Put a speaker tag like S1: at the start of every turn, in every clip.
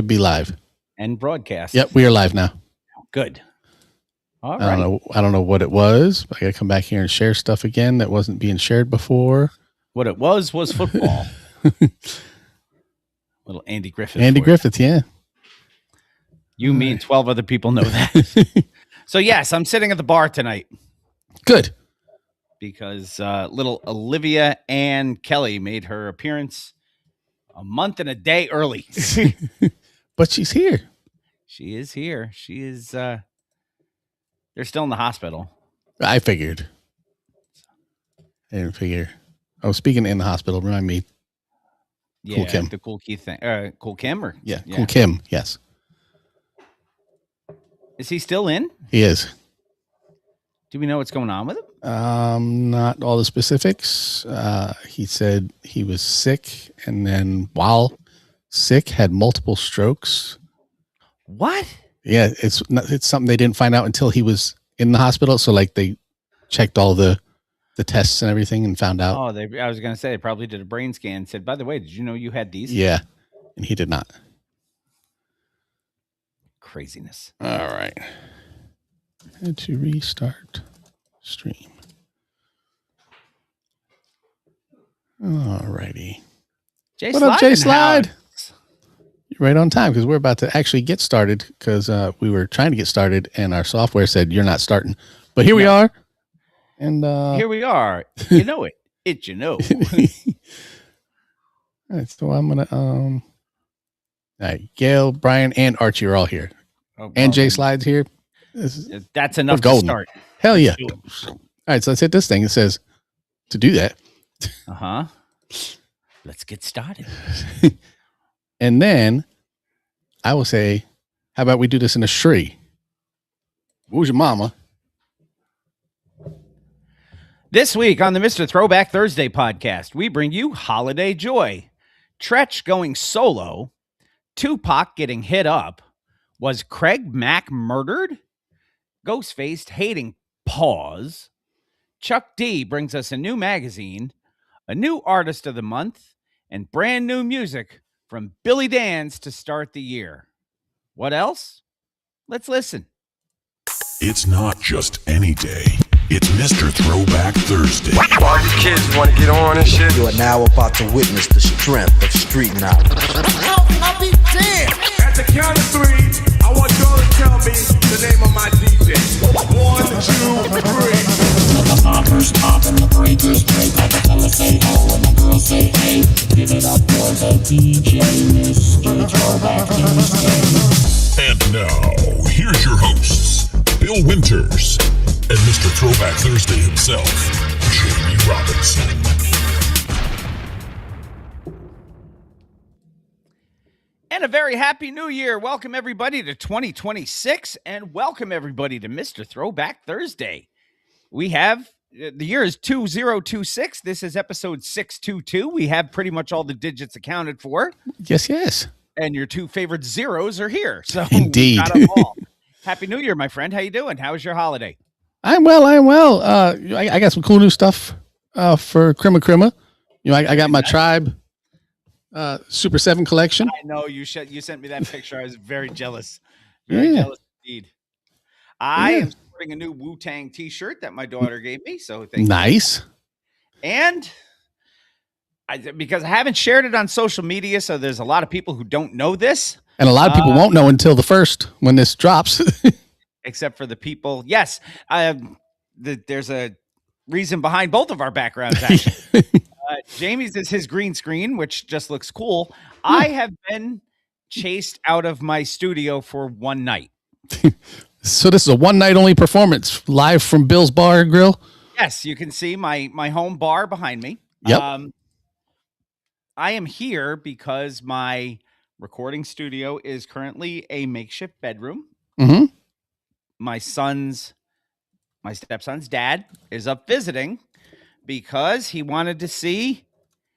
S1: be live.
S2: And broadcast.
S1: Yep, we are live now.
S2: Good. All right.
S1: I don't know what it was. I got to come back here and share stuff again that wasn't being shared before.
S2: What it was football. Little Andy Griffith.
S1: Andy Griffith, yeah.
S2: You, me, and 12 other people know that. So, yes, I'm sitting at the bar tonight.
S1: Good.
S2: Because little Olivia Ann Kelly made her appearance a month and a day early.
S1: But she's here.
S2: She is here. She is. They're still in the hospital.
S1: I figured. I didn't figure. Oh, speaking in the hospital, remind me.
S2: Yeah,
S1: Cool Kim.
S2: the Cool Keith thing. Cool Kim?
S1: Yeah, Cool Kim, yes.
S2: Is he still in?
S1: He is.
S2: Do we know what's going on with him?
S1: Not all the specifics. He said he was sick, and then while sick, had multiple strokes.
S2: What?
S1: Yeah, it's something they didn't find out until he was in the hospital. So, like, they checked all the tests and everything and found out.
S2: Oh, I was going to say they probably did a brain scan and said, by the way, did you know you had these?
S1: Yeah, and he did not.
S2: Craziness.
S1: All right. Had to restart stream. All righty. What up, Jay Slide? You're right on time because we're about to actually get started because we were trying to get started and our software said you're not starting. But here we are. And
S2: here we are. You know it. You know.
S1: All right, so I'm gonna all right, Gail, Brian, and Archie are all here.
S2: Oh,
S1: and Jay Slide's here.
S2: That's enough to start.
S1: Hell yeah. All right, so let's hit this thing. It says to do that.
S2: Uh-huh. Let's get started.
S1: And then I will say, how about we do this in a Shri? Who's your mama?
S2: This week on the Mr. Throwback Thursday podcast, we bring you holiday joy. Tretch going solo. Tupac getting hit up. Was Craig Mack murdered? Ghostface hating pause. Chuck D brings us a new magazine, a new artist of the month, and brand new music from Billy Dan's to start the year. What else? Let's listen.
S3: It's not just any day. It's Mr. Throwback Thursday.
S4: All you kids want to get on and shit.
S5: You are now about to witness the strength of street knowledge.
S4: I'll be damned. At the count of three, I want y'all to tell me the name of my DJ. 1, 2, 3. The poppers pop and the breakers break. Like the fellas say ho and the girls say hey. Give it up for the DJ, Mr. Throwback Thursday.
S3: And now, here's your hosts, Bill Winters and Mr. Throwback Thursday himself, Jamie Robinson.
S2: And a very happy new year. Welcome everybody to 2026 and welcome everybody to Mr. Throwback Thursday. We have, the year is 2026. This is episode 622. We have pretty much all the digits accounted for.
S1: Yes.
S2: And your two favorite zeros are here. So
S1: indeed.
S2: We got them all. Happy New Year, my friend. How you doing? How was your holiday?
S1: I'm well. I got some cool new stuff for Crema. You know, I got my Tribe Super 7 collection.
S2: I know you sent me that picture. I was very jealous. Very jealous indeed. I am sporting a new Wu-Tang t-shirt that my daughter gave me. So thank you.
S1: Nice.
S2: And because I haven't shared it on social media, so there's a lot of people who don't know this.
S1: And a lot of people won't know until the first when this drops.
S2: Except for the people. Yes. There's a reason behind both of our backgrounds, actually. Jamie's is his green screen, which just looks cool. I have been chased out of my studio for one night.
S1: So this is a one night only performance live from Bill's Bar and Grill.
S2: Yes, you can see my home bar behind me.
S1: Yep.
S2: I am here because my recording studio is currently a makeshift bedroom.
S1: Mm-hmm.
S2: My stepson's dad is up visiting because he wanted to see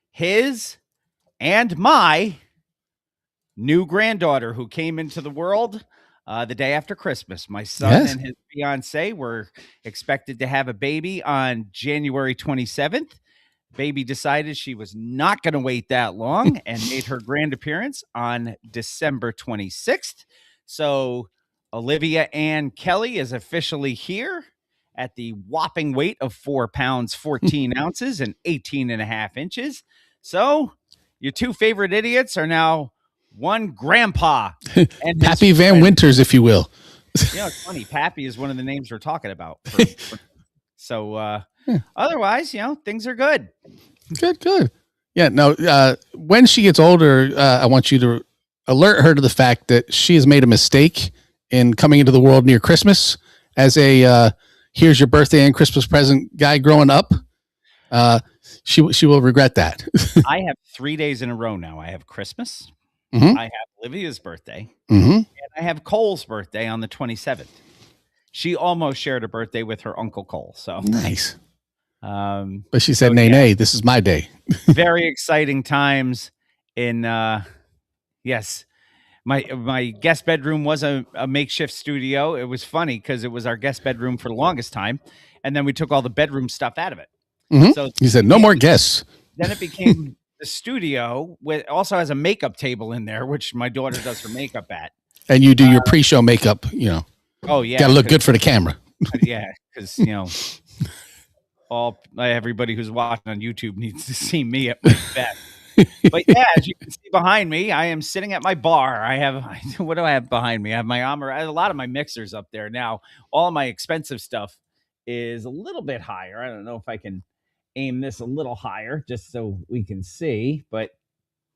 S2: his and my new granddaughter who came into the world the day after Christmas. My son and his fiance were expected to have a baby on January 27th. Baby decided she was not going to wait that long and made her grand appearance on December 26th. So Olivia Ann Kelly is officially here at the whopping weight of 4 pounds, 14 ounces and 18 and a half inches. So your two favorite idiots are now one grandpa and
S1: Pappy Van Winters, if you will.
S2: It's funny. Pappy is one of the names we're talking about. Otherwise, things are good.
S1: Good. Yeah. No, when she gets older, I want you to alert her to the fact that she has made a mistake in coming into the world near Christmas as a here's your birthday and Christmas present guy growing up. She will regret that.
S2: I have 3 days in a row now. I have Christmas.
S1: Mm-hmm.
S2: I have Olivia's birthday.
S1: Mm-hmm.
S2: And I have Cole's birthday on the 27th. She almost shared a birthday with her Uncle Cole. So
S1: nice. But she said, nay, this is my day.
S2: Very exciting times in, yes. My guest bedroom was a makeshift studio. It was funny because it was our guest bedroom for the longest time. And then we took all the bedroom stuff out of it.
S1: Mm-hmm. So he said, no more guests.
S2: Then it became the studio, with also has a makeup table in there, which my daughter does her makeup at.
S1: And you do your pre-show makeup,
S2: Oh, yeah.
S1: Got to look good for the camera.
S2: Yeah, because, everybody who's watching on YouTube needs to see me at my best. But yeah, as you can see behind me, I am sitting at my bar. What do I have behind me? I have my armor. I have a lot of my mixers up there. Now, all my expensive stuff is a little bit higher. I don't know if I can aim this a little higher just so we can see. But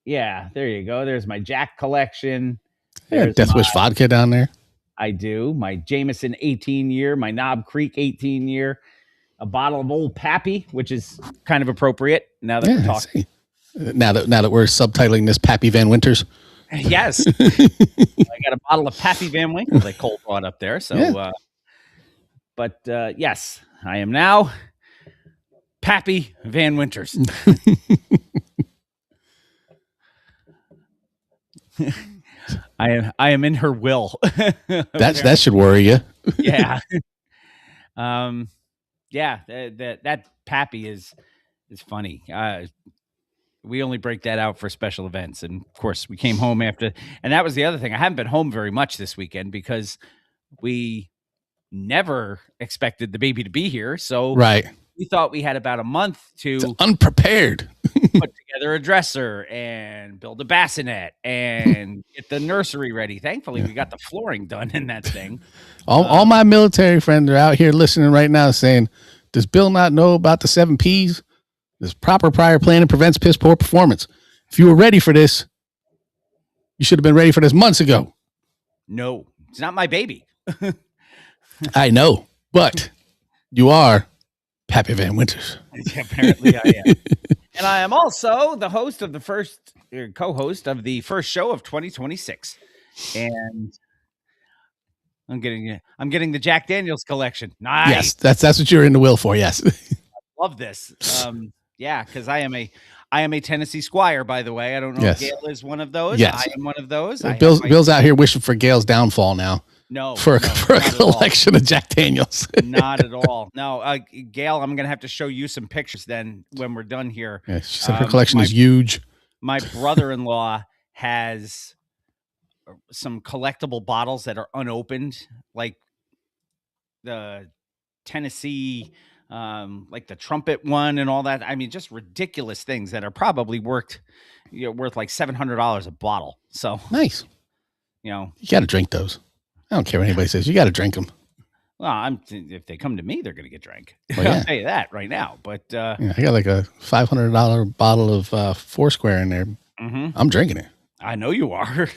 S2: yeah, there you go. There's my Jack collection.
S1: Yeah, Death Wish vodka down there.
S2: I do. My Jameson 18 year, my Knob Creek 18 year, a bottle of Old Pappy, which is kind of appropriate now that we're talking.
S1: Now that we're subtitling this Pappy Van Winters.
S2: Yes. I got a bottle of Pappy Van Winkle that Cole brought up there. So, yes, I am now Pappy Van Winters. I am in her will.
S1: That should worry you.
S2: Yeah. That Pappy is funny. We only break that out for special events. And of course we came home after, and that was the other thing. I haven't been home very much this weekend because we never expected the baby to be here. So
S1: right.
S2: We thought we had about a month to
S1: unprepared
S2: put together a dresser and build a bassinet and get the nursery ready. Thankfully, we got the flooring done in that thing.
S1: All my military friends are out here listening right now saying, does Bill not know about the 7 Ps? This proper prior planning prevents piss poor performance. If you were ready for this, you should have been ready for this months ago.
S2: No, it's not my baby.
S1: I know, but you are Pappy Van Winters.
S2: Yeah, apparently I am. And I am also the host of the co-host of the first show of 2026. And I'm getting the Jack Daniels collection. Nice.
S1: Yes, that's what you're in the will for. Yes.
S2: Love this. Because I am a Tennessee Squire, by the way. I don't know if Gail is one of those.
S1: Yes.
S2: I am one of those.
S1: Bill's out here wishing for Gail's downfall now.
S2: No,
S1: for a collection of Jack Daniels.
S2: Not at all. No, Gail, I'm going to have to show you some pictures then when we're done here.
S1: Yeah, she said her collection is huge.
S2: My brother-in-law has some collectible bottles that are unopened, like the Tennessee, like the trumpet one and all that. I mean, just ridiculous things that are probably worth like $700 a bottle. So
S1: nice.
S2: You
S1: got to drink those. I don't care what anybody says. You got to drink them.
S2: Well, if they come to me, they're going to get drank.
S1: Well,
S2: I'll tell you that right now. But
S1: I got like a $500 bottle of Foursquare in there.
S2: Mm-hmm.
S1: I'm drinking it.
S2: I know you are.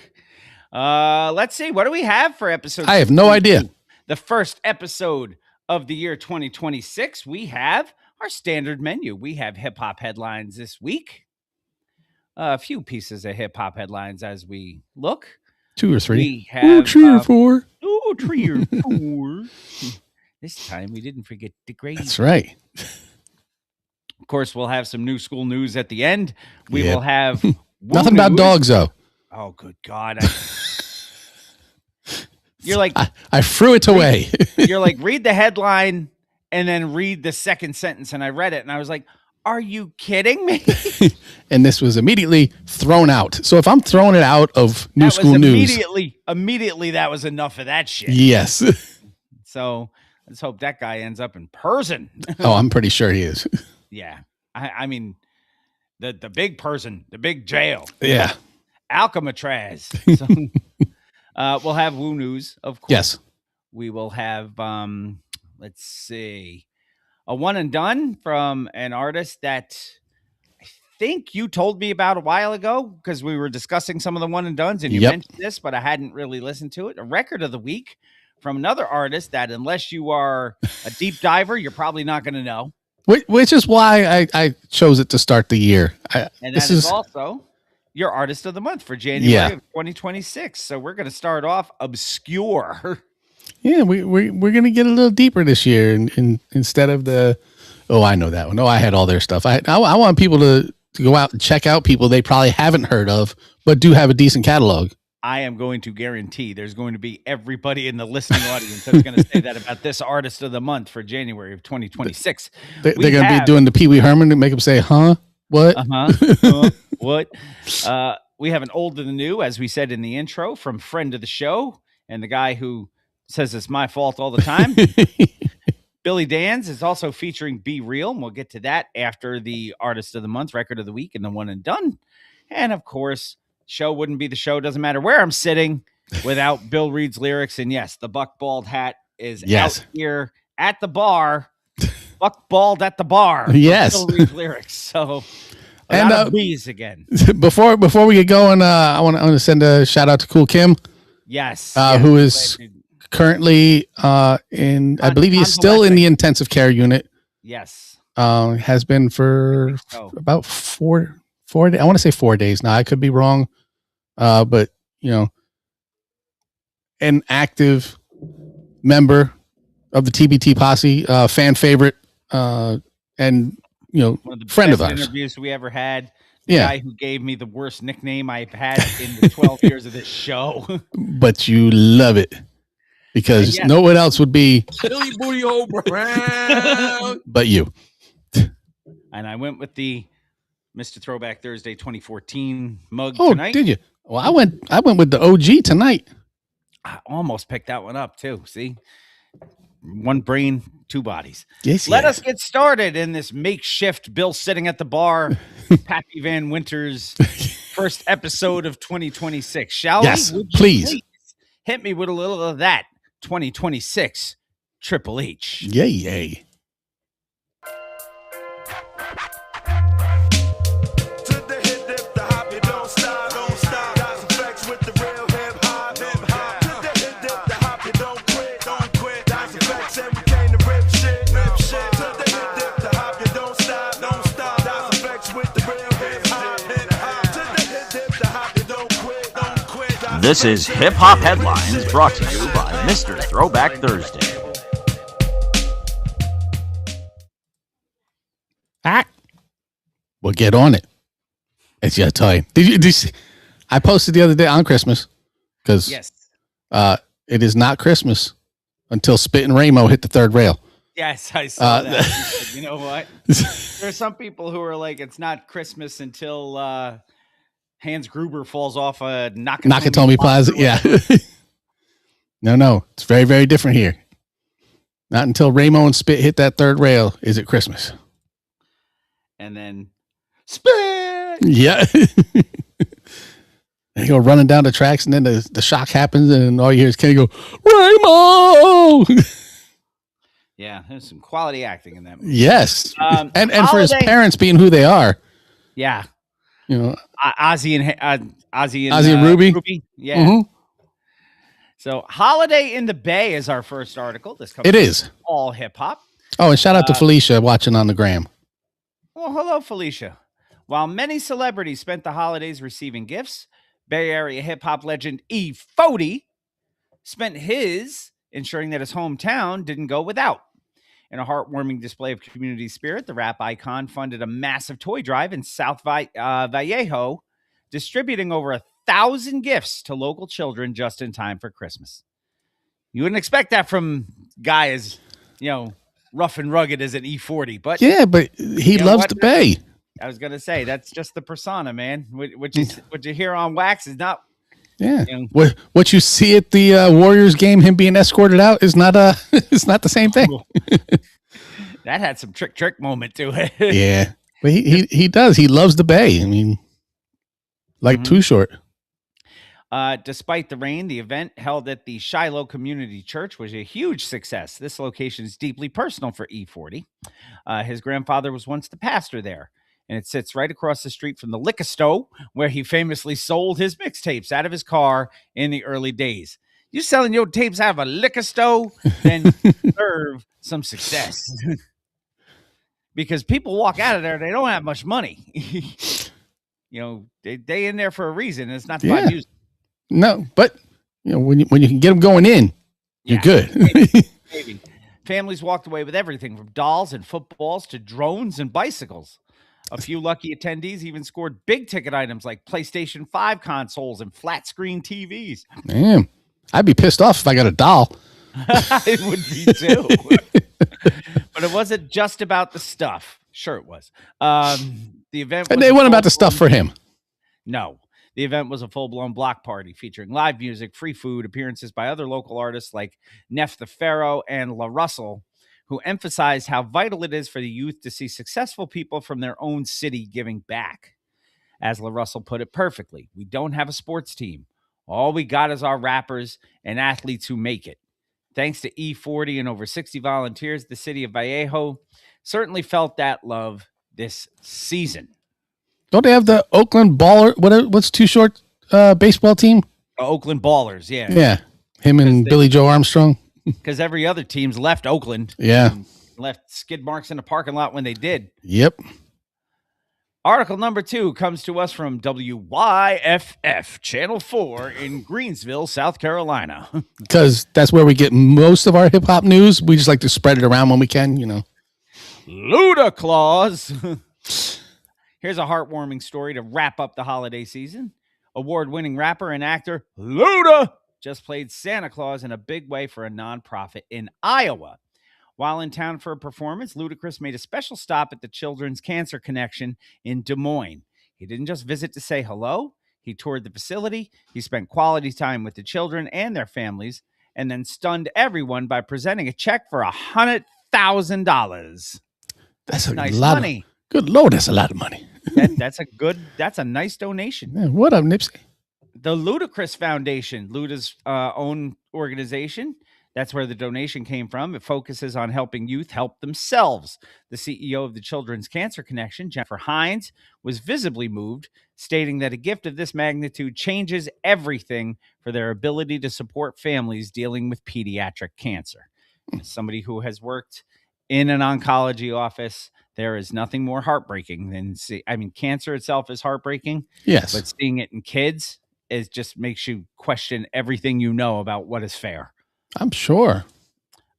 S2: Let's see. What do we have for episode?
S1: I have no idea.
S2: The first episode of the year 2026. We have our standard menu. We have hip hop headlines this week. A few pieces of hip hop headlines as we look.
S1: 2 or 3.
S2: We have
S1: 3 or 4.
S2: 3 or 4. This time we didn't forget the grade.
S1: That's right.
S2: Of course, we'll have some new school news at the end. We will have
S1: nothing about dogs, though.
S2: Oh, good God. You're like,
S1: I threw it away.
S2: You're like, read the headline and then read the second sentence. And I read it and I was like, Are you kidding me?
S1: And this was immediately thrown out. So if I'm throwing it out of New School News.
S2: Immediately that was enough of that shit.
S1: Yes.
S2: So let's hope that guy ends up in person.
S1: Oh, I'm pretty sure he is.
S2: Yeah. I mean, the big person, the big jail.
S1: Yeah.
S2: Alcatraz. So, we'll have Woo News, of course.
S1: Yes.
S2: We will have, let's see, a one and done from an artist that I think you told me about a while ago because we were discussing some of the one and dones and you mentioned this, but I hadn't really listened to it. A record of the week from another artist that unless you are a deep diver, you're probably not going to know.
S1: Which is why I chose it to start the year.
S2: And that is also your artist of the month for January of 2026. So we're going to start off obscure.
S1: Yeah, we're going to get a little deeper this year, and instead of I know that one. Oh, I had all their stuff. I want people to go out and check out people they probably haven't heard of, but do have a decent catalog.
S2: I am going to guarantee there's going to be everybody in the listening audience that's going to say that about this artist of the month for January of 2026.
S1: They're going to be doing the Pee Wee Herman to make them say, huh? What?
S2: What? We have an old and the new, as we said in the intro, from friend of the show and the guy who says it's my fault all the time. Billy Danz is also featuring Be Real, and we'll get to that after the artist of the month, record of the week, and the one and done. And of course, show wouldn't be the show. Doesn't matter where I'm sitting without Bill Reed's lyrics. And yes, the Buck Bald hat is out here at the bar. Buck Bald at the bar.
S1: Yes.
S2: Bill Reed's lyrics. So and bees again.
S1: Before we get going, I want to send a shout out to Cool Kim.
S2: Yes.
S1: Who is currently in, I believe he's still in the intensive care unit.
S2: Yes.
S1: Has been for about 4 days. I want to say 4 days now. I could be wrong. But an active member of the TBT posse, fan favorite, and one of the friend of ours.
S2: Interviews we ever had. The guy who gave me the worst nickname I've had in the 12 years of this show.
S1: But you love it because no one else would be
S4: Billy Booty Hole Brown
S1: but you.
S2: And I went with the Mr. Throwback Thursday 2014 mug
S1: tonight. Did you? Well, I went with the OG tonight.
S2: I almost picked that one up too. See, one brain, two bodies.
S1: Yes.
S2: Let us get started in this makeshift Bill sitting at the bar, Pappy Van Winter's first episode of 2026. Shall we?
S1: Yes, please
S2: hit me with a little of that 2026 Triple H.
S1: Yay.
S6: This is Hip Hop Headlines brought to you by Mr. Throwback Thursday.
S1: Well, get on it. It's your time. Did you see? I posted the other day on Christmas because it is not Christmas until Spit and Ramo hit the third rail.
S2: Yes, I saw that. You know what? There's some people who are like, it's not Christmas until Hans Gruber falls off a
S1: Nakatomi Plaza. Yeah. No. It's very, very different here. Not until Ramo and Spit hit that third rail is it Christmas.
S2: And then Spit!
S1: Yeah. And you go running down the tracks, and then the shock happens, and all you hear is Kenny go, Ramo!
S2: Yeah, there's some quality acting in that movie.
S1: Yes. And for his parents being who they are.
S2: Yeah.
S1: Ozzy
S2: and
S1: Ruby.
S2: Yeah.
S1: Mm-hmm.
S2: So Holiday in the Bay is our first article. This comes
S1: is
S2: all hip hop.
S1: Oh, and shout out to Felicia watching on the gram.
S2: Well, hello, Felicia. While many celebrities spent the holidays receiving gifts, Bay Area hip hop legend E40 spent his ensuring that his hometown didn't go without. In a heartwarming display of community spirit, the rap icon funded a massive toy drive in South Vallejo, distributing over 1,000 gifts to local children just in time for Christmas. You wouldn't expect that from guy as, rough and rugged as an E40, but
S1: yeah, but he loves the Bay.
S2: I was gonna say that's just the persona, man. What you hear on wax is not.
S1: Yeah, what you see at the Warriors game, him being escorted out, is not it's not the same thing.
S2: That had some trick moment to it.
S1: Yeah, but he does. He loves the Bay. I mean, like Too Short.
S2: Despite the rain, the event held at the Shiloh Community Church was a huge success. This location is deeply personal for E40. His grandfather was once the pastor there, and it sits right across the street from the liquor store where he famously sold his mixtapes out of his car in the early days. You selling your tapes out of a liquor store, then deserve some success. Because people walk out of there, they don't have much money. They in there for a reason. It's not to buy music.
S1: No, but when you can get them going in, you're good.
S2: Maybe. Families walked away with everything from dolls and footballs to drones and bicycles. A few lucky attendees even scored big ticket items like PlayStation 5 consoles and flat screen TVs.
S1: Damn, I'd be pissed off if I got a doll.
S2: I would be too. But it wasn't just about the stuff. Sure, it was. The event,
S1: and they wasn't about the stuff for him.
S2: No. The event was a full-blown block party featuring live music, free food, appearances by other local artists like Neff the Pharaoh and La Russell, who emphasized how vital it is for the youth to see successful people from their own city giving back. As La Russell put it perfectly, we don't have a sports team. All we got is our rappers and athletes who make it. Thanks to E40 and over 60 volunteers, the city of Vallejo certainly felt that love this season.
S1: Don't they have the Oakland Baller? What's Too Short baseball team?
S2: Oakland Ballers, yeah.
S1: Yeah, him and Billy Joe Armstrong.
S2: Because every other team's left Oakland.
S1: Yeah.
S2: Left skid marks in the parking lot when they did.
S1: Yep.
S2: Article number 2 comes to us from WYFF, Channel 4 in Greensville, South Carolina.
S1: Because that's where we get most of our hip-hop news. We just like to spread it around when we can,
S2: Luda Claus. Here's a heartwarming story to wrap up the holiday season. Award-winning rapper and actor Luda just played Santa Claus in a big way for a nonprofit in Iowa. While in town for a performance, Ludacris made a special stop at the Children's Cancer Connection in Des Moines. He didn't just visit to say hello. He toured the facility. He spent quality time with the children and their families, and then stunned everyone by presenting a check for $100,000.
S1: That's a
S2: nice
S1: lot
S2: money.
S1: Good Lord, that's a lot of money.
S2: That's a nice donation.
S1: Yeah, what up, Nipsey?
S2: The Ludacris Foundation, Luda's own organization. That's where the donation came from. It focuses on helping youth help themselves. The CEO of the Children's Cancer Connection, Jennifer Hines, was visibly moved, stating that a gift of this magnitude changes everything for their ability to support families dealing with pediatric cancer. As somebody who has worked in an oncology office, there is nothing more heartbreaking than cancer itself is heartbreaking.
S1: Yes.
S2: But seeing it in kids just makes you question everything you know about what is fair.
S1: I'm sure.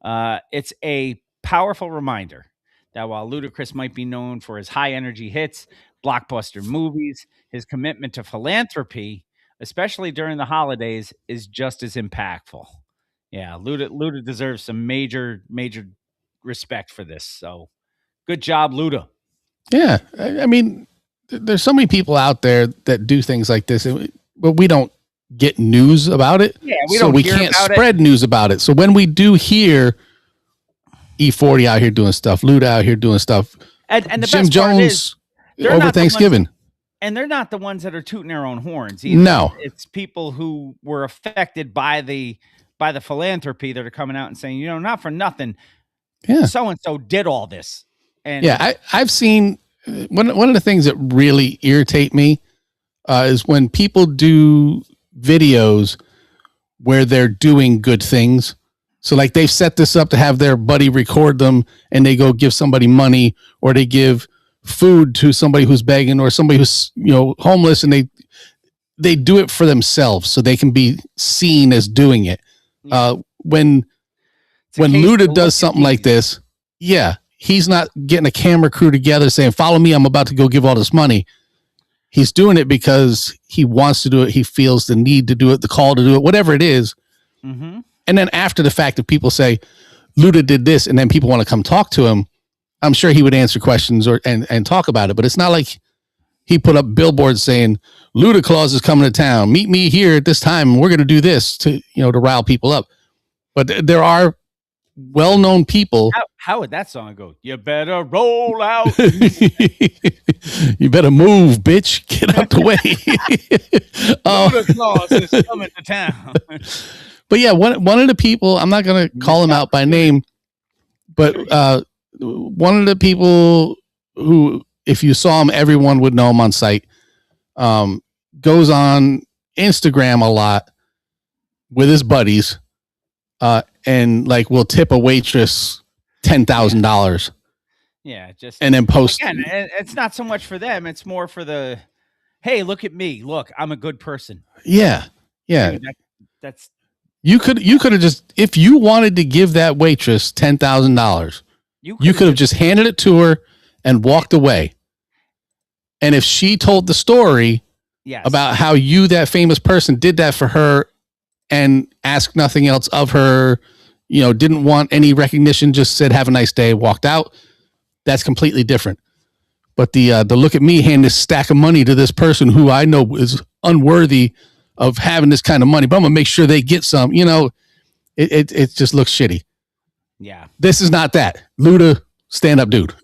S2: It's a powerful reminder that while Ludacris might be known for his high energy hits, blockbuster movies, his commitment to philanthropy, especially during the holidays, is just as impactful. Yeah, Luda deserves some major respect for this. So good job, Luda.
S1: Yeah. I mean, there's so many people out there that do things like this, but we don't get news about it.
S2: Yeah,
S1: we can't spread news about it. So when we do hear E40 out here doing stuff, Luda out here doing stuff,
S2: and the
S1: Jim
S2: best
S1: Jones
S2: part is,
S1: over Thanksgiving.
S2: And they're not the ones that are tooting their own horns either.
S1: No.
S2: It's people who were affected by the philanthropy that are coming out and saying, not for nothing.
S1: Yeah.
S2: So-and-so did all this. And
S1: yeah, I've seen one of the things that really irritate me is when people do videos where they're doing good things. So like they've set this up to have their buddy record them and they go give somebody money, or they give food to somebody who's begging, or somebody who's, homeless, and they do it for themselves so they can be seen as doing it.
S2: Yeah.
S1: When Luda does something like this, yeah, he's not getting a camera crew together saying, follow me, I'm about to go give all this money. He's doing it because he wants to do it. He feels the need to do it, the call to do it, whatever it is.
S2: Mm-hmm.
S1: And then after the fact, if people say, Luda did this, and then people want to come talk to him, I'm sure he would answer questions and talk about it. But it's not like he put up billboards saying Luda Claus is coming to town. Meet me here at this time. And we're going to do this to rile people up. But there are well-known people.
S2: How would that song go? You better roll out.
S1: You better move, bitch. Get out the way.
S2: Luda Claus is coming to town.
S1: But yeah, one of the people, I'm not going to call him out by name, but one of the people who, if you saw him, everyone would know him on sight, goes on Instagram a lot with his buddies, and like will tip a waitress $10,000.
S2: Yeah,
S1: and then post.
S2: Again, it's not so much for them; it's more for the, hey, look at me, look, I'm a good person.
S1: Yeah.
S2: Dude, that's
S1: you could have just, if you wanted to give that waitress $10,000, you could have just handed it to her and walked away. And if she told the story about how you, that famous person, did that for her and asked nothing else of her, didn't want any recognition, just said, have a nice day, walked out, that's completely different. But the look at me hand this stack of money to this person who I know is unworthy of having this kind of money, but I'm going to make sure they get some, it just looks shitty.
S2: Yeah.
S1: This is not that. Luda, stand up dude.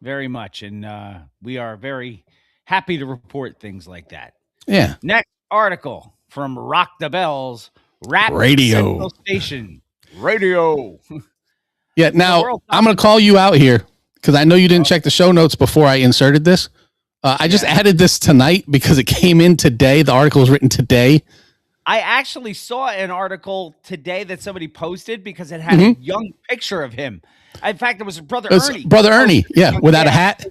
S2: Very much. And we are very happy to report things like that.
S1: Yeah.
S2: Next article from Rock the Bells, Rap
S1: Radio
S2: Central Station. Radio.
S1: Yeah. Now I'm going to call you out here because I know you didn't check the show notes before I inserted this. I just added this tonight because it came in today. The article was written today.
S2: I actually saw an article today that somebody posted because it had a young picture of him. In fact, it was Brother Ernie.
S1: Brother Ernie, without a hat.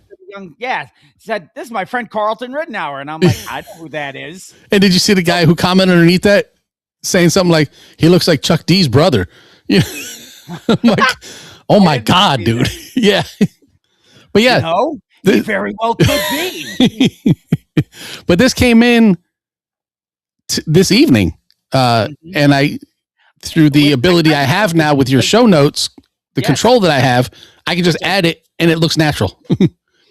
S2: Said, this is my friend Carlton Rittenauer. And I'm like, I know who that is.
S1: And did you see the guy who commented underneath that saying something like, he looks like Chuck D's brother? Yeah. I'm like, oh my God, dude. Yeah. But yeah.
S2: He very well could be.
S1: But this came in this evening. And I, through the ability I have now with your show notes, the control that I have, I can just add it and it looks natural.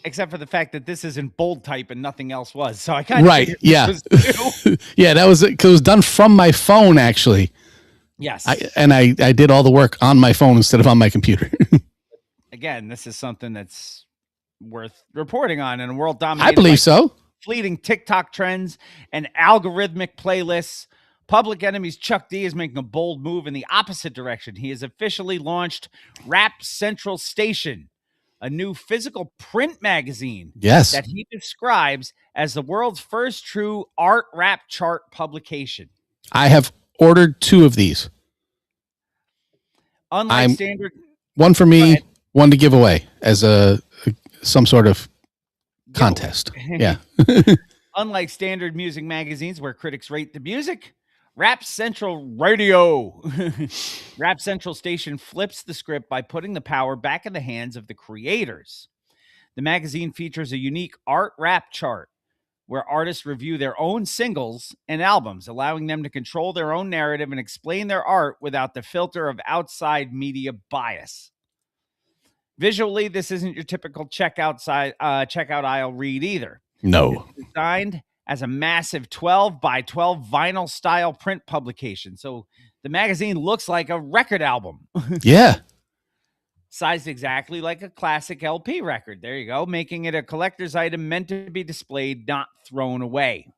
S2: Except for the fact that this is in bold type and nothing else was. So I kind of
S1: yeah, that was it. 'Cause it was done from my phone, actually.
S2: Yes.
S1: I did all the work on my phone instead of on my computer.
S2: Again, this is something that's worth reporting on in a world dominated.
S1: I believe so.
S2: Fleeting TikTok trends and algorithmic playlists. Public Enemy's Chuck D is making a bold move in the opposite direction. He has officially launched Rap Central Station, a new physical print magazine that he describes as the world's first true art rap chart publication.
S1: I have ordered 2 of these.
S2: Unlike standard,
S1: one for me, one to give away as some sort of contest. Yeah.
S2: Unlike standard music magazines where critics rate the music, Rap Central Radio, Rap Central Station flips the script by putting the power back in the hands of the creators. The magazine features a unique art rap chart where artists review their own singles and albums, allowing them to control their own narrative and explain their art without the filter of outside media bias. Visually, this isn't your typical checkout aisle read either.
S1: No.
S2: It's designed as a massive 12 by 12 vinyl style print publication. So the magazine looks like a record album.
S1: Yeah.
S2: Sized exactly like a classic LP record. There you go. Making it a collector's item meant to be displayed, not thrown away.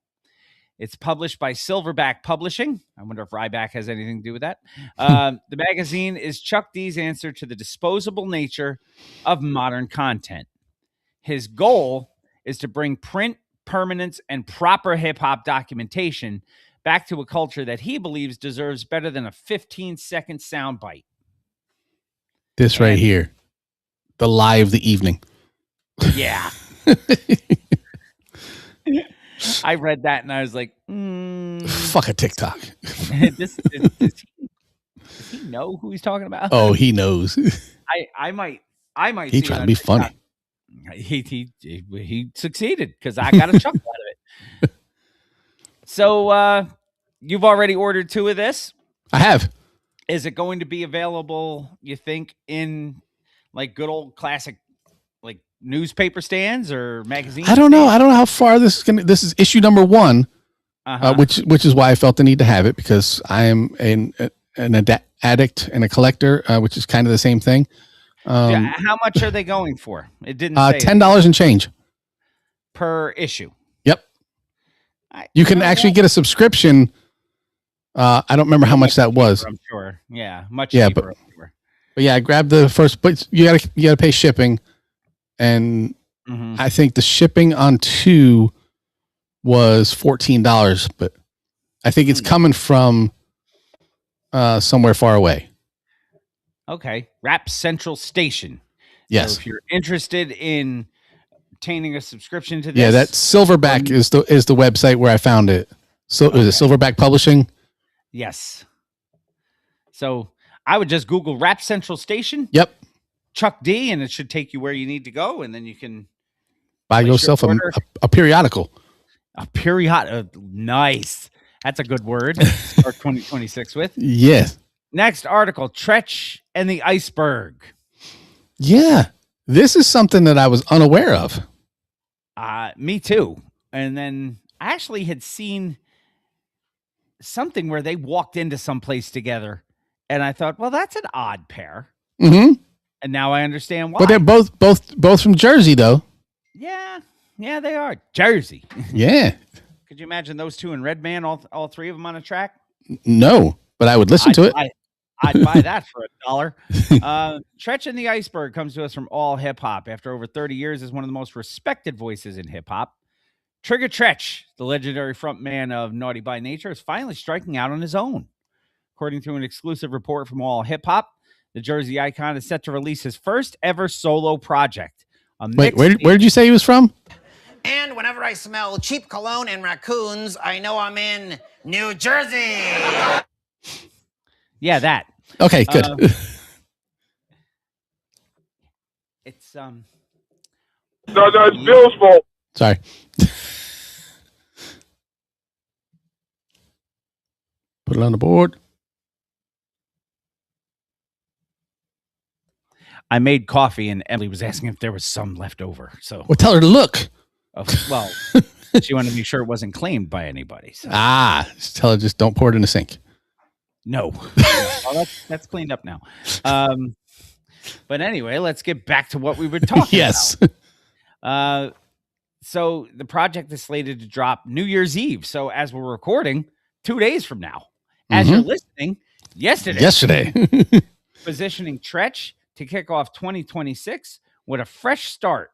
S2: It's published by Silverback Publishing. I wonder if Ryback has anything to do with that. The magazine is Chuck D's answer to the disposable nature of modern content. His goal is to bring print, permanence, and proper hip-hop documentation back to a culture that he believes deserves better than a 15-second soundbite.
S1: This right here. The lie of the evening.
S2: Yeah. I read that and I was like,
S1: fuck a TikTok.
S2: Does he know who he's talking about?
S1: Oh, he knows.
S2: I might.
S1: He trying to be funny.
S2: He succeeded because I got a chuckle out of it. So you've already ordered 2 of this?
S1: I have.
S2: Is it going to be available, you think, in like good old classic like newspaper stands or magazine
S1: I don't know.
S2: stands?
S1: I don't know how far this is going to. This is issue number 1, which is why I felt the need to have it, because I am an addict and a collector, which is kind of the same thing.
S2: How much are they going for? It didn't say
S1: $10 and change
S2: per issue.
S1: Yep. You can actually get a subscription. I don't remember how much that was.
S2: I'm sure. Yeah, much cheaper.
S1: But yeah, I grabbed the first. But you gotta pay shipping, and I think the shipping on 2 was $14. But I think it's coming from somewhere far away.
S2: Okay, Rap Central Station.
S1: Yes.
S2: So if you're interested in obtaining a subscription to this,
S1: yeah, that Silverback is the website where I found it. So is it Silverback Publishing?
S2: Yes. So I would just Google Rap Central Station.
S1: Yep.
S2: Chuck D, and it should take you where you need to go, and then you can
S1: buy yourself a periodical.
S2: A periodical. Nice. That's a good word. Start 2026 with.
S1: Yes.
S2: Next article: Tretch and the Iceberg.
S1: Yeah, this is something that I was unaware of.
S2: Me too. And then I actually had seen something where they walked into some place together, and I thought, well, that's an odd pair.
S1: Mm-hmm.
S2: And now I understand why.
S1: But they're both from Jersey, though.
S2: Yeah, they are Jersey.
S1: Yeah.
S2: Could you imagine those two in Red Man, all 3 of them on a track?
S1: No, but I would listen to it.
S2: I'd buy that for $1. Tretch and the Iceberg comes to us from All Hip Hop. After over 30 years as one of the most respected voices in hip hop, Trigger Tretch, the legendary frontman of Naughty by Nature, is finally striking out on his own. According to an exclusive report from All Hip Hop, the Jersey icon is set to release his first ever solo project.
S1: Wait, where did you say he was from?
S7: And whenever I smell cheap cologne and raccoons, I know I'm in New Jersey.
S2: Yeah, that.
S1: Okay, good.
S2: It's
S4: No, it's Bill's fault.
S1: Sorry. Put it on the board.
S2: I made coffee, and Emily was asking if there was some left over. So,
S1: well, tell her to look.
S2: Well, she wanted to be sure it wasn't claimed by anybody. So.
S1: Just tell her just don't pour it in the sink.
S2: No. Well, that's cleaned up now. But anyway, let's get back to what we were talking about. So the project is slated to drop New Year's Eve. So as we're recording, 2 days from now. As you're listening, yesterday. Positioning Tretch to kick off 2026 with a fresh start.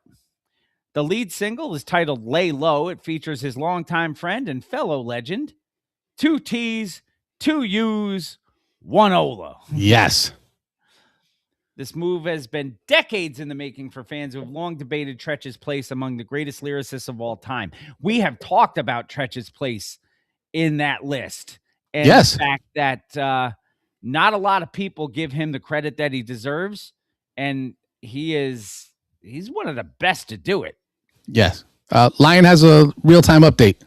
S2: The lead single is titled Lay Low. It features his longtime friend and fellow legend, 2 T's, 2 U's, 1 Ola.
S1: Yes.
S2: This move has been decades in the making for fans who have long debated Tretch's place among the greatest lyricists of all time. We have talked about Tretch's place in that list. And the fact that not a lot of people give him the credit that he deserves. And he's one of the best to do it.
S1: Yes. Lion has a real-time update.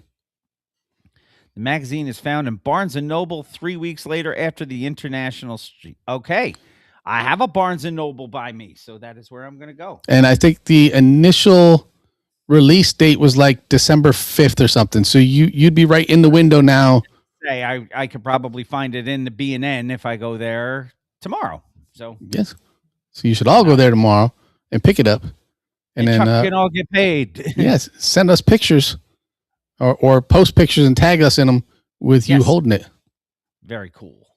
S2: The magazine is found in Barnes & Noble 3 weeks later after the international street. Okay. I have a Barnes & Noble by me, so that is where I'm going to go.
S1: And I think the initial release date was like December 5th or something. So you'd be right in the window now.
S2: I could probably find it in the B&N if I go there tomorrow. So
S1: yes. So you should all go there tomorrow and pick it up. And then
S2: Chuck can all get paid.
S1: Yes. Send us pictures or post pictures and tag us in them with you holding it.
S2: Very cool.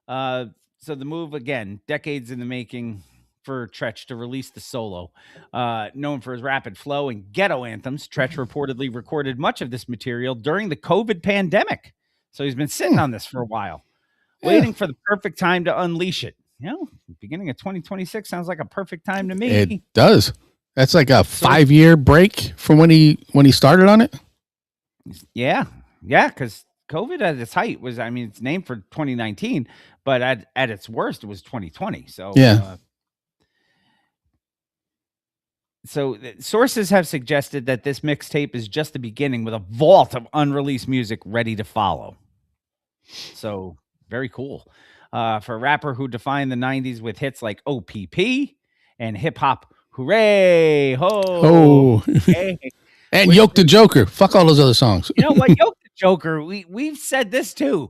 S2: So the move, again, decades in the making for Tretch to release the solo. Known for his rapid flow and ghetto anthems, Tretch reportedly recorded much of this material during the COVID pandemic. So he's been sitting on this for a while, waiting for the perfect time to unleash it. You know, beginning of 2026 sounds like a perfect time to me.
S1: It does. That's like a 5-year break from when he started on it.
S2: Yeah. Yeah, because COVID at its height was, I mean, it's named for 2019, but at its worst, it was 2020. So, so sources have suggested that this mixtape is just the beginning with a vault of unreleased music ready to follow. So very cool. for a rapper who defined the 90s with hits like OPP and Hip Hop Hooray, ho, hey.
S1: And Yoke the Joker. Fuck all those other songs.
S2: You know what? Yoke the Joker, we've said this too.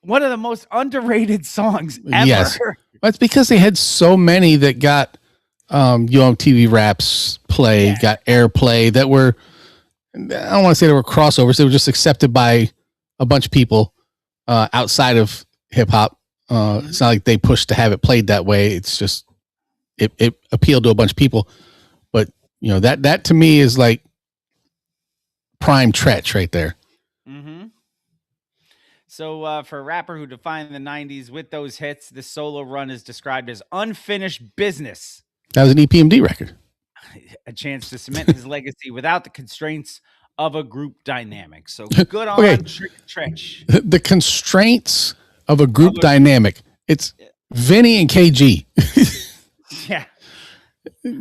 S2: One of the most underrated songs ever.
S1: Yes. That's because they had so many that got TV Raps play, got airplay that were, I don't want to say they were crossovers. They were just accepted by a bunch of people outside of hip hop. It's not like they pushed to have it played that way. It's just, it appealed to a bunch of people. But, that to me is like prime Tretch right there.
S2: Mm-hmm. So for a rapper who defined the 90s with those hits, this solo run is described as unfinished business.
S1: That was an EPMD record.
S2: A chance to cement his legacy without the constraints of a group dynamic. So good on Tretch.
S1: The constraints of a group dynamic. It's Vinny and KG.
S2: Yeah.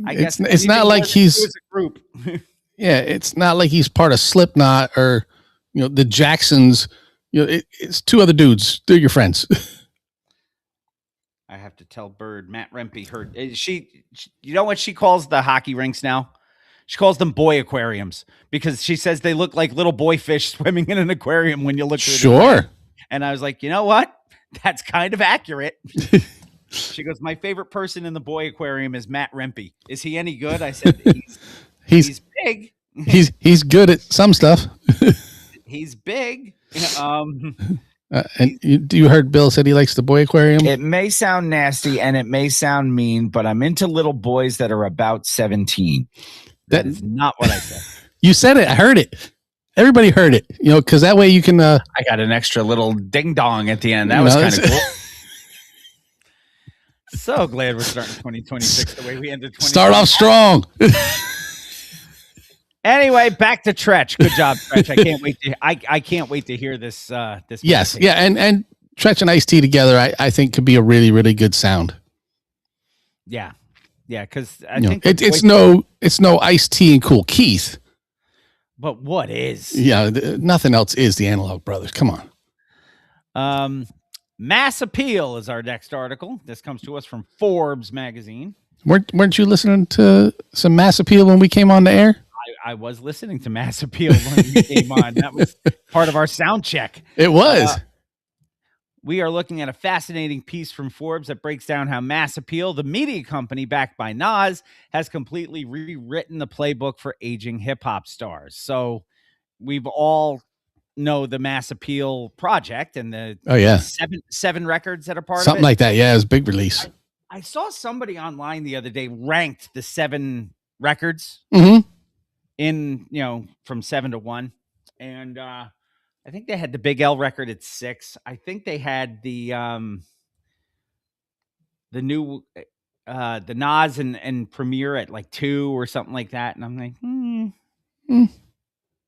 S2: I guess
S1: it's not like he's
S2: a group.
S1: Yeah, it's not like he's part of Slipknot or the Jacksons. It's two other dudes. They're your friends.
S2: I have to tell Bird, Matt Rempe heard she you know what she calls the hockey rinks now? She calls them boy aquariums because she says they look like little boy fish swimming in an aquarium when you look through
S1: Sure.
S2: And I was like, you know what? That's kind of accurate. She goes, my favorite person in the boy aquarium is Matt Rempe. Is he any good? I said, he's big.
S1: He's good at some stuff.
S2: He's big.
S1: And you heard Bill said he likes the boy aquarium?
S8: It may sound nasty and it may sound mean, but I'm into little boys that are about 17.
S2: That is not what I said.
S1: You said it. I heard it. Everybody heard it. Because that way you can.
S8: I got an extra little ding dong at the end. That was kind of cool.
S2: So glad we're starting 2026 the way we ended 2026.
S1: Start off strong.
S2: Anyway, back to Tretch. Good job, Tretch. I can't wait to hear this. This.
S1: Yes, yeah, and Tretch and Ice-T together, I think could be a really, really good sound.
S2: Yeah, because I think
S1: it's no Ice-T and Cool Keith.
S2: But what is?
S1: Yeah, nothing else is the Analog Brothers. Come
S2: on. Mass Appeal is our next article. This comes to us from Forbes magazine.
S1: Weren't you listening to some Mass Appeal when we came on the air?
S2: I was listening to Mass Appeal when we came on. That was part of our sound check.
S1: It was.
S2: We are looking at a fascinating piece from Forbes that breaks down how Mass Appeal, the media company backed by Nas, has completely rewritten the playbook for aging hip-hop stars. So we've all know the Mass Appeal project and the seven records that are part of it.
S1: Something like that. Yeah, it was a big release.
S2: I saw somebody online the other day ranked the 7 records in, from 7 to 1. And I think they had the Big L record at 6. I think they had the new the Nas and Premiere at like 2 or something like that. And I'm like,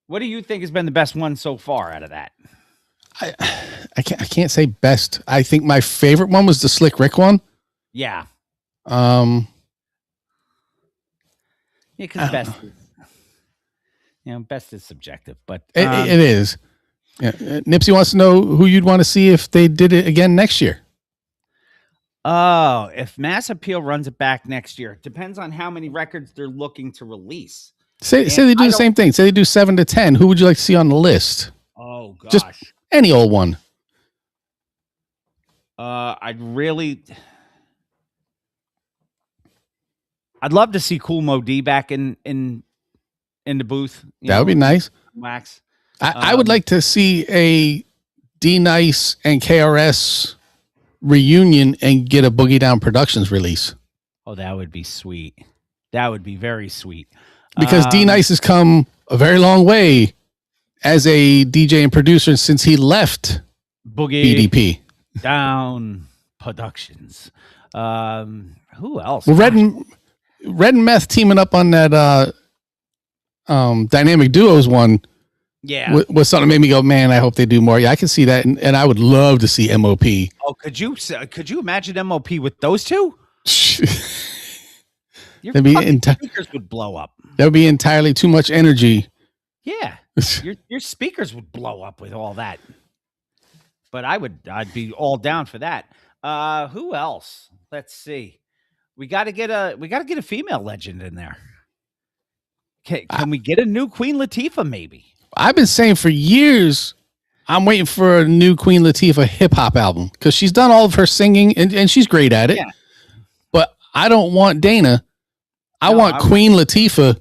S2: What do you think has been the best one so far out of that?
S1: I can't say best. I think my favorite one was the Slick Rick one.
S2: Yeah.
S1: Yeah,
S2: because best is subjective, but
S1: it is. Yeah. Nipsey wants to know who you'd want to see if they did it again next year.
S2: Oh, if Mass Appeal runs it back next year, it depends on how many records they're looking to release.
S1: Say they do the same thing. Say they do 7 to 10. Who would you like to see on the list?
S2: Oh gosh,
S1: just any old one.
S2: I'd love to see Cool Mo D back in the booth.
S1: That would be nice.
S2: Wax.
S1: I would like to see a D Nice and KRS reunion and get a Boogie Down Productions release.
S2: Oh, that would be sweet. That would be very sweet.
S1: Because D Nice has come a very long way as a DJ and producer since he left
S2: Boogie
S1: BDP
S2: Down Productions. Who else?
S1: Well, Red and Meth teaming up on that Dynamic Duos one.
S2: Yeah,
S1: was something that made me go, man, I hope they do more. Yeah, I can see that, and I would love to see MOP.
S2: Oh, could you imagine MOP with those two? Your speakers would blow up.
S1: That would be entirely too much energy.
S2: Yeah, your speakers would blow up with all that. but I'd be all down for that. Who else? Let's see. We got to get a female legend in there. Can we get a new Queen Latifah? Maybe.
S1: I've been saying for years, I'm waiting for a new Queen Latifah hip hop album because she's done all of her singing and she's great at it.
S2: Yeah.
S1: But I don't want Dana. I want Queen Latifah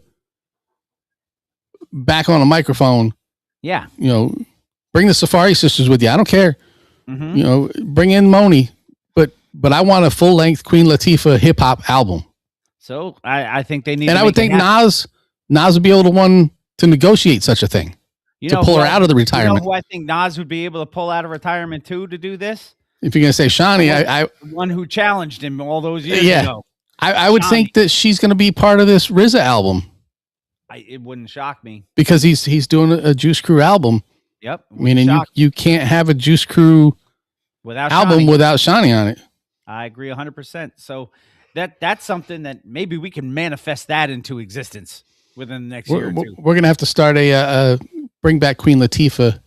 S1: back on a microphone.
S2: Yeah.
S1: Bring the Safari Sisters with you. I don't care.
S2: Mm-hmm.
S1: Bring in Moni, but I want a full length Queen Latifah hip hop album.
S2: So I think they need.
S1: And I would think Nas would be able to negotiate such a thing to pull her out of the retirement.
S2: Who I think Nas would be able to pull out of retirement too to do this.
S1: If you're gonna say Shawnee,
S2: the one who challenged him all those years ago.
S1: I would think that she's going to be part of this RZA album.
S2: It wouldn't shock me
S1: because he's doing a Juice Crew album.
S2: Yep.
S1: I mean, and you can't have a Juice Crew album without Shawnee on it.
S2: I agree 100%. So that's something that maybe we can manifest that into existence within the next year or two.
S1: We're going to have to start a Bring Back Queen Latifah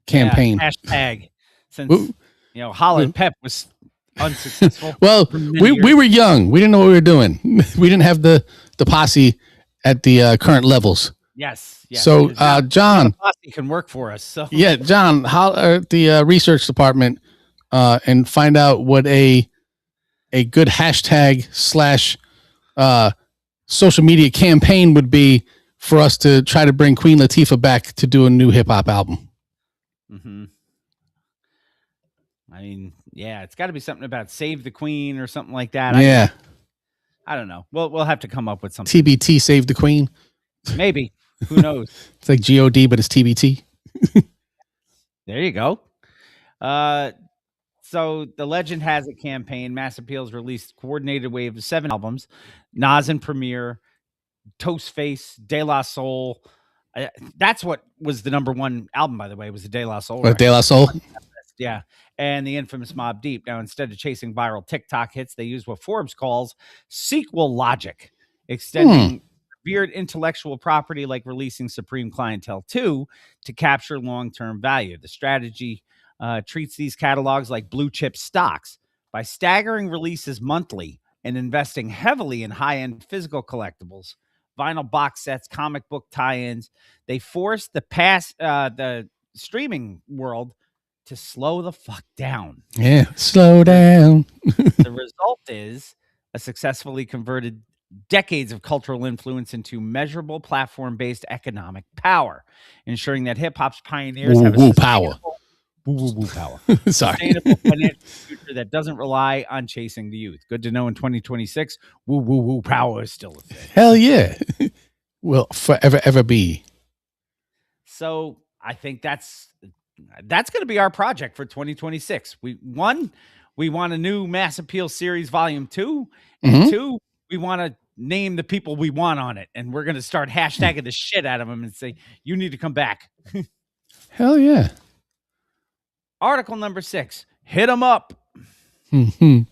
S1: campaign.
S2: Yeah, hashtag. Since, Holla and Pep was unsuccessful.
S1: Well, we were young. We didn't know what we were doing. We didn't have the posse at the current levels.
S2: Yes.
S1: So, John,
S2: the posse can work for us. So
S1: yeah, John, holler at the research department and find out what a good hashtag / social media campaign would be for us to try to bring Queen Latifah back to do a new hip hop album.
S2: Mm-hmm. I mean, yeah, it's got to be something about Save the Queen or something like that. I don't know. We'll have to come up with something.
S1: TBT, Save the Queen.
S2: Maybe. Who knows?
S1: It's like GOD, but it's TBT.
S2: There you go. So the legend has a campaign. Mass Appeals released coordinated wave of 7 albums. Nas and Premier, Toastface, De La Soul. That's what was the number 1 album, by the way, was the De La Soul.
S1: Right? De La Soul?
S2: Yeah. And the infamous Mobb Deep. Now, instead of chasing viral TikTok hits, they use what Forbes calls sequel logic, extending weird intellectual property like releasing Supreme Clientele 2 to capture long-term value. The strategy treats these catalogs like blue chip stocks by staggering releases monthly and investing heavily in high-end physical collectibles, vinyl box sets, comic book tie-ins. They force the streaming world to slow the fuck down.
S1: Yeah, slow down.
S2: The result is a successfully converted decades of cultural influence into measurable platform-based economic power, ensuring that hip-hop's pioneers have a
S1: power. Sorry.
S2: Sustainable financial future that doesn't rely on chasing the youth. Good to know in 2026, power is still a thing.
S1: Hell yeah. Will forever, ever be.
S2: So I think that's going to be our project for 2026. We want a new Mass Appeal Series Volume 2, and 2, we want to name the people we want on it, and we're going to start hashtagging the shit out of them and say, you need to come back.
S1: Hell yeah.
S2: Article number 6, hit them up. From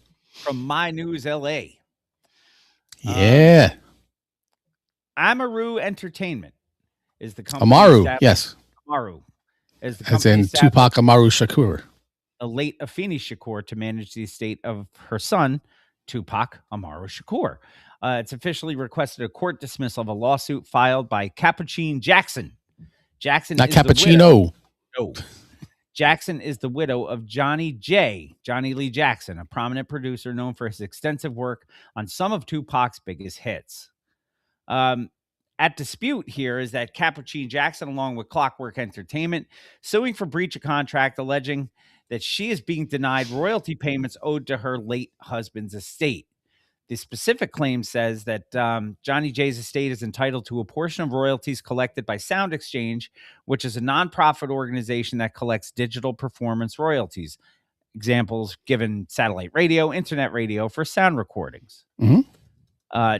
S2: My News LA.
S1: Yeah.
S2: Amaru Entertainment is the company.
S1: Amaru, yes.
S2: Amaru. As
S1: in Tupac Amaru Shakur.
S2: The late Afeni Shakur to manage the estate of her son, Tupac Amaru Shakur. It's officially requested a court dismissal of a lawsuit filed by Capucine Jackson.
S1: Not Cappuccino.
S2: No. Jackson is the widow of Johnny Lee Jackson, a prominent producer known for his extensive work on some of Tupac's biggest hits. At dispute here is that Capucine Jackson, along with Clockwork Entertainment, suing for breach of contract, alleging that she is being denied royalty payments owed to her late husband's estate. The specific claim says that Johnny J's estate is entitled to a portion of royalties collected by Sound Exchange, which is a nonprofit organization that collects digital performance royalties. Examples given: satellite radio, internet radio for sound recordings.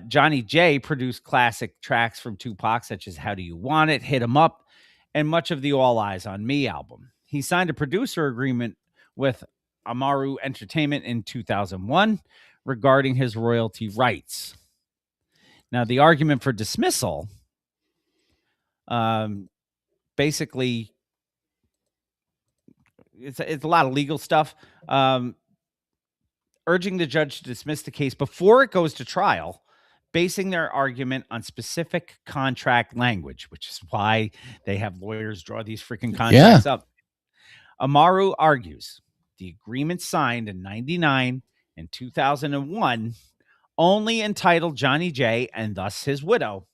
S2: Johnny J produced classic tracks from Tupac, such as How Do You Want It, Hit 'Em Up, and much of the All Eyes on Me album. He signed a producer agreement with Amaru Entertainment in 2001 regarding his royalty rights. Now, the argument for dismissal basically it's a lot of legal stuff. Urging the judge to dismiss the case before it goes to trial, basing their argument on specific contract language, which is why they have lawyers draw these freaking contracts up. Amaru argues the agreement signed in 1999 and 2001 only entitled Johnny J, and thus his widow,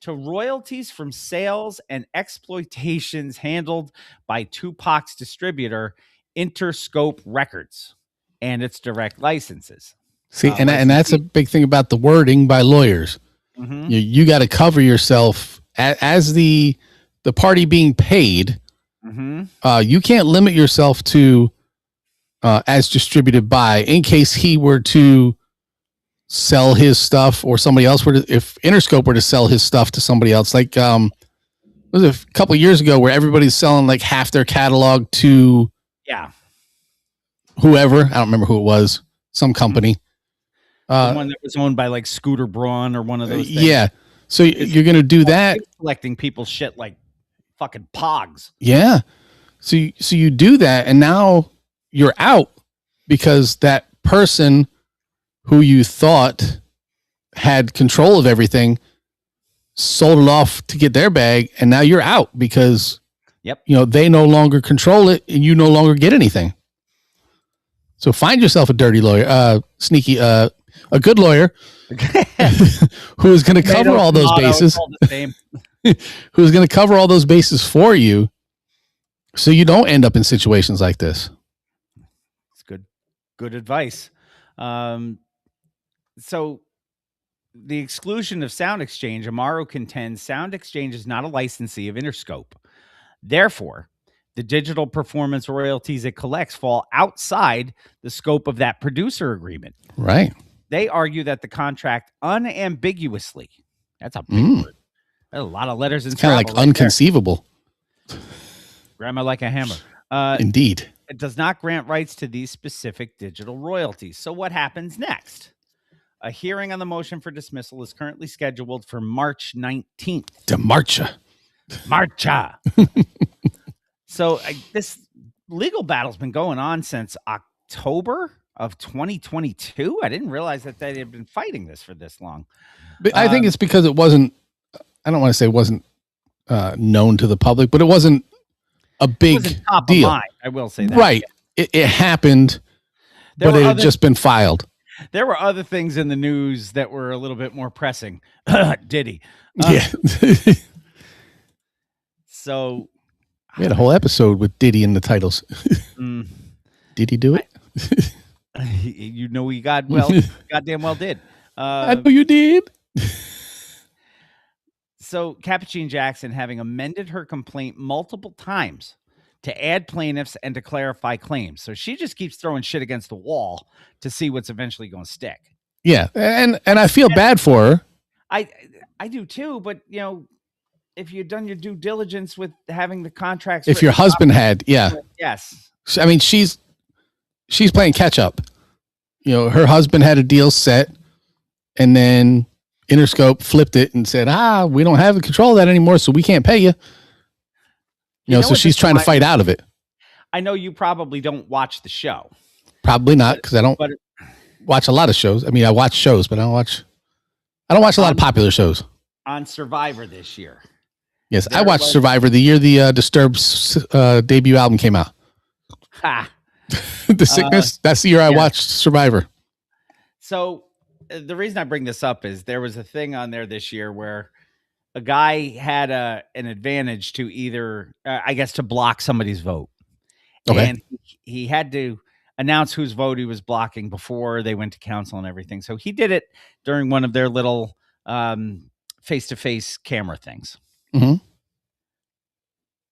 S2: to royalties from sales and exploitations handled by Tupac's distributor, Interscope Records, and its direct licenses.
S1: See, and that's a big thing about the wording by lawyers.
S2: Mm-hmm.
S1: You got to cover yourself as the party being paid.
S2: Mm-hmm.
S1: You can't limit yourself to as distributed by, in case he were to sell his stuff, or somebody else were to, if Interscope were to sell his stuff to somebody else. Like was it a couple of years ago where everybody's selling like half their catalog to whoever, I don't remember who it was, some company.
S2: The one that was owned by like Scooter Braun or one of those things.
S1: Yeah. So you're going to do that.
S2: Collecting people's shit like fucking pogs.
S1: Yeah. So you do that, and now you're out because that person who you thought had control of everything sold it off to get their bag, and now you're out because they no longer control it and you no longer get anything. So find yourself a dirty lawyer, sneaky, a good lawyer who is going to cover all those bases. Who's going to cover all those bases for you, so you don't end up in situations like this.
S2: It's good advice. So the exclusion of Sound Exchange, Amaru contends Sound Exchange is not a licensee of Interscope. Therefore, the digital performance royalties it collects fall outside the scope of that producer agreement.
S1: Right.
S2: They argue that the contract unambiguously, that's a big word. There's a lot of letters in
S1: kind of like unconceivable.
S2: Grandma like a hammer.
S1: Indeed.
S2: It does not grant rights to these specific digital royalties. So what happens next? A hearing on the motion for dismissal is currently scheduled for March 19th.
S1: To Marcha.
S2: So this legal battle's been going on since October of 2022. I didn't realize that they had been fighting this for this long.
S1: But I think it's because it wasn't, I don't want to say it wasn't known to the public, but it wasn't a big
S2: top
S1: deal.
S2: Of mind, I will say that.
S1: Right. It happened, but it had just been filed.
S2: There were other things in the news that were a little bit more pressing. Diddy.
S1: Yeah.
S2: So
S1: we had a whole episode with Diddy in the titles. Did he do it?
S2: You know he goddamn well did.
S1: I know you did.
S2: So Capuchin Jackson, having amended her complaint multiple times to add plaintiffs and to clarify claims. So she just keeps throwing shit against the wall to see what's eventually going to stick.
S1: Yeah. And I feel bad for her.
S2: I do too, but if you'd done your due diligence with having the contracts,
S1: if your husband had,
S2: yes.
S1: I mean, she's playing catch up. Her husband had a deal set, and then Interscope flipped it and said, we don't have control of that anymore, so we can't pay you. So she's trying to fight out of it.
S2: I know you probably don't watch the show.
S1: Probably not, because I don't watch a lot of shows. I mean, I watch shows, but I don't watch a lot of popular shows.
S2: On Survivor this year.
S1: Yes, I watched Survivor the year the Disturbed's debut album came out. The Sickness, that's the year I watched Survivor.
S2: So the reason I bring this up is there was a thing on there this year where a guy had an advantage to either, to block somebody's vote.
S1: Okay.
S2: And he had to announce whose vote he was blocking before they went to council and everything. So he did it during one of their little face-to-face camera things.
S1: Mm-hmm.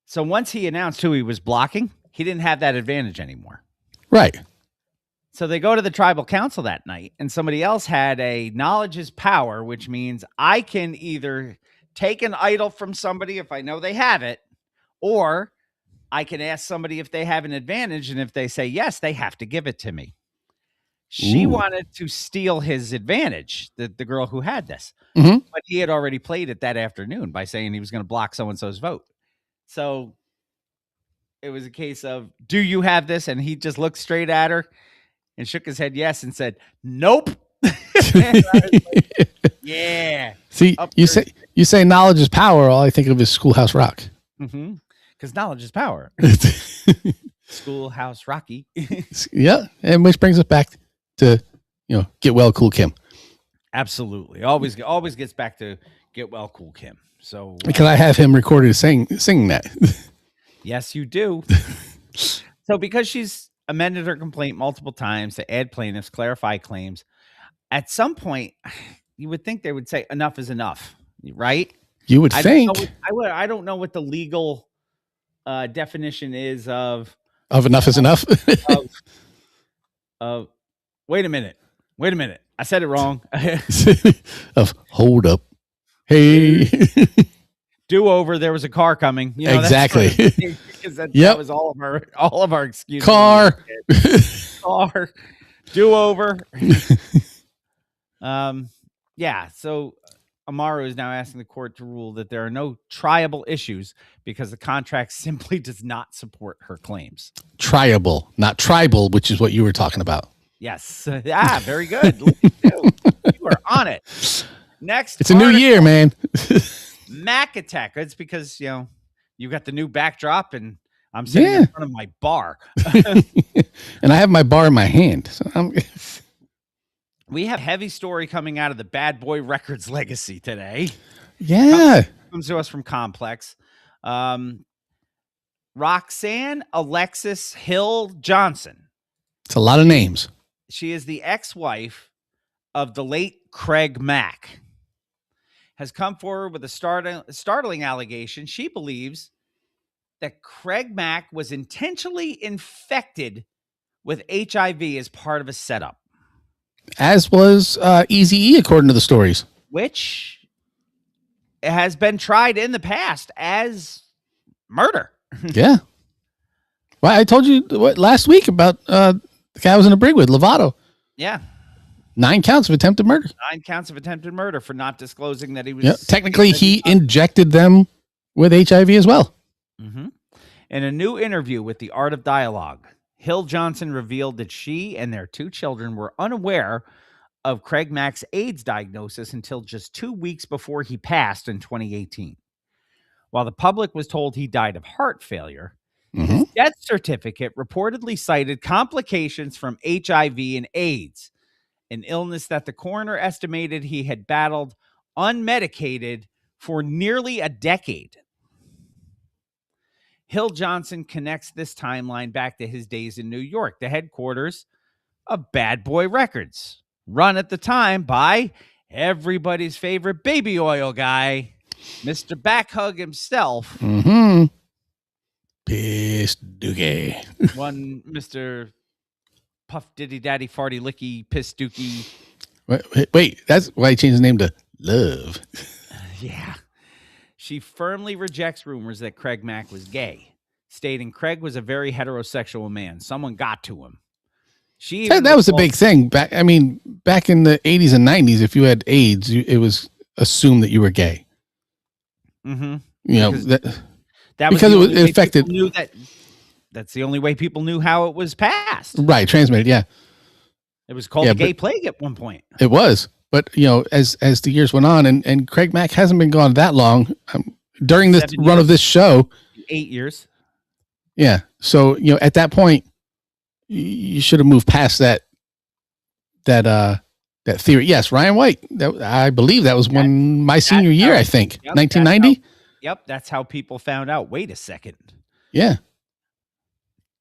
S2: So once he announced who he was blocking, he didn't have that advantage anymore.
S1: Right.
S2: So they go to the tribal council that night, and somebody else had a knowledge is power, which means I can either take an idol from somebody if I know they have it, or I can ask somebody if they have an advantage, and if they say yes, they have to give it to me. She wanted to steal his advantage, the girl who had this.
S1: Mm-hmm.
S2: But he had already played it that afternoon by saying he was going to block so-and-so's vote. So it was a case of, do you have this? And he just looked straight at her and shook his head yes and said, nope. Like, yeah.
S1: See, you say knowledge is power. All I think of is Schoolhouse Rock.
S2: Mm-hmm. Because knowledge is power. Schoolhouse Rocky.
S1: Yeah, and which brings us back to Get Well Cool Kim.
S2: Absolutely, always gets back to Get Well Cool Kim. So
S1: because I have him recorded singing that.
S2: Yes, you do. So because she's amended her complaint multiple times to add plaintiffs, clarify claims, at some point you would think they would say enough is enough, right?
S1: You would think.
S2: I don't know what the legal definition is of
S1: enough is enough.
S2: Wait a minute. I said it wrong.
S1: Of hold up. Hey.
S2: Do over. There was a car coming.
S1: Exactly.
S2: That was all of our excuses.
S1: Car.
S2: Do over. Yeah. So Amaru is now asking the court to rule that there are no triable issues because the contract simply does not support her claims.
S1: Triable, not tribal, which is what you were talking about.
S2: Yes. Very good. Look at you. You are on it. Next.
S1: It's a new year, man.
S2: Mac Attack. It's because, you got the new backdrop and I'm sitting in front of my bar.
S1: And I have my bar in my hand. So
S2: We have heavy story coming out of the Bad Boy Records legacy today.
S1: Yeah.
S2: Comes to us from Complex. Roxanne Alexis Hill Johnson.
S1: It's a lot of names.
S2: She is the ex-wife of the late Craig Mack. Has come forward with a startling allegation. She believes that Craig Mack was intentionally infected with HIV as part of a setup.
S1: As was Eazy-E, according to the stories.
S2: Which has been tried in the past as murder.
S1: Yeah. Well, I told you last week about the guy I was in a brig with, Lovato.
S2: Yeah.
S1: 9 counts of attempted murder.
S2: 9 counts of attempted murder for not disclosing that he was...
S1: Yeah, technically, he injected them with HIV as well.
S2: Mm-hmm. In a new interview with The Art of Dialogue, Hill Johnson revealed that she and their 2 children were unaware of Craig Mack's AIDS diagnosis until just 2 weeks before he passed in 2018. While the public was told he died of heart failure, his death certificate reportedly cited complications from HIV and AIDS, an illness that the coroner estimated he had battled unmedicated for nearly a decade. Hill Johnson connects this timeline back to his days in New York, the headquarters of Bad Boy Records, run at the time by everybody's favorite baby oil guy, Mr. Backhug himself.
S1: Mm-hmm. Piss Dookie.
S2: One Mr. Puff Diddy Daddy Farty Licky Piss Dookie.
S1: Wait, that's why he changed his name to Love.
S2: Yeah. She firmly rejects rumors that Craig Mack was gay, stating Craig was a very heterosexual man. Someone got to him.
S1: That was a big thing. Back in the 80s and 90s, if you had AIDS, it was assumed that you were gay.
S2: Mm-hmm.
S1: Because it affected.
S2: That's the only way people knew how it was passed.
S1: Right, transmitted. Yeah,
S2: it was called the gay plague at one point.
S1: It was, but as the years went on, and Craig Mack hasn't been gone that long. During this run of this show,
S2: 8 years.
S1: Yeah, so at that point, you should have moved past that theory. Yes, Ryan White. I believe that was my senior year. I think 1990.
S2: Yep, that's how people found out. Wait a second.
S1: Yeah.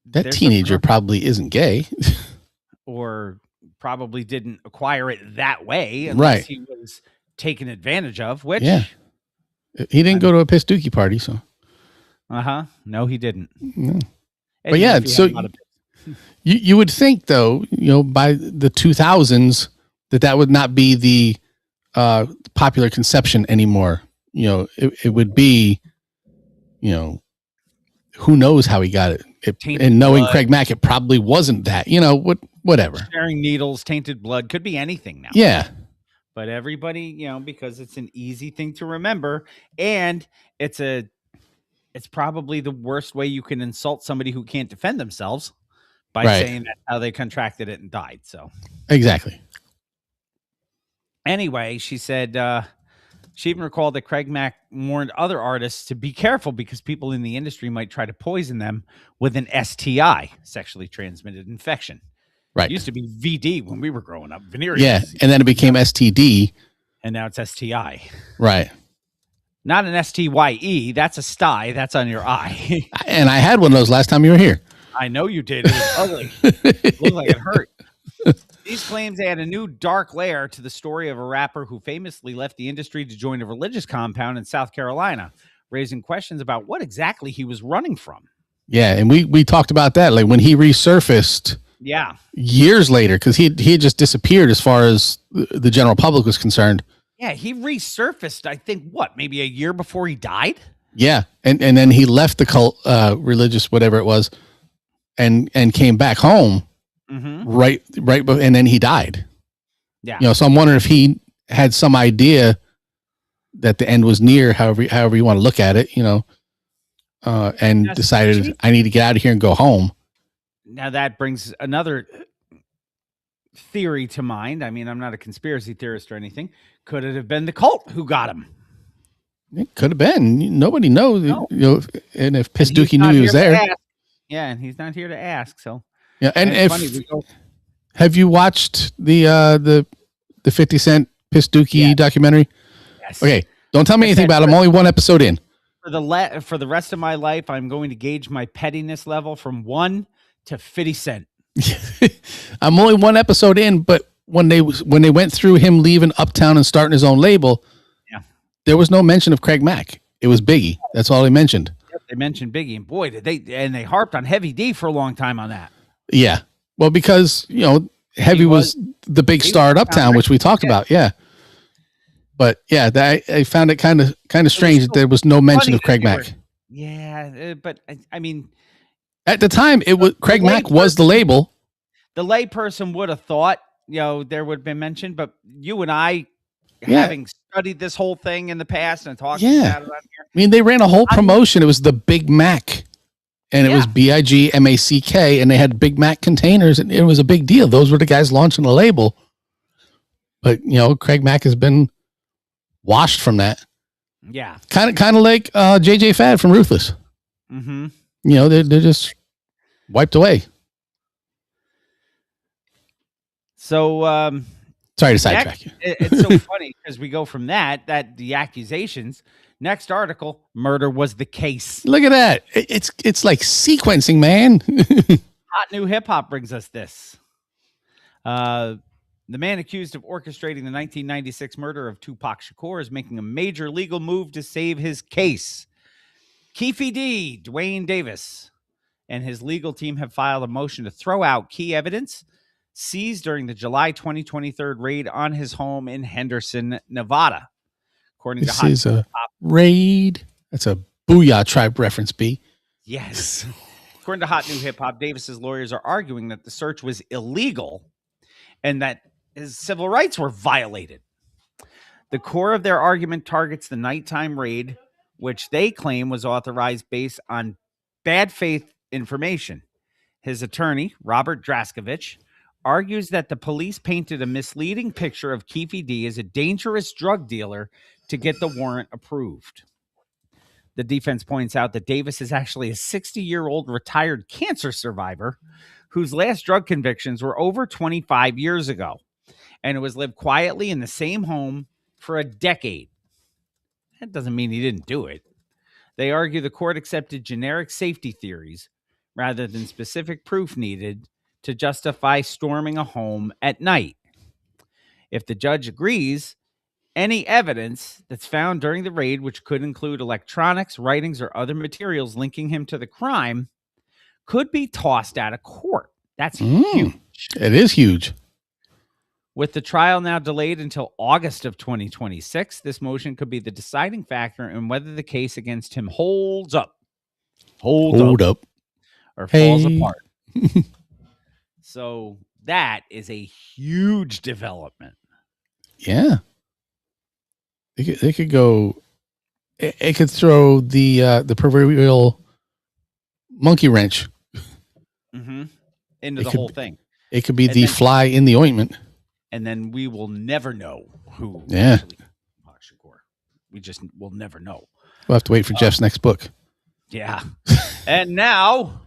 S1: That teenager probably isn't gay.
S2: Or probably didn't acquire it that way unless he was taken advantage of, which...
S1: Yeah. He didn't go to a piss dookie party, so...
S2: Uh-huh. No, he didn't.
S1: No. But yeah, so you would think, though, by the 2000s, that would not be the popular conception anymore. It would be, who knows how he got it. And knowing blood. Craig Mack, it probably wasn't that. Whatever.
S2: Sharing needles, tainted blood, could be anything now.
S1: Yeah.
S2: But everybody, because it's an easy thing to remember, and it's a it's probably the worst way you can insult somebody who can't defend themselves by
S1: Right.
S2: saying that's how they contracted it and died. So
S1: Exactly.
S2: anyway, she said she even recalled that Craig Mack warned other artists to be careful because people in the industry might try to poison them with an STI, sexually transmitted infection.
S1: Right.
S2: It used to be VD when we were growing up, venereal.
S1: Yeah,
S2: disease.
S1: and then it became STD.
S2: And now it's STI.
S1: Right.
S2: Not an STYE. That's a sty. That's on your eye.
S1: And I had one of those last time you were here.
S2: I know you did. It was ugly. It looked like it hurt. These claims add a new dark layer to the story of a rapper who famously left the industry to join a religious compound in South Carolina, raising questions about what exactly he was running from.
S1: Yeah, and we talked about that, like when he resurfaced.
S2: Yeah.
S1: Years later, because he had just disappeared as far as the general public was concerned.
S2: Yeah, he resurfaced, I think, maybe a year before he died?
S1: Yeah, and then he left the cult, religious, whatever it was, and came back home, right, and then he died.
S2: Yeah.
S1: So I'm wondering if he had some idea that the end was near, however you want to look at it, and decided, I need to get out of here and go home.
S2: Now that brings another theory to mind. I mean, I'm not a conspiracy theorist or anything. Could it have been the cult who got him?
S1: It could have been. Nobody knows.
S2: No.
S1: And if Piss Dookie knew he was there.
S2: Yeah, and he's not here to ask. So
S1: yeah, and have you watched the 50 Cent Piss Dookie documentary?
S2: Yes.
S1: Okay, don't tell me anything about it. I'm only one episode in.
S2: For the rest of my life, I'm going to gauge my pettiness level from 1 to 50 Cent.
S1: I'm only one episode in, but when they went through him leaving Uptown and starting his own label, there was no mention of Craig Mack. It was Biggie. That's all they mentioned.
S2: Yep, they mentioned Biggie, and boy, they harped on Heavy D for a long time on that.
S1: Yeah, well, because Heavy was the big star at Uptown, which we talked about. Yeah, but yeah, I found it kind of strange that there was no mention of Craig Mack.
S2: Yeah, but I mean,
S1: at the time, it was Craig Mack was the label.
S2: The layperson would have thought, there would have been mentioned, but you and I, having studied this whole thing in the past and talked about it on here.
S1: I mean, they ran a whole promotion. It was the Big Mac, and it was BIGMACK, and they had Big Mac containers, and it was a big deal. Those were the guys launching the label. But Craig Mack has been washed from that.
S2: Yeah,
S1: kind of like JJ Fad from Ruthless.
S2: Mm-hmm.
S1: They're just wiped away.
S2: So,
S1: sorry to sidetrack you.
S2: It's so funny because we go from that the accusations. Next article, murder was the case.
S1: Look at that. It's like sequencing, man.
S2: Hot New Hip Hop brings us this. The man accused of orchestrating the 1996 murder of Tupac Shakur is making a major legal move to save his case. Keefe D, Dwayne Davis, and his legal team have filed a motion to throw out key evidence seized during the July 2023 raid on his home in Henderson, Nevada. According
S1: this
S2: to Hot
S1: is a raid. That's a Booyah Tribe reference, B.
S2: Yes. According to Hot New Hip Hop, Davis's lawyers are arguing that the search was illegal and that his civil rights were violated. The core of their argument targets the nighttime raid, which they claim was authorized based on bad faith information. His attorney, Robert Draskovich, argues that the police painted a misleading picture of Keefe D as a dangerous drug dealer to get the warrant approved. The defense points out that Davis is actually a 60-year-old retired cancer survivor whose last drug convictions were over 25 years ago, and it was lived quietly in the same home for a decade. That doesn't mean he didn't do it. They argue the court accepted generic safety theories rather than specific proof needed to justify storming a home at night. If the judge agrees, any evidence that's found during the raid, which could include electronics, writings, or other materials linking him to the crime, could be tossed out of court. That's huge.
S1: It is huge.
S2: With the trial now delayed until August of 2026, this motion could be the deciding factor in whether the case against him holds up. Hold up. Or falls apart. So that is a huge development.
S1: Yeah. They could go it could throw the proverbial monkey wrench
S2: into the whole thing.
S1: It could be the fly in the ointment.
S2: And then we will never know who.
S1: Yeah.
S2: We just will never know.
S1: We'll have to wait for Jeff's next book.
S2: Yeah. And now,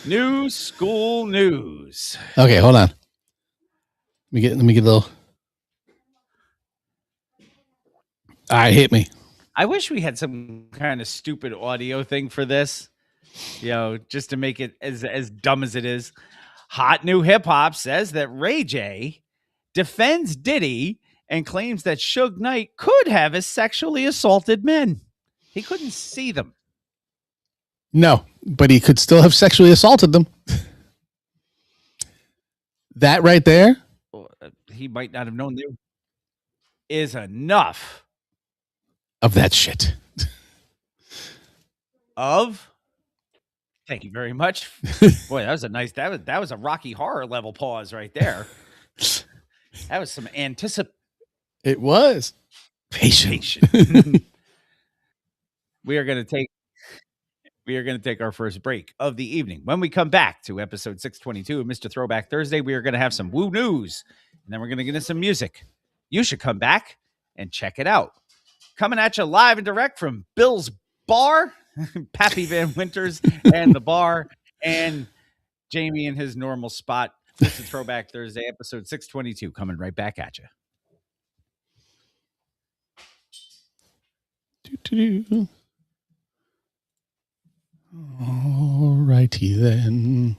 S2: new school news.
S1: Okay, hold on. Let me get a little. All right, hit me.
S2: I wish we had some kind of stupid audio thing for this, just to make it as dumb as it is. Hot New Hip Hop says that Ray J defends Diddy and claims that Suge Knight could have sexually assaulted men. He couldn't see them.
S1: No, but he could still have sexually assaulted them. That right there.
S2: He might not have known there is enough
S1: of that shit.
S2: Thank you very much. Boy, that was that was a Rocky Horror level pause right there. That was some
S1: It was patient.
S2: We are going to take our first break of the evening. When we come back to episode 622 of Mr. Throwback Thursday, we are going to have some woo news, and then we're going to get into some music. You should come back and check it out. Coming at you live and direct from Bill's Bar, Pappy Van Winters and the bar, and Jamie in his normal spot. Mr. Throwback Thursday, episode 622, coming right back at you.
S1: All righty then.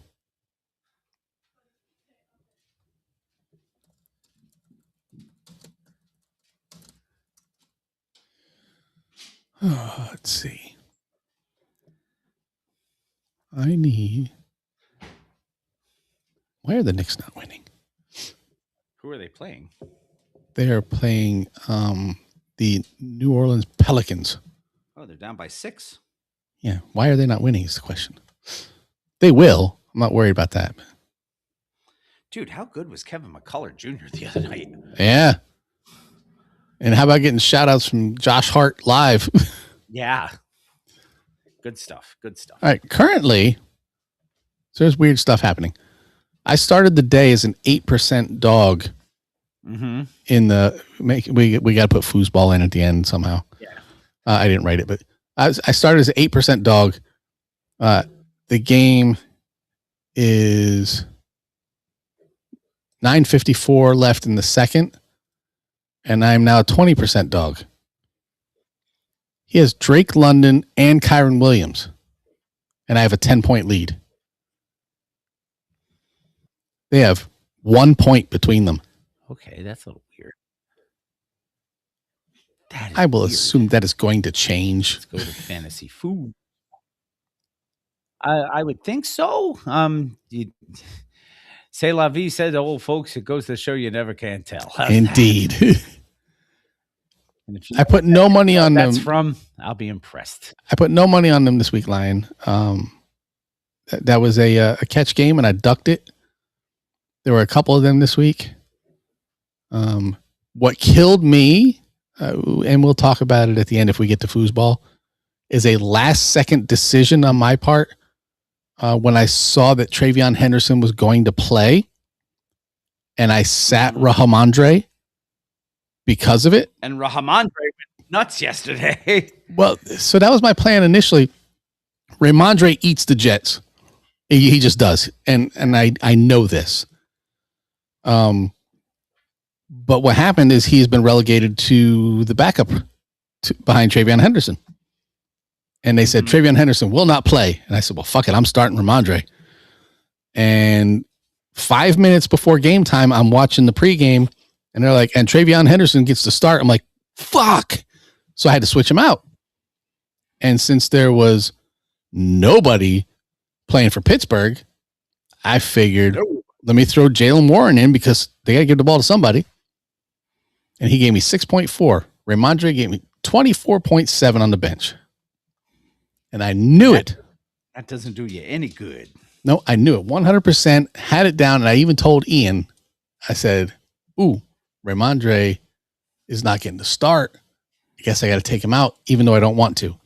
S1: Let's see. Why are the Knicks not winning?
S2: Who are they playing?
S1: They are playing the New Orleans Pelicans.
S2: Oh, they're down by 6.
S1: Yeah. Why are they not winning is the question. They will. I'm not worried about that.
S2: Dude, how good was Kevin McCullough Jr. the other night?
S1: Yeah. And how about getting shout outs from Josh Hart live?
S2: Yeah. Good stuff. Good stuff.
S1: All right. Currently, so there's weird stuff happening. I started the day as an 8% dog. In the we got to put foosball in at the end somehow.
S2: Yeah.
S1: I didn't write it, but I started as an 8% dog. The game is 9:54 left in the second, and I'm now a 20% dog. He has Drake London and Kyron Williams, and I have a 10-point lead. They have 1 point between them.
S2: Okay, that's a little weird.
S1: I will assume that is going to change.
S2: Let's go to fantasy food. I would think so. C'est la vie, said the old folks. It goes to show you never can tell.
S1: Indeed. I put no money on them.
S2: I'll be impressed.
S1: I put no money on them this week, Lion. That was a catch game, and I ducked it. There were a couple of them this week. What killed me, and we'll talk about it at the end if we get to foosball, is a last-second decision on my part when I saw that Travion Henderson was going to play, and I sat Rahamondre because of it.
S2: And Rahamondre went nuts yesterday.
S1: Well, so that was my plan initially. Rahamondre eats the Jets. He just does, and I know this. But what happened is he's been relegated to the backup behind Travion Henderson. And they said, Travion Henderson will not play. And I said, well, fuck it. I'm starting Ramondre. And 5 minutes before game time, I'm watching the pregame. And they're like, and Travion Henderson gets to start. I'm like, fuck. So I had to switch him out. And since there was nobody playing for Pittsburgh, I figured, let me throw Jalen Warren in because they got to give the ball to somebody. And he gave me 6.4. Ramondre gave me 24.7 on the bench. And I knew it.
S2: That doesn't do you any good.
S1: No, I knew it. 100% had it down. And I even told Ian, I said, ooh, Ramondre is not getting the start. I guess I got to take him out, even though I don't want to.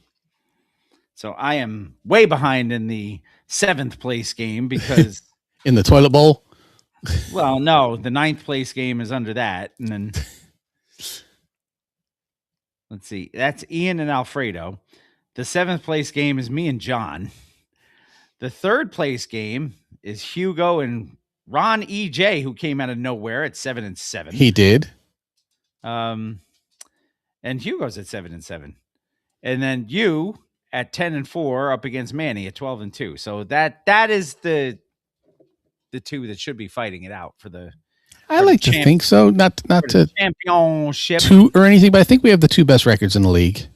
S2: So I am way behind in the 7th place game because
S1: in the toilet bowl.
S2: Well, no, the 9th place game is under that, and then let's see, that's Ian and Alfredo. The 7th place game is me and John. The 3rd place game is Hugo and Ron EJ, who came out of nowhere at 7-7.
S1: He did.
S2: And Hugo's at 7-7. And then you at 10-4 up against Manny at 12-2. So that is the two that should be fighting it out for the.
S1: I like to think so. Not to
S2: championship
S1: two or anything, but I think we have the 2 best records in the league.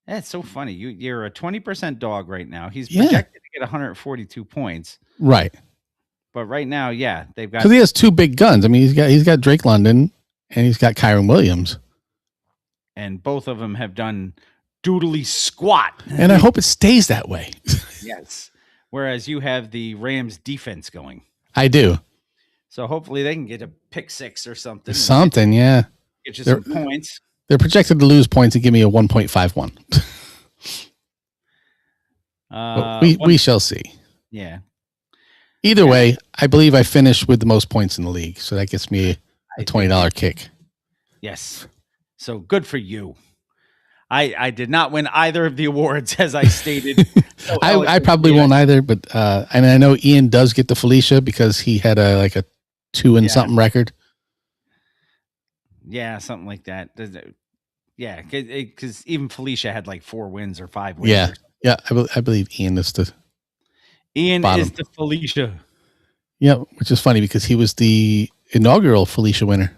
S2: That's so funny. You're a 20% dog right now. He's projected to get 142 points.
S1: Right.
S2: But right now, they've got,
S1: because he has 2 big guns. I mean, he's got Drake London and he's got Kyron Williams,
S2: and both of them have done doodly squat.
S1: And I hope it stays that way.
S2: Yes. Whereas you have the Rams defense going.
S1: I do.
S2: So hopefully they can get a pick 6 or something.
S1: Something,
S2: Get you some points.
S1: They're projected to lose points and give me a 1.51. We shall see.
S2: Yeah.
S1: Either way, I believe I finished with the most points in the league. So that gets me a $20 kick.
S2: Yes. So good for you. I did not win either of the awards, as I stated. So
S1: I probably won't either, but and I know Ian does get the Felicia because he had a 2 and something record.
S2: Yeah, something like that. Yeah, because even Felicia had like 4 wins or 5 wins.
S1: Yeah. I believe Ian is the
S2: Felicia.
S1: Yeah, which is funny because he was the inaugural Felicia winner,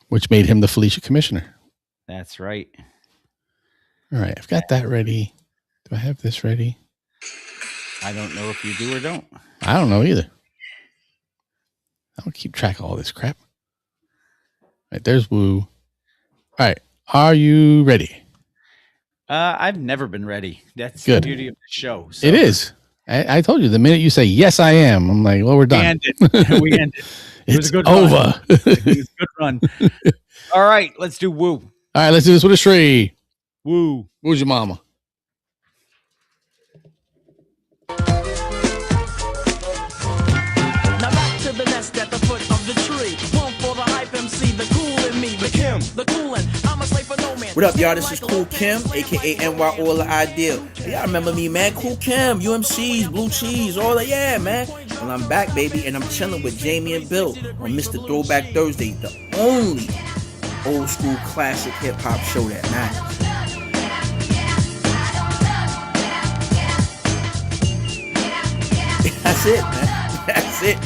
S1: which made him the Felicia commissioner.
S2: That's right.
S1: All right, I've got that ready. Do I have this ready?
S2: I don't know if you do or don't.
S1: I don't know either. I don't keep track of all this crap. All right, there's Woo. All right, are you ready?
S2: I've never been ready. That's
S1: good.
S2: The beauty of the show. So.
S1: It is. I told you the minute you say yes, I am. I'm like, well, we're done.
S2: We ended. It was a good
S1: over.
S2: Run. It was a good run. All right, let's do Woo.
S1: All right, let's do this with a tree.
S2: Woo.
S1: Who's your mama?
S9: Now back to the nest at the foot of the tree. One for the hype MC, the cool in me, the Kim, the coolin'. I'm a slave for no man.
S10: What up, y'all? This is Cool Kim, aka NY All the Ideal. Y'all remember me, man? Cool Kim, UMCs, Blue Cheese, all that, yeah, man. Well, I'm back, baby, and I'm chilling with Jamie and Bill on Mr. Throwback Thursday, the only old school classic hip hop show that matters. That's it, man. That's it.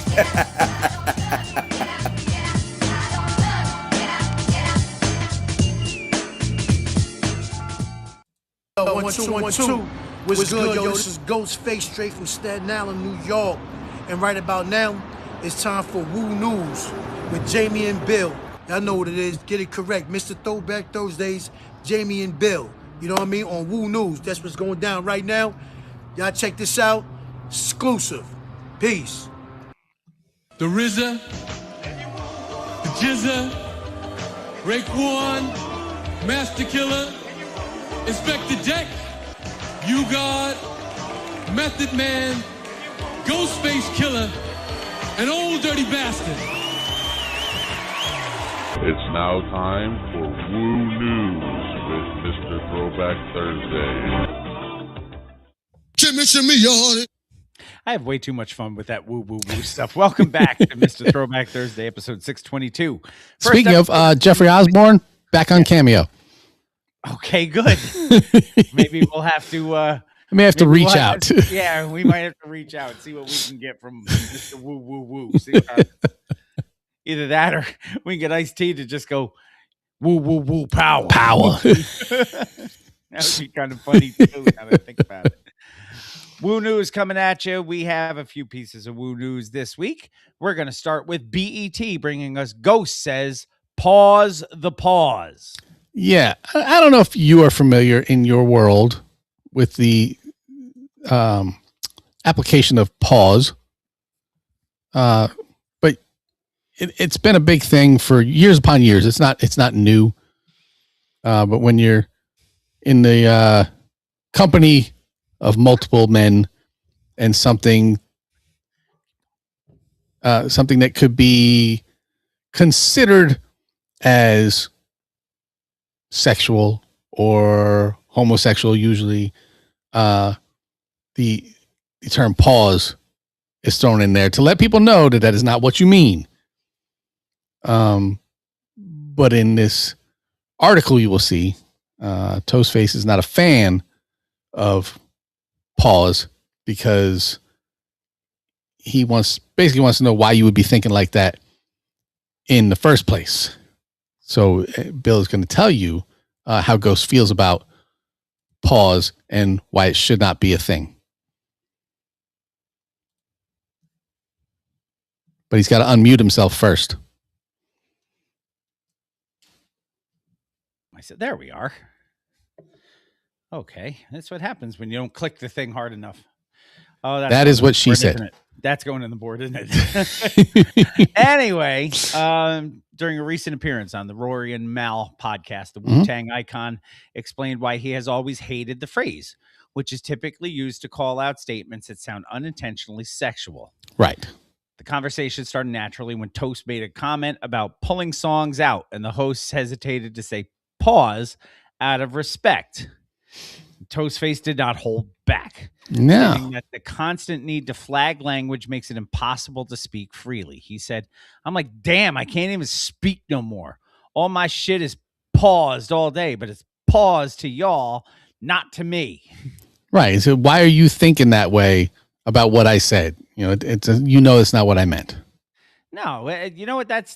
S11: 1 2 1 2. What's good, yo? This is Ghostface straight from Staten Island, New York. And right about now, it's time for Woo News with Jamie and Bill. Y'all know what it is. Get it correct. Mr. Throwback Thursdays, Jamie and Bill. You know what I mean? On Woo News. That's what's going down right now. Y'all check this out. Exclusive. Peace.
S12: The RZA, the Jizza, Raekwon, Master Killer, Inspector Deck, You God, Method Man, Ghostface Killer, and Old Dirty Bastard.
S3: It's now time for Woo News with Mr. Throwback Thursday.
S4: Shimmy, y'all.
S2: I have way too much fun with that woo stuff. Welcome back to Mr. Throwback Thursday, episode 622.
S1: Speaking of Jeffrey Osborne, back on Cameo.
S2: Okay, good. Maybe we'll have to.
S1: I may have to reach out.
S2: Yeah, we might have to reach out, see what we can get from Mr. Woo. See, either that or we can get Ice-T to just go woo power. That would be kind of funny too. Now that I think about it. Woo News coming at you. We have a few pieces of Woo News this week. We're going to start with BET bringing us Ghost Says, Pause the Pause.
S1: Yeah. I don't know if you are familiar in your world with the application of pause. But it's been a big thing for years upon years. It's not new. But when you're in the company of multiple men and something that could be considered as sexual or homosexual, usually the term pause is thrown in there to let people know that is not what you mean. But in this article, you will see Toastface is not a fan of pause because he basically wants to know why you would be thinking like that in the first place. So Bill is going to tell you how Ghost feels about pause and why it should not be a thing. But he's got to unmute himself first.
S2: I said, there we are. Okay. That's what happens when you don't click the thing hard enough. Oh,
S1: that is what she said.
S2: That's going in the board, isn't it? Anyway, during a recent appearance on the Rory and Mal podcast, the Wu-Tang icon explained why he has always hated the phrase, which is typically used to call out statements that sound unintentionally sexual.
S1: Right.
S2: The conversation started naturally when Toast made a comment about pulling songs out, and the hosts hesitated to say pause out of respect. Toastface did not hold back.
S1: No.
S2: Saying that the constant need to flag language makes it impossible to speak freely. He said, I'm like, damn, I can't even speak no more. All my shit is paused all day, but it's paused to y'all, not to me.
S1: Right. So why are you thinking that way about what I said? You know, it's not what I meant.
S2: No, you know what that's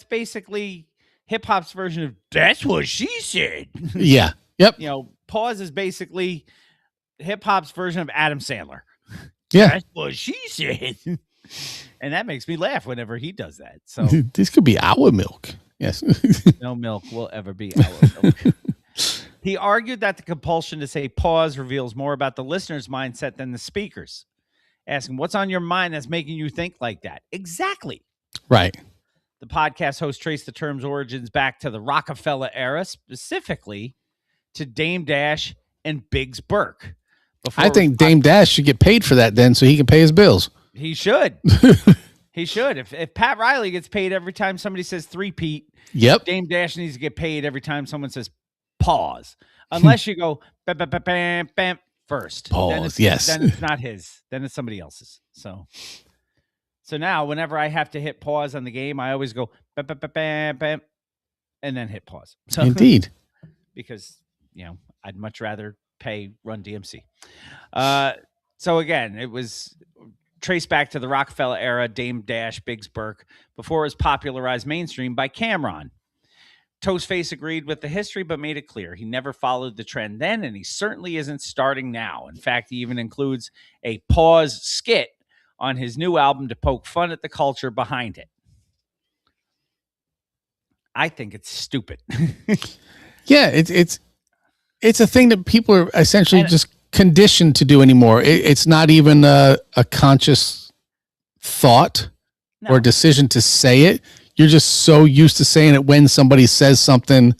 S2: basically hip hop's version of that's what she said.
S1: Yeah. Yep.
S2: You know, pause is basically hip hop's version of Adam Sandler.
S1: Yeah.
S2: That's what she said. And that makes me laugh whenever he does that. So
S1: this could be our milk. Yes.
S2: No milk will ever be our milk. He argued that the compulsion to say pause reveals more about the listener's mindset than the speaker's. Asking, what's on your mind that's making you think like that? Exactly.
S1: Right.
S2: The podcast host traced the term's origins back to the Rockefeller era, specifically to Dame Dash and Biggs Burke.
S1: I think Dame Dash should get paid for that then so he can pay his bills.
S2: He should. He should. If Pat Riley gets paid every time somebody says three-peat,
S1: yep.
S2: Dame Dash needs to get paid every time someone says pause. Unless you go bam, bam, bam, bam, bam, first.
S1: Pause,
S2: then
S1: yes.
S2: Then it's not his. Then it's somebody else's. So now whenever I have to hit pause on the game, I always go bam, bam, bam, bam, bam, and then hit pause. So,
S1: indeed.
S2: Because, you know, I'd much rather pay Run DMC. So again, it was traced back to the Rockefeller era, Dame Dash, Biggs Burke, before it was popularized mainstream by Cameron. Toastface agreed with the history, but made it clear he never followed the trend then, and he certainly isn't starting now. In fact, he even includes a pause skit on his new album to poke fun at the culture behind it. I think it's stupid.
S1: Yeah, it's a thing that people are essentially just conditioned to do anymore. It's not even a conscious thought or decision to say it. You're just so used to saying it when somebody says something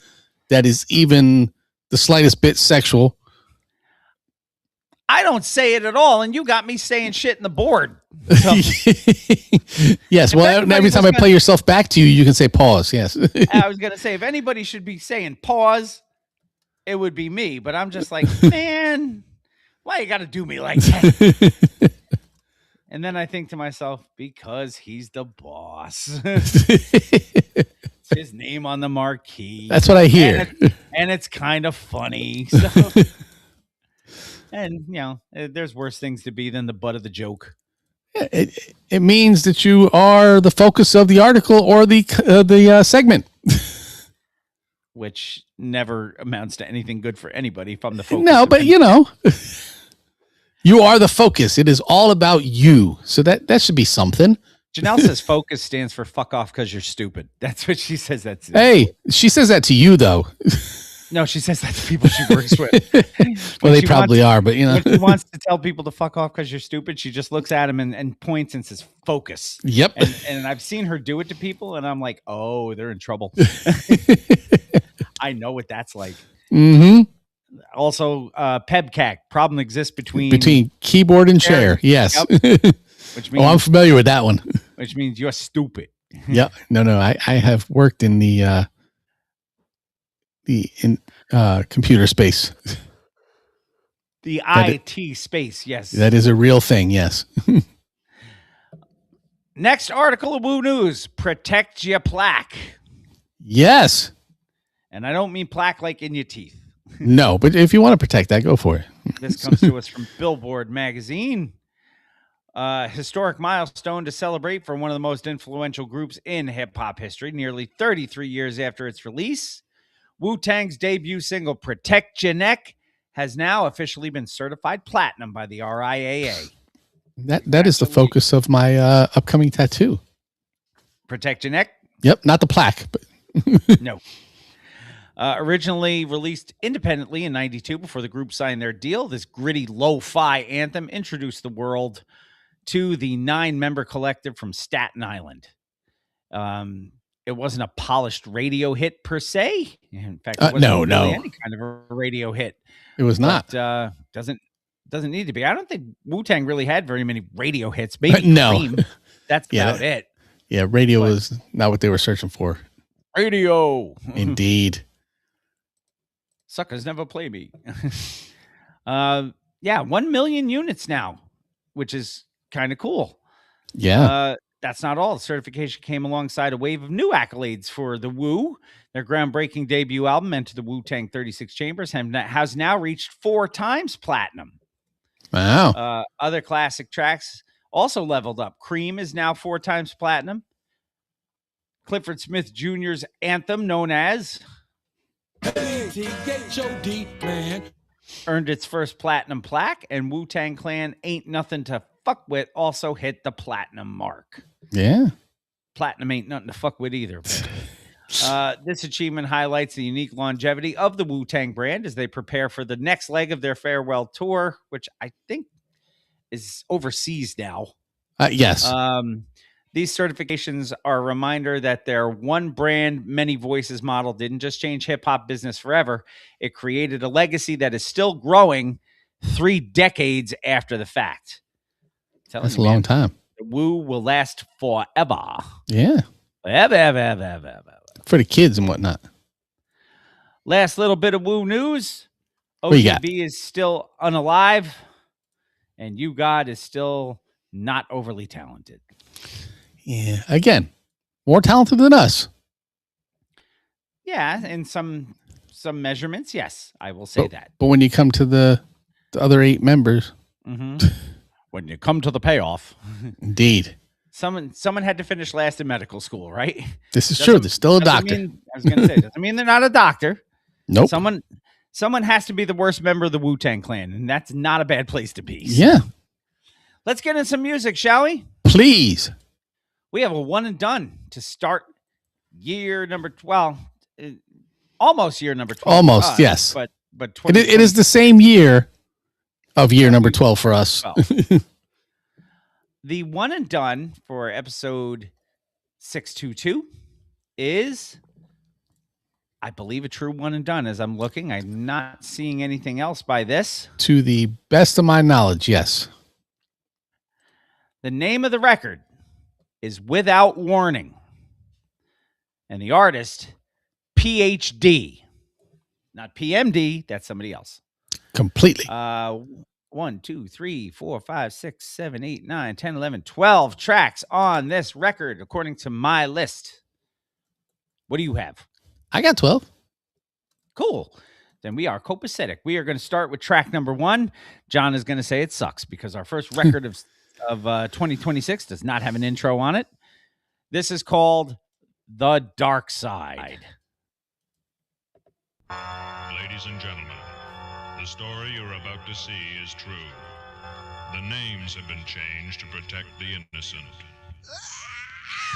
S1: that is even the slightest bit sexual.
S2: I don't say it at all, and you got me saying shit in the board. So.
S1: Yes, well, every time I play yourself back to you, you can say pause, yes.
S2: I was going to say, if anybody should be saying pause, it would be me, but I'm just like, man, why you got to do me like that? And then I think to myself, because he's the boss. It's his name on the marquee.
S1: That's what I hear.
S2: And it's kind of funny. So. And, you know, there's worse things to be than the butt of the joke.
S1: It means that you are the focus of the article or the segment.
S2: Which never amounts to anything good for anybody if I'm the focus.
S1: No, but you know, you are the focus. It is all about you. So that should be something.
S2: Janelle says focus stands for fuck off because you're stupid. That's what she says.
S1: Hey, she says that to you, though.
S2: No, she says that to people she works with.
S1: Well, they probably are, but
S2: when she wants to tell people to fuck off because you're stupid, she just looks at them and points and says, "Focus."
S1: Yep.
S2: And I've seen her do it to people, and I'm like, "Oh, they're in trouble." I know what that's like.
S1: Mm-hmm.
S2: Also, PEBCAC, problem exists between
S1: keyboard and chair. Yes.
S2: Yep. Which means,
S1: I'm familiar with that one.
S2: Which means you're stupid.
S1: Yep. No. I have worked in the computer space.
S2: The IT space, yes.
S1: That is a real thing, yes.
S2: Next article of Woo News, protect your plaque.
S1: Yes.
S2: And I don't mean plaque like in your teeth.
S1: No, but if you want to protect that, go for it.
S2: This comes to us from Billboard magazine. Historic milestone to celebrate for one of the most influential groups in hip-hop history. Nearly 33 years after its release, Wu-Tang's debut single, Protect Your Neck, has now officially been certified platinum by the RIAA.
S1: That is the focus of my upcoming tattoo.
S2: Protect Your Neck?
S1: Yep, not the plaque. But
S2: no. Originally released independently in 92 before the group signed their deal, this gritty lo-fi anthem introduced the world to the 9-member collective from Staten Island. It wasn't a polished radio hit per se. In fact, it wasn't really any kind of a radio hit.
S1: It was not.
S2: Doesn't need to be. I don't think Wu-Tang really had very many radio hits. Maybe
S1: no.
S2: Cream. That's about it.
S1: Yeah, radio was not what they were searching for.
S2: Radio.
S1: Indeed.
S2: Suckers never play me. 1 million units now, which is kind of cool.
S1: Yeah.
S2: That's not all. The certification came alongside a wave of new accolades for the Wu. Their groundbreaking debut album, Enter the Wu-Tang 36 Chambers, has now reached 4 times platinum.
S1: Wow.
S2: Other classic tracks also leveled up. Cream is now 4 times platinum. Clifford Smith Jr.'s anthem, known as
S12: T-H-O-D, man,
S2: earned its first platinum plaque, and Wu-Tang Clan Ain't Nothing to Fuck With also hit the platinum mark.
S1: Yeah.
S2: Platinum ain't nothing to fuck with either. This achievement highlights the unique longevity of the Wu-Tang brand as they prepare for the next leg of their farewell tour, which I think is overseas now.
S1: Yes.
S2: These certifications are a reminder that their one brand, many voices model didn't just change hip-hop business forever. It created a legacy that is still growing 3 decades after the fact.
S1: That's a long time.
S2: The Wu will last forever.
S1: Yeah.
S2: Ever.
S1: For the kids and whatnot.
S2: Last little bit of Wu news.
S1: What you got?
S2: ODB is still unalive, and You God is still not overly talented.
S1: Yeah. Again, more talented than us.
S2: Yeah, in some measurements, yes, I will say that.
S1: But when you come to the other 8 members,
S2: when you come to the payoff,
S1: indeed,
S2: someone had to finish last in medical school, right?
S1: This is true. They're still a doctor.
S2: I was going to say, doesn't mean they're not a doctor.
S1: Nope.
S2: Someone has to be the worst member of the Wu-Tang Clan, and that's not a bad place to be. So.
S1: Yeah.
S2: Let's get in some music, shall we?
S1: Please.
S2: We have a one and done to start year number 12. Almost year number 12.
S1: Almost, yes.
S2: But
S1: it is the same year of year number 12 for us.
S2: The one and done for episode 622 is, I believe, a true one and done. As I'm looking, I'm not seeing anything else by this.
S1: To the best of my knowledge, yes.
S2: The name of the record is Without Warning. And the artist, PhD. Not PMD, that's somebody else.
S1: Completely.
S2: 1, 2, 3, 4, 5, 6, 7, 8, 9, 10, 11, 12 tracks on this record, according to my list. What do you have?
S1: I got 12.
S2: Cool. Then we are copacetic. We are going to start with track number 1. John is going to say it sucks because our first record of 2026 does not have an intro on it. This is called The Dark Side.
S13: Ladies and gentlemen, the story you're about to see is true. The names have been changed to protect the innocent.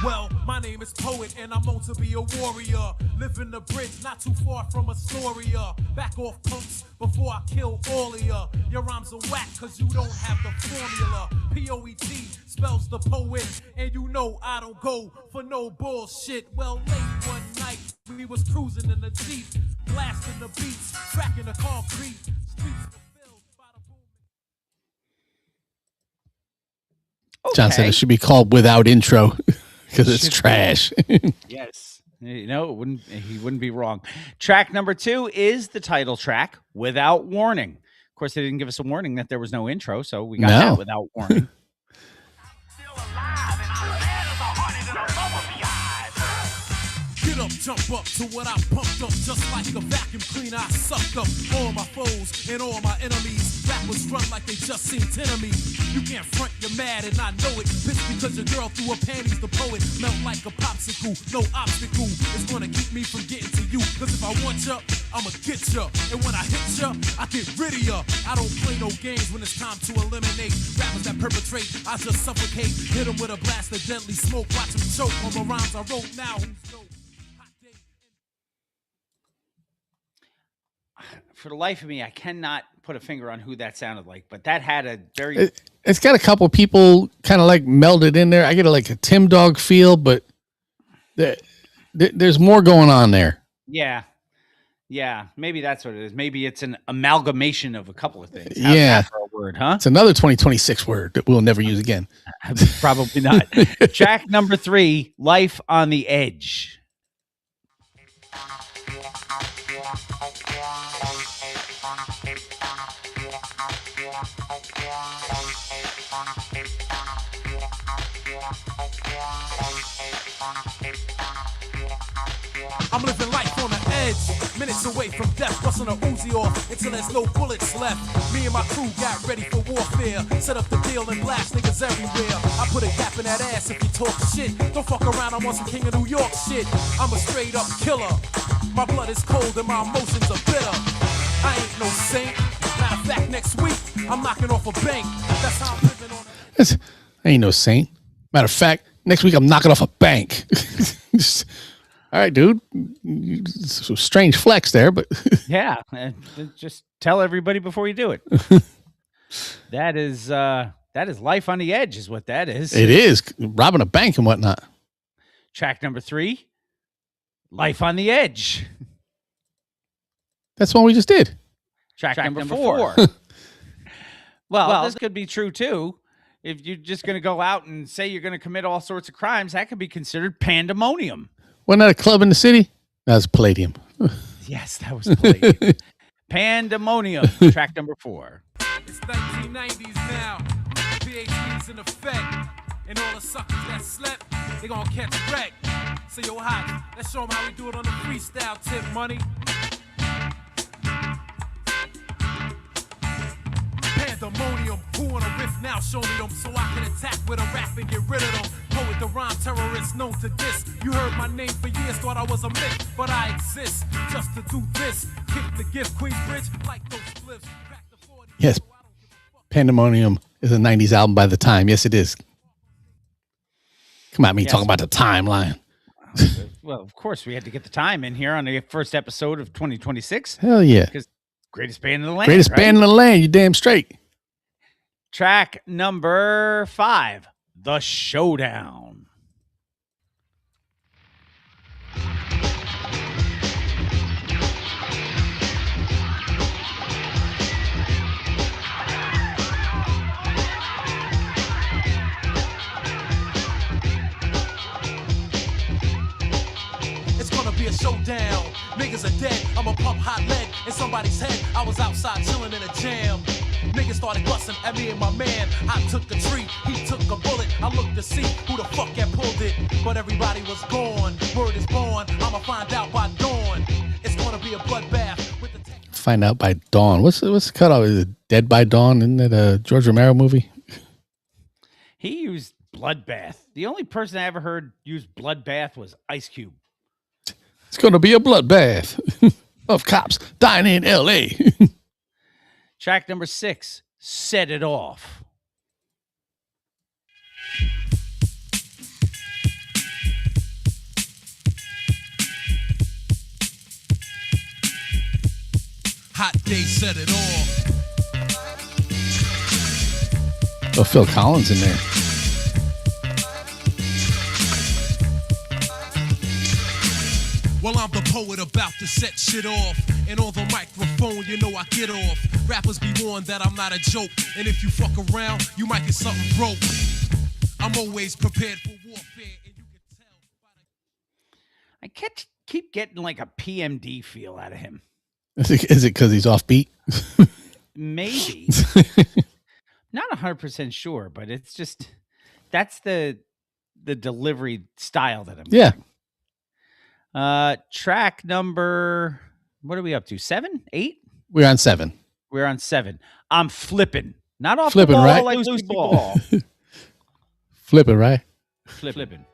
S4: Well, my name is Poet, and I'm known to be a warrior. Live in the bridge, not too far from Astoria. Back off, punks, before I kill all of ya. Your rhymes are whack, cause you don't have the formula. P-O-E-T spells the poet, and you know I don't go for no bullshit. Well, late one night, we was cruising in the Jeep, blasting the beats, tracking the concrete. Streets
S1: John said it should be called Without Intro because it's trash.
S2: Yes. You know, he wouldn't be wrong. Track number 2 is the title track, Without Warning. Of course, they didn't give us a warning that there was no intro, so we got that without warning.
S4: Get up, jump up to what I pumped up, just like a vacuum cleaner. I sucked up all my foes and all my enemies. Rappers front like they just seen 10 of me. You can't front, you're mad and I know it. Bitch, because your girl threw her panties, the poet melt like a popsicle. No obstacle is gonna keep me from getting to you. Cause if I want ya, I'ma get ya. And when I hit ya, I get rid of ya. I don't play no games when it's time to eliminate rappers that perpetrate. I just suffocate, hit them with a blast of deadly smoke. Watch them choke on the rhymes I wrote now.
S2: For the life of me, I cannot put a finger on who that sounded like, but that had a very...
S1: It's got a couple people kind of like melded in there. I get like a Tim Dog feel, but there's more going on there.
S2: Yeah. Yeah, maybe that's what it is. Maybe it's an amalgamation of a couple of things.
S1: How's that
S2: for a word, huh?
S1: It's another 2026 word that we'll never use again.
S2: Probably not. Track number 3, Life on the Edge.
S4: I'm living life on the edge, minutes away from death, busting a Uzi off until there's no bullets left. Me and my crew got ready for warfare, set up the deal and blast niggas everywhere. I put a cap in that ass if you talk shit. Don't fuck around, I'm on some King of New York shit. I'm a straight up killer. My blood is cold and my emotions are bitter. I ain't no saint. Matter of fact, next week I'm knocking off a bank. That's how I'm living on the
S1: I ain't no saint. Matter of fact, next week I'm knocking off a bank. All right, dude. It's a strange flex there, but
S2: yeah, just tell everybody before you do it. That is life on the edge, is what that is.
S1: It is robbing a bank and whatnot.
S2: Track number 3, Life on the Edge.
S1: That's one we just did.
S2: Track number 4. Well, this could be true too. If you're just going to go out and say you're going to commit all sorts of crimes, that could be considered pandemonium.
S1: Wasn't that a club in the city? That was Palladium.
S2: Yes, that was Palladium. Pandemonium, track number 4.
S4: It's 1990s now. PhD's in effect. And all the suckers that slept, they gonna catch wreck. So yo, hot, let's show them how we do it on the freestyle tip, money. Pandemonium, who on a riff now? Show me them so I can attack with a rap and get rid of them. Poet, the rhyme terrorist known to diss. You heard my name for years, thought I was a myth, but I exist just to do this. Kick the gift, Queensbridge, like those flips.
S1: Yes, Pandemonium is a 90s album by The Time. Yes, it is. Come at me talking about the timeline.
S2: Well, of course, we had to get the time in here on the first episode of 2026.
S1: Hell yeah.
S2: Because greatest band in the land.
S1: Greatest band in the land, you damn straight.
S2: Track number 5, The Showdown.
S4: Be a showdown. Niggas are dead. I'ma pump hot lead in somebody's head. I was outside chilling in a jam. Niggas started busting at me and my man. I took the tree, he took a bullet. I looked to see who the fuck had pulled it, but everybody was gone. Word is born. I'ma find out by dawn. It's gonna be a bloodbath. With the
S1: Find out by dawn. What's the cutoff? Is it Dead by Dawn? Isn't it a George Romero movie?
S2: He used bloodbath. The only person I ever heard use bloodbath was Ice Cube.
S1: It's going to be a bloodbath of cops dying in L.A.
S2: Track number 6, Set It Off.
S12: Hot day set it off.
S1: Oh, Phil Collins in there.
S12: Well, I'm the poet about to set shit off. And on the microphone, you know I get off. Rappers be warned that I'm not a joke. And if you fuck around, you might get something broke. I'm always prepared for warfare. And you can tell by
S2: I keep getting like a PMD feel out of him.
S1: Is it because he's offbeat?
S2: Maybe. Not 100% sure, but it's just that's the delivery style that I'm getting. Track number, what are we up to? 7? 8?
S1: We're on 7.
S2: We're on 7. I'm flipping. Not off
S1: flipping,
S2: the ball
S1: right?
S2: like Lucy Ball.
S1: Flipping, right?
S2: Flipping.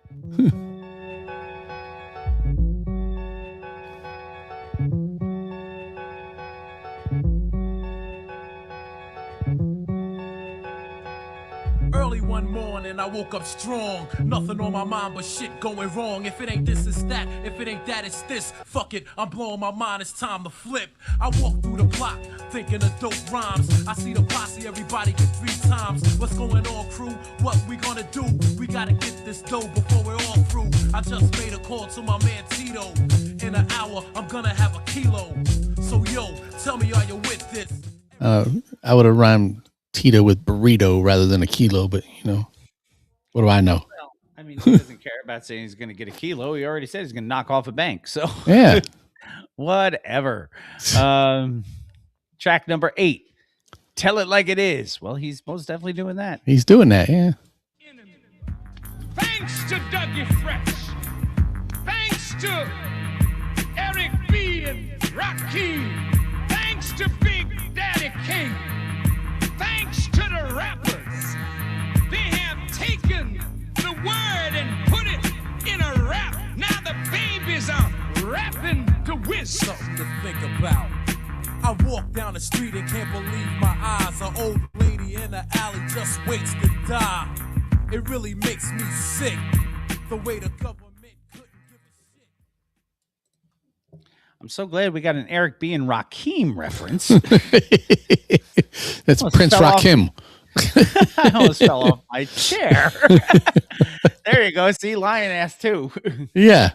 S12: early one morning, I woke up strong. Nothing on my mind but shit going wrong. If it ain't this, it's that. If it ain't that, it's this. Fuck it, I'm blowing my mind. It's time to flip. I walk through the block, thinking of dope rhymes. I see the posse, everybody get 3 times. What's going on, crew? What we gonna do? We gotta get this dough before we're all through. I just made a call to my man Tito. In an hour, I'm gonna have a kilo. So yo, tell me, are you with this?
S1: I would have rhymed Tito with burrito rather than a kilo, but you know, what do I know?
S2: Well, I mean, he doesn't care about saying he's going to get a kilo. He already said he's going to knock off a bank. So
S1: yeah,
S2: whatever. Track number 8. Tell it like it is. Well, he's most definitely doing that.
S1: He's doing that. Yeah.
S14: Thanks to Dougie Fresh. Thanks to Eric B. and Rakim. Thanks to Big Daddy King. Thanks to the rappers. They have taken the word and put it in a rap. Now the babies are rapping to wisdom.
S12: Something to think about. I walk down the street and can't believe my eyes. An old lady in the alley just waits to die. It really makes me sick. The way the government couldn't give a shit.
S2: I'm so glad we got an Eric B. and Rakim reference.
S1: That's Prince Rakim.
S2: I almost fell off my chair. There you go. See, lion ass too.
S1: Yeah.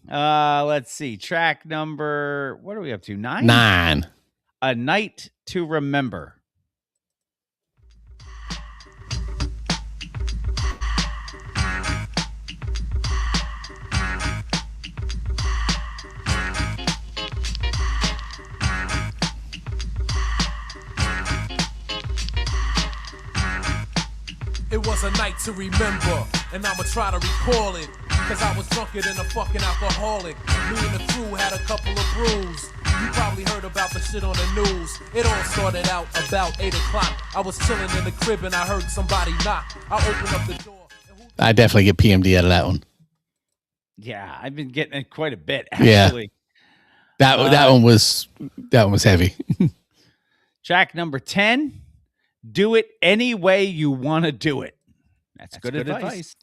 S2: Let's see. Track number, what are we up to? 9?
S1: 9.
S2: A Night to Remember.
S12: It was a night to remember, and I'ma try to recall it. Cause I was drunker than a fucking alcoholic. Me and the crew had a couple of brews. You probably heard about the shit on the news. It all started out about 8 o'clock. I was chilling in the crib and I heard somebody knock. I opened up the door.
S1: I definitely get PMD out of that one.
S2: Yeah, I've been getting it quite a bit, actually.
S1: Yeah. That one was heavy.
S2: Track number 10. Do it any way you want to do it. That's good advice.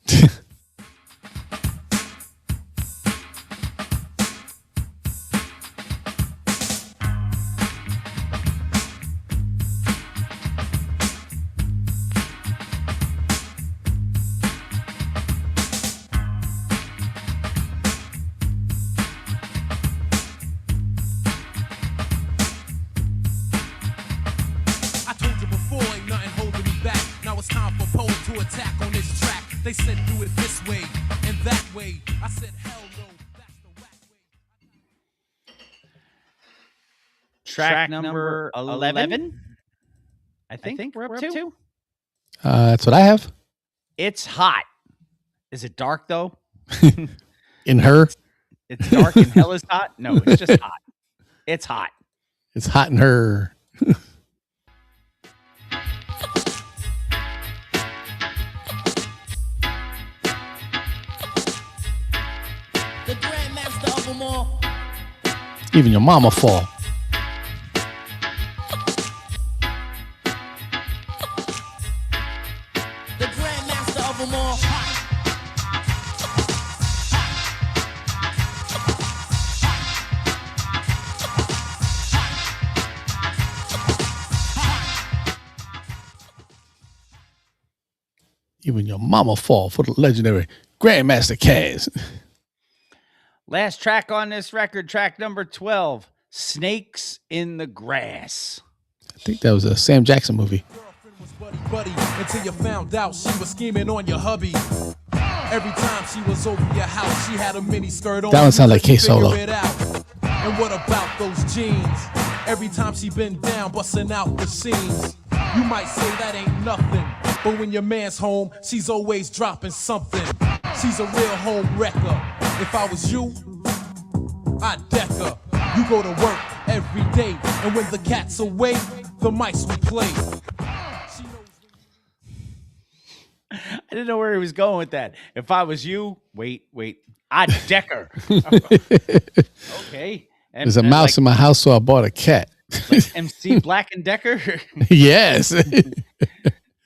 S12: They said do it this way and that way. I said hell no, that's the whack way.
S2: Track number 11. I think we're up to.
S1: That's what I have.
S2: It's hot. Is it dark though?
S1: In her?
S2: It's dark and hell is hot? No, it's just hot. It's hot.
S1: It's hot in her. Even your mama fall.
S9: The grandmaster of them all.
S1: Even your mama fall for the legendary Grandmaster Caz.
S2: Last track on this record, track number 12, Snakes in the Grass.
S1: I think that was a Sam Jackson movie.
S12: Buddy, until you found out she was scheming on your hubby. Every time she was over your house, she had a mini skirt on.
S1: That one sounded like K-Solo.
S12: And what about those jeans? Every time she been down, busting out the seams. You might say that ain't nothing, but when your man's home, she's always dropping something. She's a real home wrecker. If I was you, I'd deck her. You go to work every day, and when the cat's away, the mice will play.
S2: I didn't know where he was going with that. If I was you, wait, I'd deck her. Okay. And,
S1: There's a mouse in my house, so I bought a cat.
S2: Like MC Black and Decker?
S1: Yes.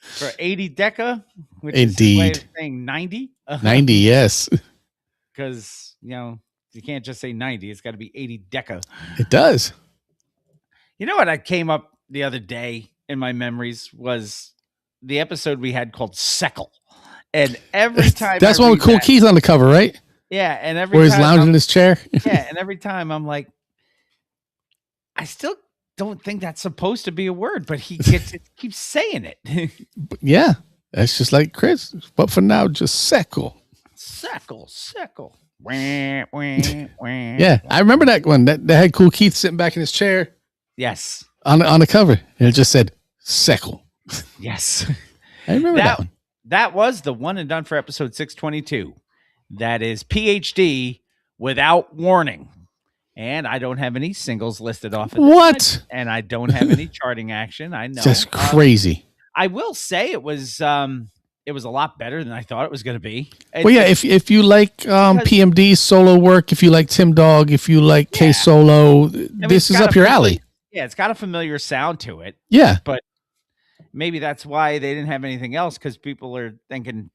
S2: For 80 Deca? Which
S1: Indeed.
S2: Is saying 90?
S1: 90, yes.
S2: Because, you can't just say 90. It's got to be 80 Deca.
S1: It does.
S2: You know what I came up the other day in my memories was the episode we had called Seckle. And every time
S1: that's one with Cool Keith on the cover, right?
S2: Yeah, and every
S1: where
S2: time
S1: he's lounging in his chair.
S2: Yeah, and every time I'm like, I still don't think that's supposed to be a word, but he keeps saying it.
S1: Yeah, that's just like Chris. But for now, just Seckle.
S2: Seckle.
S1: Yeah, I remember that one. That had Cool Keith sitting back in his chair.
S2: Yes.
S1: On the cover, and it just said Seckle.
S2: Yes,
S1: I remember that one.
S2: That was the one and done for episode 622. That is PhD without warning. And I don't have any singles listed off of
S1: What?
S2: And I don't have any charting action. I know.
S1: Just crazy.
S2: I will say it was a lot better than I thought it was going to be.
S1: Well, yeah, if you like PMD's solo work, if you like Tim Dog, if you like K Solo, this is up your alley.
S2: Yeah, it's got a familiar sound to it.
S1: Yeah.
S2: But maybe that's why they didn't have anything else, because people are thinking,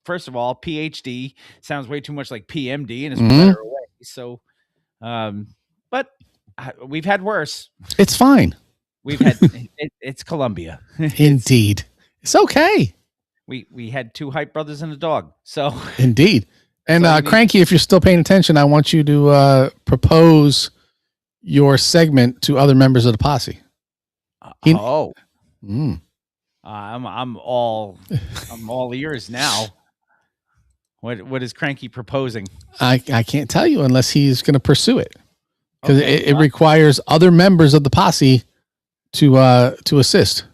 S2: first of all, PhD sounds way too much like PMD and it's better away. So, but we've had worse.
S1: It's fine.
S2: We've had it's Columbia.
S1: Indeed, it's okay.
S2: We had two hype brothers and a dog. So
S1: indeed, and Cranky, if you're still paying attention, I want you to propose your segment to other members of the posse.
S2: I'm all ears now. What is Cranky proposing?
S1: I can't tell you unless he's going to pursue it, because it requires other members of the posse to assist.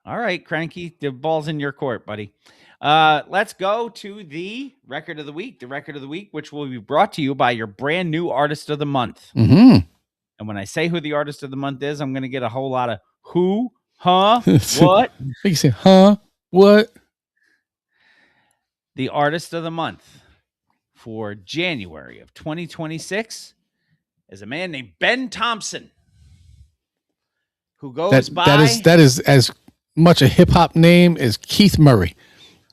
S2: All right, Cranky, the ball's in your court, buddy. Let's go to the record of the week. The record of the week, which will be brought to you by your brand new artist of the month.
S1: Mm-hmm.
S2: And when I say who the artist of the month is, I'm going to get a whole lot of who, huh, what?
S1: You say, huh, what?
S2: The artist of the month for January of 2026 is a man named Ben Thompson, who goes by...
S1: That is as much a hip-hop name as Keith Murray.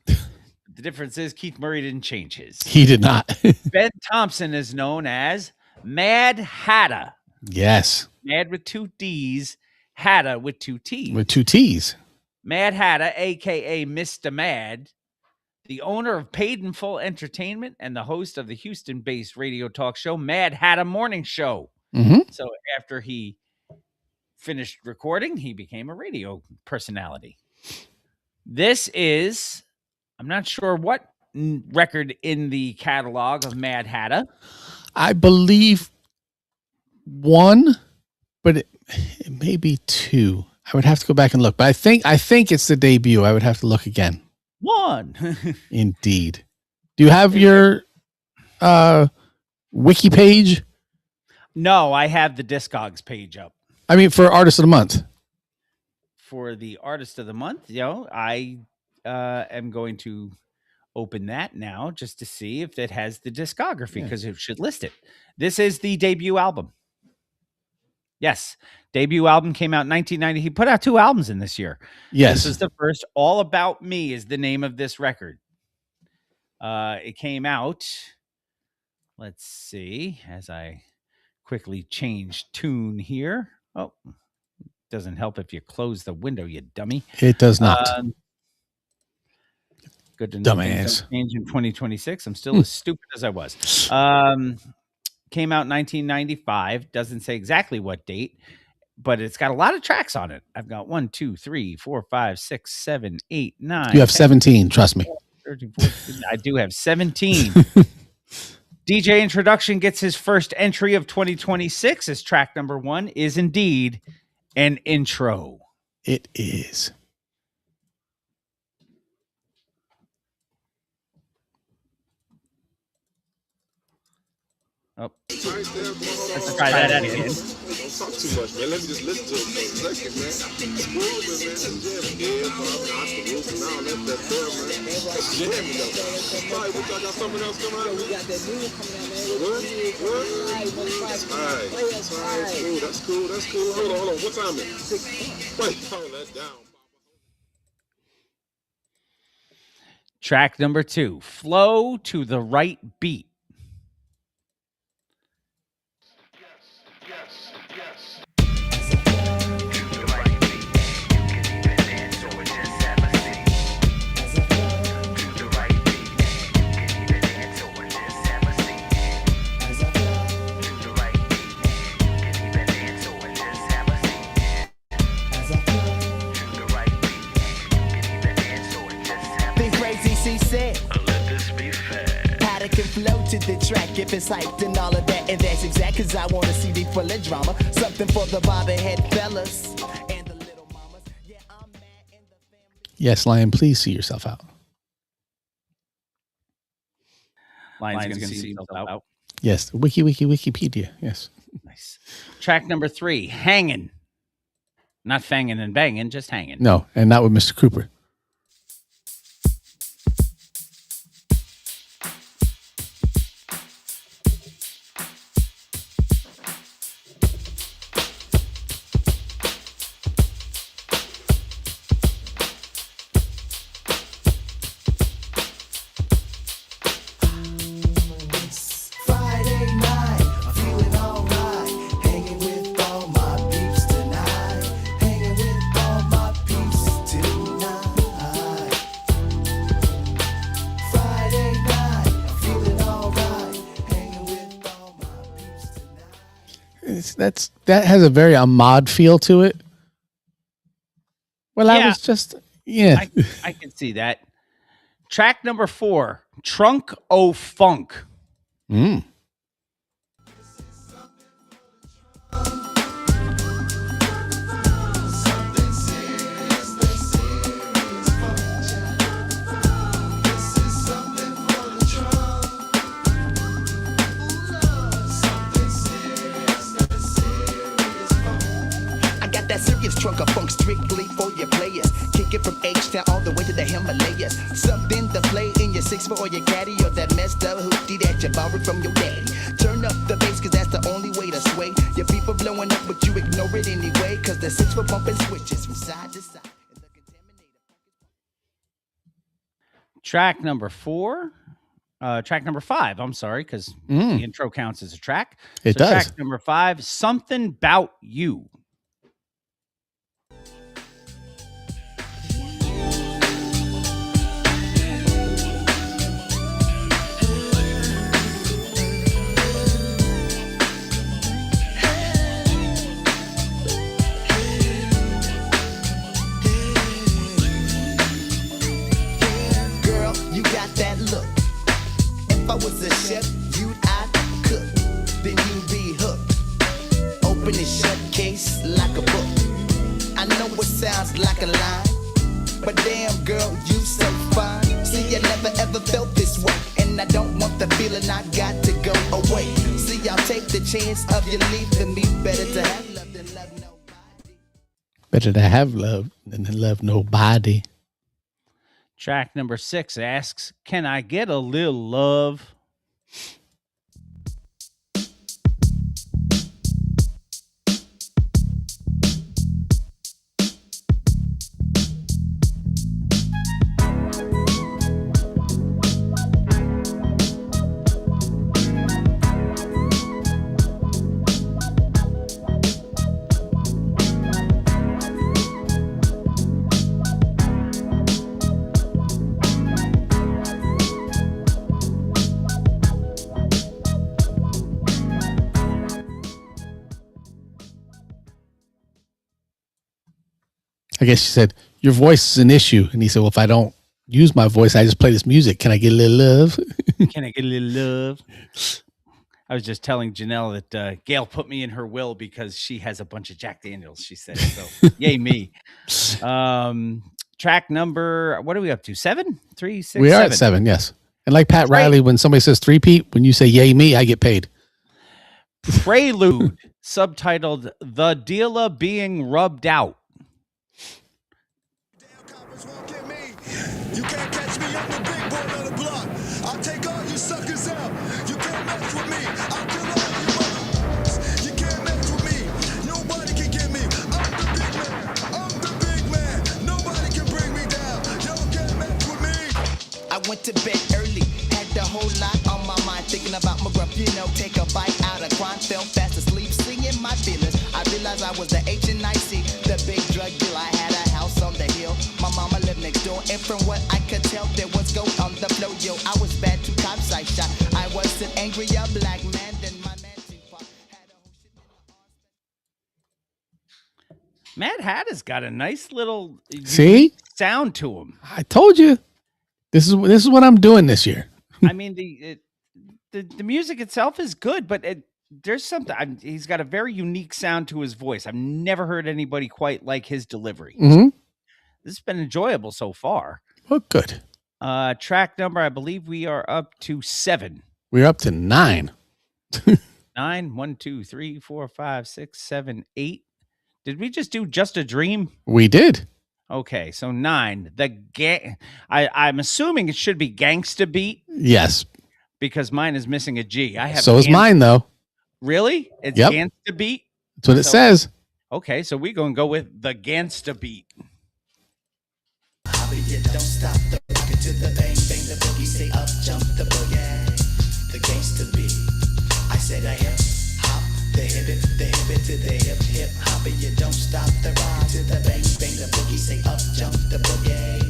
S2: The difference is Keith Murray didn't change his.
S1: He did not.
S2: Ben Thompson is known as Mad Hatta.
S1: Yes.
S2: Mad with two D's, Hatta with two T's.
S1: With two T's.
S2: Mad Hatta, a.k.a. Mr. Mad, the owner of Paid in Full Entertainment and the host of the Houston-based radio talk show Mad Hatta Morning Show.
S1: Mm-hmm.
S2: So after he finished recording, he became a radio personality. This is, I'm not sure what record in the catalog of Mad Hatta.
S1: I believe one, but it may be two. I would have to go back and look, but I think it's the debut. I would have to look again.
S2: One.
S1: Indeed. Do you have your wiki page?
S2: No, I have the Discogs page up.
S1: I mean, for Artist of the Month.
S2: For the Artist of the Month, I am going to open that now just to see if it has the discography, because it should list it. This is the debut album. Yes, debut album came out in 1990. He put out 2 albums in this year.
S1: Yes.
S2: This is the first. All About Me is the name of this record. It came out, let's see, as I quickly change tune here. Oh, doesn't help if you close the window, you dummy.
S1: It does not.
S2: Good to know.
S1: Dumbass.
S2: Change in 2026. I'm still as stupid as I was. Came out in 1995. Doesn't say exactly what date, but it's got a lot of tracks on it. I've got 1, 2, 3, 4, 5, 6, 7, 8, 9.
S1: You have 17, trust me.
S2: 13, 14, I do have 17. DJ Introduction gets his first entry of 2026 as track number 1 is indeed an intro.
S1: It is.
S2: Oh, let's try that again.
S4: Don't talk too much, man. Let me just listen to it for a second, man. It's grooving, man. It's jamming. Yeah, Bob, Oscar Wilson, all that there, man. It's jamming, though. Right, we got something else coming out? We got that new one coming out, man. What? All right. That's cool. Hold on. What time is it? Wait, hold that down.
S2: Track number 2, Flow to the Right Beat.
S9: Said, let this be fair. How can flow to the track if it's hyped and all of that, and that's exact cause I want a CD full of drama, something for the bobblehead fellas and the little mamas. Yeah, I'm mad in the family.
S1: Yes, Lion, please see yourself out.
S2: Lion's gonna see himself out.
S1: Yes, Wikipedia. Yes.
S2: Nice. Track number 3, Hangin'. Not fangin' and bangin', just hangin'.
S1: No, and not with Mr. Cooper. That has a very Ahmad feel to it. Well, I was just
S2: I can see that. Track number 4, Trunk O Funk.
S9: Trunk of funk strictly for your players. Kick it from H-Town all the way to the Himalayas. Something to play in your 6-4 or your caddy, or that messed up hoopty that you borrowed from your daddy. Turn up the bass cause that's the only way to sway. Your people blowing up but you ignore it anyway, cause the 6-4 bumping switches from side to side.
S2: Track number 4. Track number 5, I'm sorry, because the intro counts as a track.
S1: It does.
S2: Track number 5, Something 'Bout You.
S9: If I was a chef, I'd cook, then you'd be hooked. Open and shut case like a book. I know it sounds like a lie, but damn girl, you so fine. See, I never ever felt this way, and I don't want the feeling I got to go away. See, I'll take the chance of you leaving me. Better to have love than love nobody.
S1: Better to have love than to love nobody.
S2: Track number 6 asks, can I get a little love?
S1: guess she said, your voice is an issue. And he said, well, if I don't use my voice, I just play this music. Can I get a little love?
S2: Can I get a little love? I was just telling Janelle that Gail put me in her will because she has a bunch of Jack Daniels, she said. So, yay me. Track number, what are we up to? 7? 3, 6,
S1: We are
S2: 7.
S1: at 7, yes. And like Pat Riley, when somebody says 3-peat, when you say yay me, I get paid.
S2: Prelude, subtitled The Dealer Being Rubbed Out.
S4: You can't catch me, I'm the big boy on the block. I'll take all you suckers out. You can't mess with me. I'll kill all you motherfuckers. You can't mess with me. Nobody can get me. I'm the big man. I'm the big man. Nobody can bring me down. Y'all can't mess with me.
S9: I went to bed early, had the whole lot on my mind, thinking about my gruff, take a bite out of crime, fell fast asleep, singing my feelings. I realized I was the H&IC, the big drug dealer. I had a house on the hill, my mama lived next door, and from what I could tell, there was gold on the floor. Yo, I was bad, 2 cops I shot. I was an angry young black man, then my man Tupac had a whole shit.
S2: Mad Hatter's got a nice little sound to him.
S1: I told you. This is what I'm doing this year.
S2: I mean, the music itself is good, but there's something. He's got a very unique sound to his voice. I've never heard anybody quite like his delivery.
S1: Mm-hmm.
S2: This has been enjoyable so far.
S1: Oh, good.
S2: Track number, I believe we are up to 7.
S1: We're up to 9.
S2: 9. 1, 2, 3, 4, 5, 6, 7, 8. Did we just do Just a Dream?
S1: We did.
S2: Okay, so 9. I'm assuming it should be Gangsta Beat.
S1: Yes.
S2: Because mine is missing a G. I have.
S1: So is mine, though.
S2: Really? It's
S1: Yep.
S2: Gangsta Beat?
S1: That's what it says.
S2: Okay, so we're going to go with the Gangsta Beat.
S9: Don't stop the rocket to the bang, bang the boogie, say up, jump the boogie, the gangsta beat. I said a hip hop, the hip to the hip hop, and you don't stop the rock to the bang, bang the boogie, say up, jump the boogie,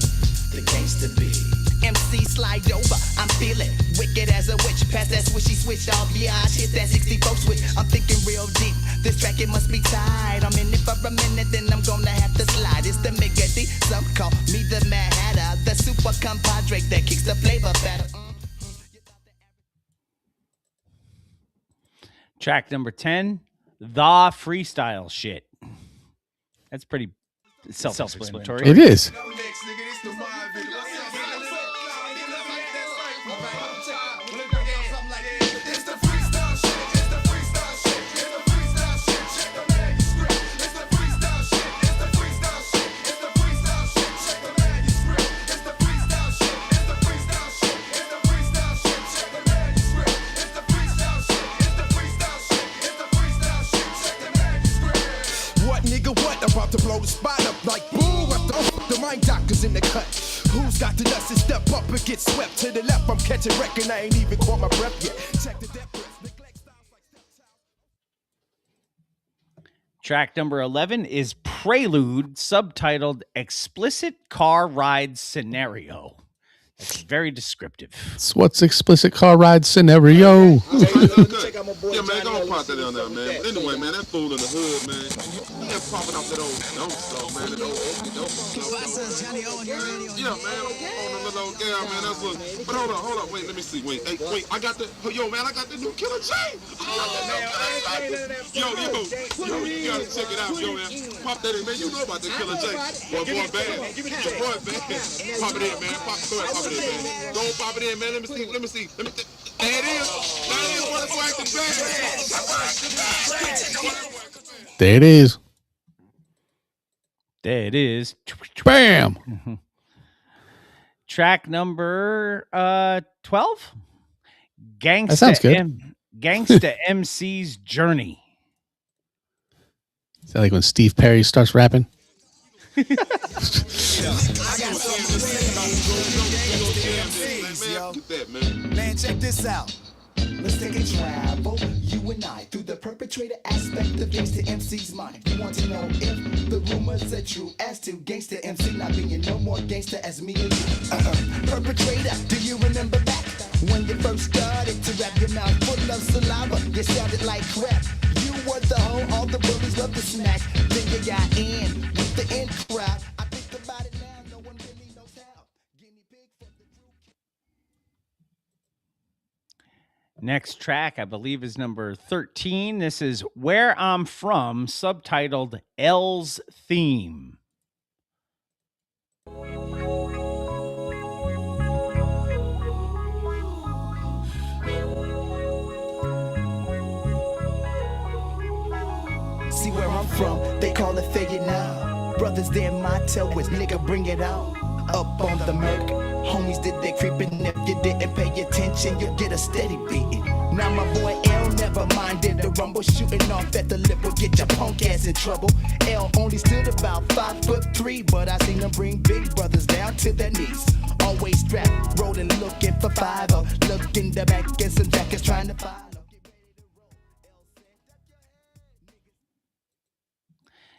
S9: the gangsta beat. MC slide over, I'm feeling wicked as a witch. Pass that swishy switch off, yeah, I hit that 64 switch. I'm thinking real deep. This track it must be tied. I'm in it for a minute, then I'm gonna have to slide. It's the Mega D, some call me the Mad Hatter, the super compadre that kicks the flavor better.
S2: Track number 10, The Freestyle Shit. That's pretty self-explanatory.
S1: It is.
S4: About to blow the spot up like boom after the mind doctors in the cut. Who's got the nuts to step up and get swept to the left? I'm catching wreck and I ain't even caught my breath yet. Check the depth.
S2: Track number 11 is Prelude, subtitled Explicit Car Ride Scenario. That's very descriptive.
S1: It's what's explicit car ride scenario.
S15: Yeah, man, go pop that on there, man. But anyway, man, that fool in the hood, man. He just popping off that old dope stuff, man. That old dope stuff. Yeah, man, on the little old gal, man. That's what. But hold on. Wait, let me see. Wait, I got the. Yo, man, I got the new Killer J. Yo, you gotta check it out, yo, man. Pop that in, man. You know about the Killer J. Boy, bad. Boy, bad. Pop it in, man. Pop it in, man. Go pop it in, man. Let me see. There it is.
S1: There it is.
S2: There it is.
S1: Bam.
S2: Track number 12. Gangsta.
S1: That sounds good.
S2: Gangsta MC's Journey.
S1: Is that like when Steve Perry starts rapping?
S9: Man, check this out. Let's take a travel, you and I, through the perpetrator aspect of Gangsta MC's mind. You want to know if the rumors are true as to Gangsta MC not being no more gangsta as me and you. Perpetrator, do you remember back when you first started to rap your mouth full of saliva? You sounded like crap. You were the hoe, all the bullies love to smack. Then you got in with the in crowd. I think about it now, no one really knows how.
S2: Next track, I believe, is number 13. This is Where I'm From, subtitled L's Theme.
S9: See where I'm from, they call it figure now. Brothers there, my tell was nigga, bring it out. Up on the Merc, homies did they creeping. If you didn't pay attention, you'll get a steady beating. Now my boy L never minded the rumble. Shooting off at the lip will get your punk ass in trouble. L only stood about 5'3", but I seen him bring big brothers down to their knees. Always strapped, rolling, looking for 5-0. Look in the back and some jackets trying to follow.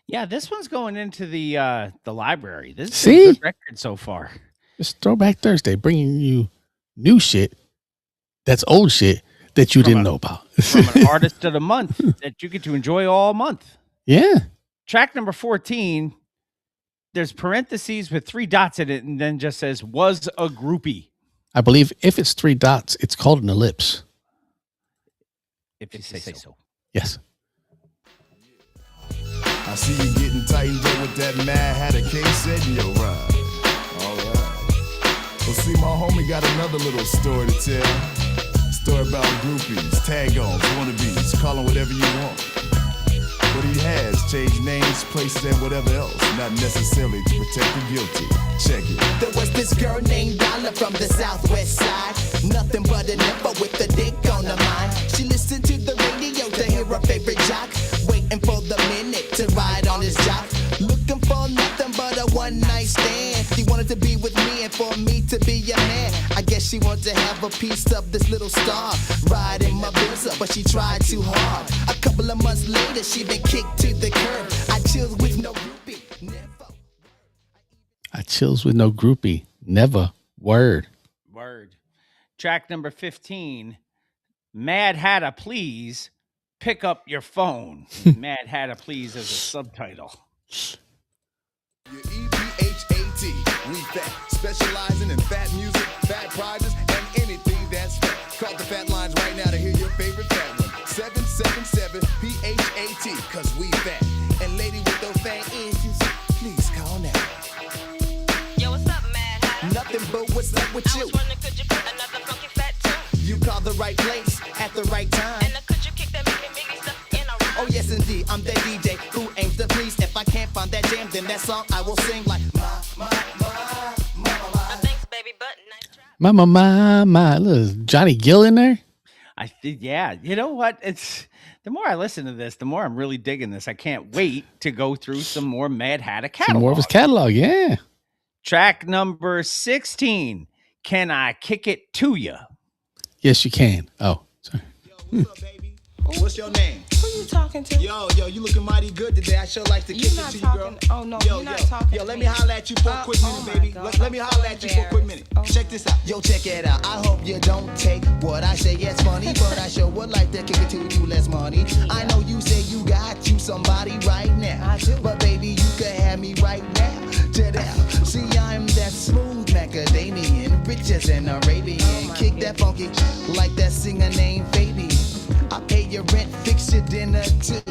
S2: Yeah, this one's going into the library. This is
S1: See?
S2: a good record so far.
S1: It's Throwback Thursday, bringing you new shit that's old shit that you didn't know about.
S2: From an artist of the month that you get to enjoy all month.
S1: Yeah.
S2: Track number 14, there's parentheses with 3 dots in it and then just says, was a groupie.
S1: I believe if it's 3 dots, it's called an ellipse.
S2: If you say so.
S1: Yes.
S16: I see you getting tightened up with that Mad Hatter case in your ride. Alright. Well, see, my homie got another little story to tell. Story about groupies, tag-ons, wannabes, call them whatever you want. But he has changed names, places, and whatever else, not necessarily to protect the guilty. Check it.
S9: There was this girl named Donna from the southwest side. Nothing but a nympho with a dick on her mind. She listened to the radio to hear her favorite jock. Waiting for the minute to ride on his jock. Looking for nothing but a one-night stand. She wanted to be with me and for me to be a man. I guess she wanted to have a piece of this little star. Riding my biz up, but she tried too hard. A couple of months later, she been kicked to the curb. I chilled with no groupie, never.
S1: I chills with no groupie, never. Word.
S2: Word. Track number 15, Mad Hatter, please pick up your phone. Mad Hatter, please, as a subtitle.
S16: Your EPHAT, we fat, specializing in fat music, fat prizes, and anything that's fat. Call the fat lines right now to hear your favorite fat one. 777 PHAT, cause we fat. And lady with those fat issues, please call now.
S17: Yo, what's up, Mad Hatter?
S9: Nothing but what's up with you?
S17: I was wondering, could you put another funky fat tune?
S9: You called the right place at the right time.
S17: And could you kick that Mickey stuff in a row?
S9: Oh yes indeed, I'm that DJ who aims to please. If I can't find that jam, then that song I will sing like
S17: Thanks, baby, but nice try.
S1: My. Look, Johnny Gill in there?
S2: Yeah, you know what? It's the more I listen to this, the more I'm really digging this. I can't wait to go through some more Mad Hatter catalog.
S1: Some more of his catalog, yeah.
S2: Track number 16, Can I Kick It To Ya?
S1: Yes, you can. Oh, sorry.
S9: What's your name?
S17: Who you talking to?
S9: Yo, you looking mighty good today. I sure like to kick it to you, girl.
S17: Oh, no, you're not talking
S9: Yo,
S17: to
S9: let
S17: me.
S9: me holler at you for a quick minute, baby. Let me holler at you for a quick minute. Check this out. Yo, check it out. I hope you don't take what I say as funny, but I sure would like to kick it to you less money. I know you say you got you somebody right now.
S17: I do.
S9: But baby, you can have me right now. Check it out. See, I'm that smooth macadamian, rich as an Arabian. Kick that funky like that singer named Fabian. I pay your rent, fix your dinner too.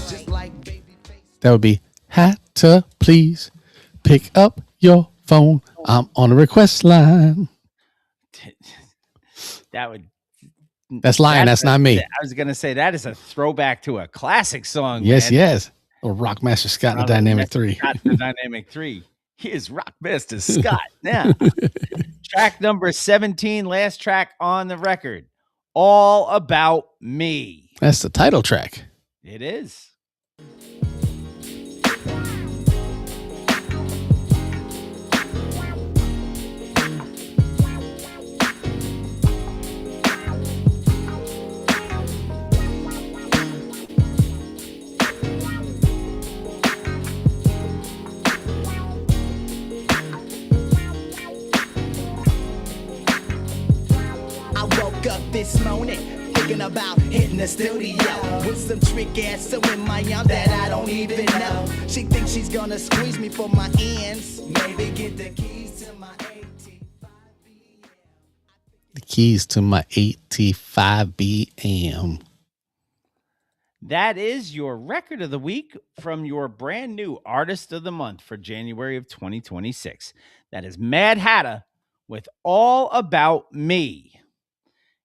S9: Just like baby face.
S1: That would be Hatter, please pick up your phone. I'm on a request line. That's lying. That's not me.
S2: I was going to say that is a throwback to a classic song.
S1: Yes,
S2: man.
S1: yes. Or Rockmaster Scott and the Dynamic 3.
S2: Scott and the Dynamic 3. Here's Rockmaster Scott now. Track number 17, last track on the record. All About Me.
S1: That's the title track.
S2: It is.
S9: I woke up this morning thinking about hitting the studio with some trick ass so in my arm that I don't even know. She thinks she's gonna squeeze me for my ends. Maybe get the keys to my
S1: The keys to my 85 BM.
S2: That is your record of the week from your brand new artist of the month for January of 2026. That is Mad Hatter with All About Me.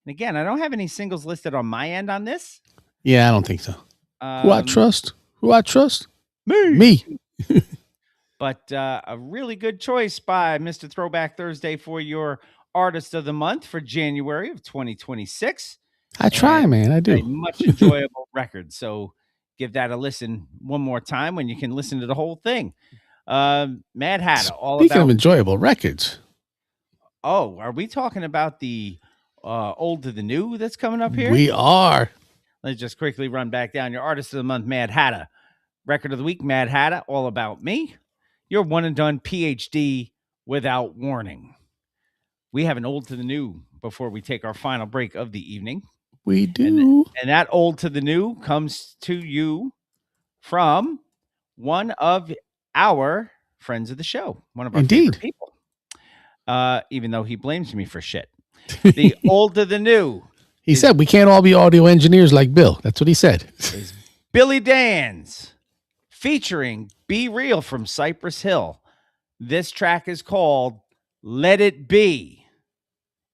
S2: And again, I don't have any singles listed on my end on this.
S1: Yeah, I don't think so. Who I trust? Who I trust?
S2: Me. But a really good choice by Mr. Throwback Thursday for your artist of the month for January of 2026.
S1: I try, man. I do.
S2: A much enjoyable record. So give that a listen one more time when you can listen to the whole thing. Mad Hatter.
S1: Speaking of enjoyable records.
S2: Oh, are we talking about the old to the new that's coming up here?
S1: We are.
S2: Let's just quickly run back down your artist of the month, Mad Hatter. Record of the week, Mad Hatter, All About Me. Your one and done PhD Without Warning. We have an old to the new before we take our final break of the evening.
S1: We do.
S2: And that old to the new comes to you from one of our friends of the show, one of our favorite people. Even though he blames me for shit. The old to the new.
S1: He said we can't all be audio engineers like Bill. That's what he said.
S2: Is Billy Dan's featuring Be Real from Cypress Hill. This track is called Let It Be.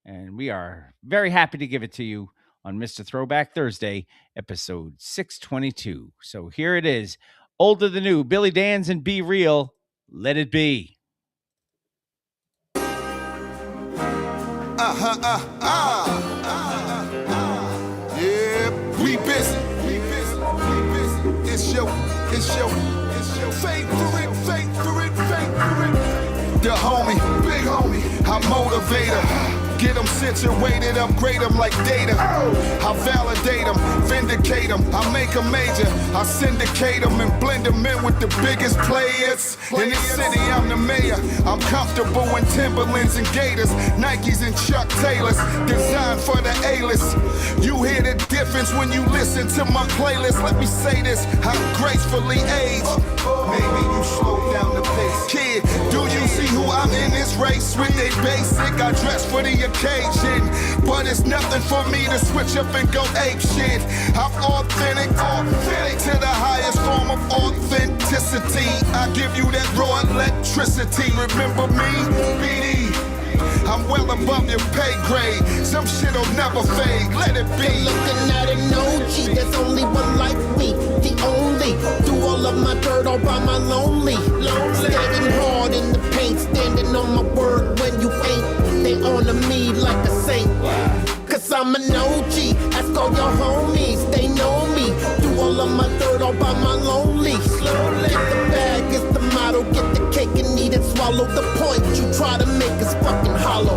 S2: And we are very happy to give it to you on Mr. Throwback Thursday, episode 622. So here it is. Old to the new, Billy Dan's and Be Real, Let It Be.
S4: Yeah, we busy. It's your favorite. The homie, big homie, I motivate him. Get them situated, upgrade them like data. I validate them, vindicate them. I make them major. I syndicate them and blend them in with the biggest players. In this city, I'm the mayor. I'm comfortable in Timberlands and Gators, Nikes and Chuck Taylors, designed for the A-list. You hear the difference when you listen to my playlist. Let me say this, I'm gracefully aged. Maybe you slow down the pace. Kid, do you see who I'm in this race with? They basic, I dress for the occasion, but it's nothing for me to switch up and go ape shit. I'm authentic to the highest form of authenticity. I give you that raw electricity. Remember me, BD. I'm well above your pay grade. Some shit'll never fade. Let it be.
S9: You're looking at an OG. There's only one like me, the only. Do all of my dirt all by my lonely. Standing hard in the paint, standing on my word when you ain't. They honor me like a saint. Cause I'm an OG. Ask all your homies, they know me. Do all of my dirt all by my lonely. Get the bag is the motto. Get the cake and eat it, swallow the point. You try to make us fucking hollow.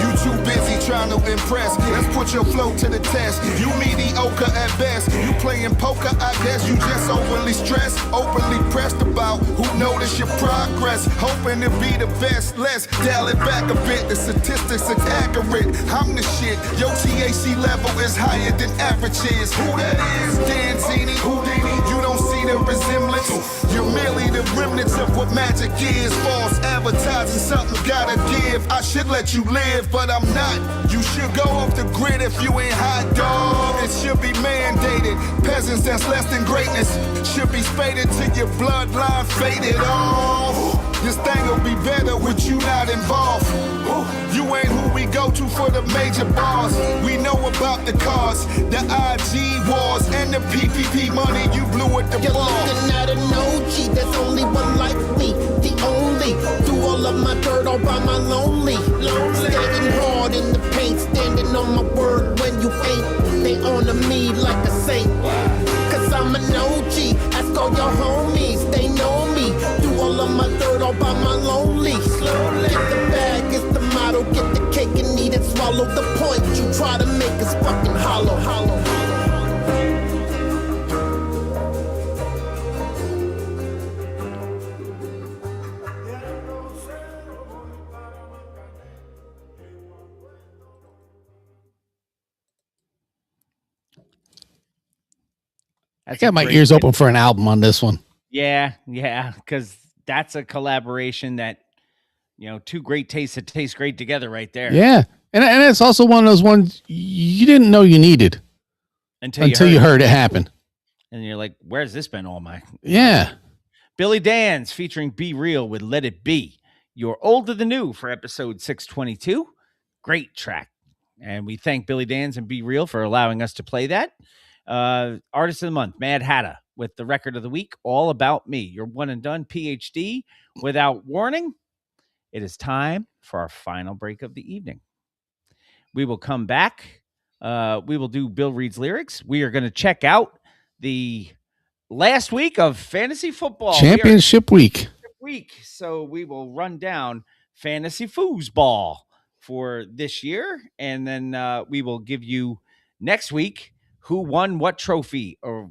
S4: You too busy trying to impress. Let's put your flow to the test. You mediocre at best. You playing poker, I guess. You just overly stressed, openly pressed about who notice your progress. Hoping to be the best. Let's dial it back a bit. The statistics are accurate. I'm the shit. Your THC level is higher than average is. Who that is? Danzini, Houdini. You don't see the resemblance. You're merely the remnants of what magic is. False advertising, something gotta give. I should let you live, but I'm not. You should go off the grid if you ain't hot dog. It should be mandated. Peasants that's less than greatness should be spaded till your bloodline faded off. This thing will be better with you not involved. You ain't who we go to for the major bars. We know about the cars, the IG wars, and the PPP money you blew at the
S9: You're
S4: bar.
S9: looking at an OG. There's only one like me, the only. Do all of my dirt all by my lonely. Standing hard in the paint, standing on my word when you ain't. They honor me like a saint. Cause I'm an OG. Ask all your homies, they know me. Do all of my dirt all by my lonely. Get the bag is the motto. Get the cake and eat it, swallow the point. You try to make us fucking hollow.
S1: I got my ears open for an album on this one.
S2: Yeah, because that's a collaboration that, two great tastes that taste great together right there.
S1: Yeah, and it's also one of those ones you didn't know you needed until you heard it happen.
S2: And you're like, where's this been all my...
S1: Yeah.
S2: Billy Dan's featuring Be Real with Let It Be. You're Older Than New for episode 622. Great track. And we thank Billy Dan's and Be Real for allowing us to play that. Artist of the Month, Mad Hatter, with the record of the week, All About Me. Your one and done PhD. Without warning, it is time for our final break of the evening. We will come back. We will do Bill Reed's lyrics. We are going to check out the last week of fantasy football.
S1: Championship week.
S2: So we will run down fantasy foosball for this year. And then we will give you next week who won what trophy, or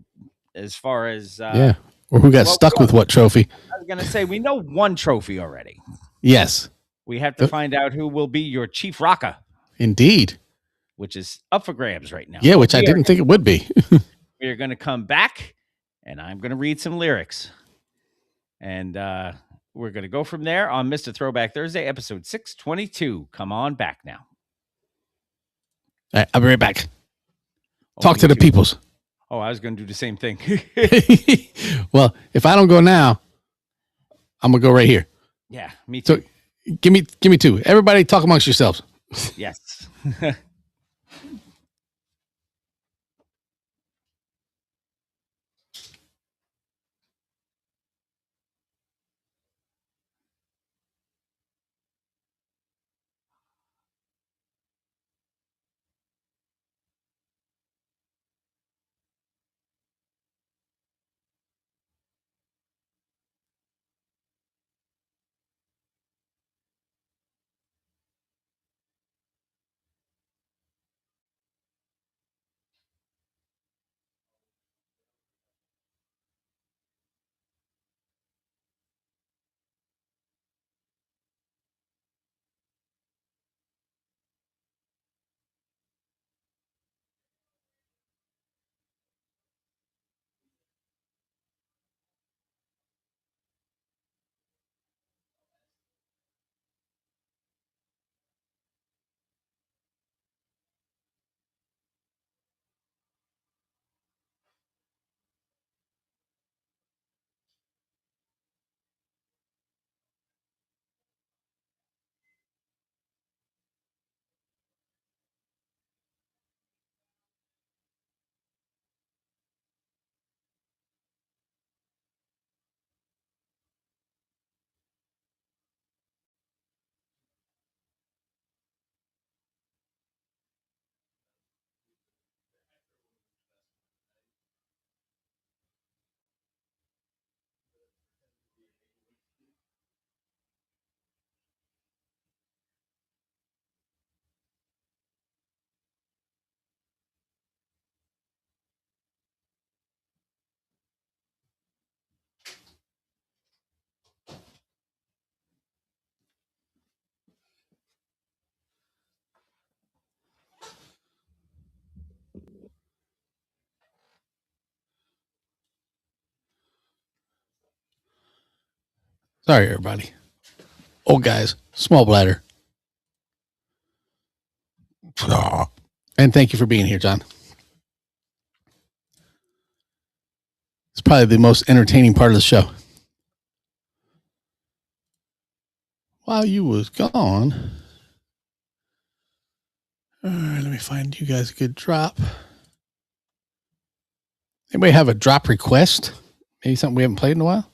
S2: as far as
S1: or who got stuck with what trophy.
S2: I was gonna say we know one trophy already.
S1: Yes.
S2: We have to find out who will be your chief rocker.
S1: Indeed.
S2: Which is up for grabs right now.
S1: Yeah, which I didn't think it would be.
S2: We are gonna come back and I'm gonna read some lyrics. And we're gonna go from there on Mr. Throwback Thursday, episode 622. Come on back now.
S1: All right, I'll be right back. Talk to the peoples.
S2: Oh, I was going to do the same thing.
S1: Well, if I don't go now, I'm going to go right here.
S2: Yeah, me too.
S1: So give me two. Everybody talk amongst yourselves.
S2: Yes.
S1: Sorry, everybody. Old guys, small bladder. And thank you for being here, John. It's probably the most entertaining part of the show. While you was gone, all right, let me find you guys a good drop. Anybody have a drop request? Maybe something we haven't played in a while?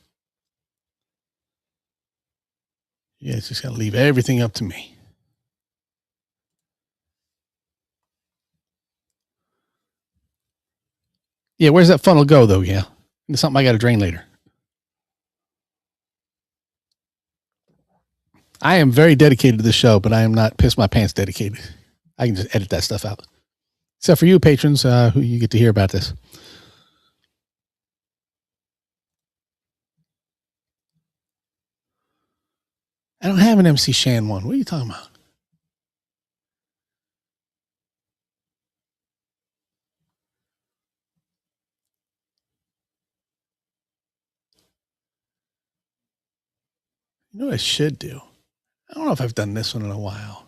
S1: Yeah, it's just got to leave everything up to me. Yeah, where's that funnel go, though, Gail? It's something I got to drain later. I am very dedicated to the show, but I am not piss my pants dedicated. I can just edit that stuff out. Except for you patrons, who you get to hear about this. I don't have an MC Shan one. What are you talking about? You know what I should do? I don't know if I've done this one in a while.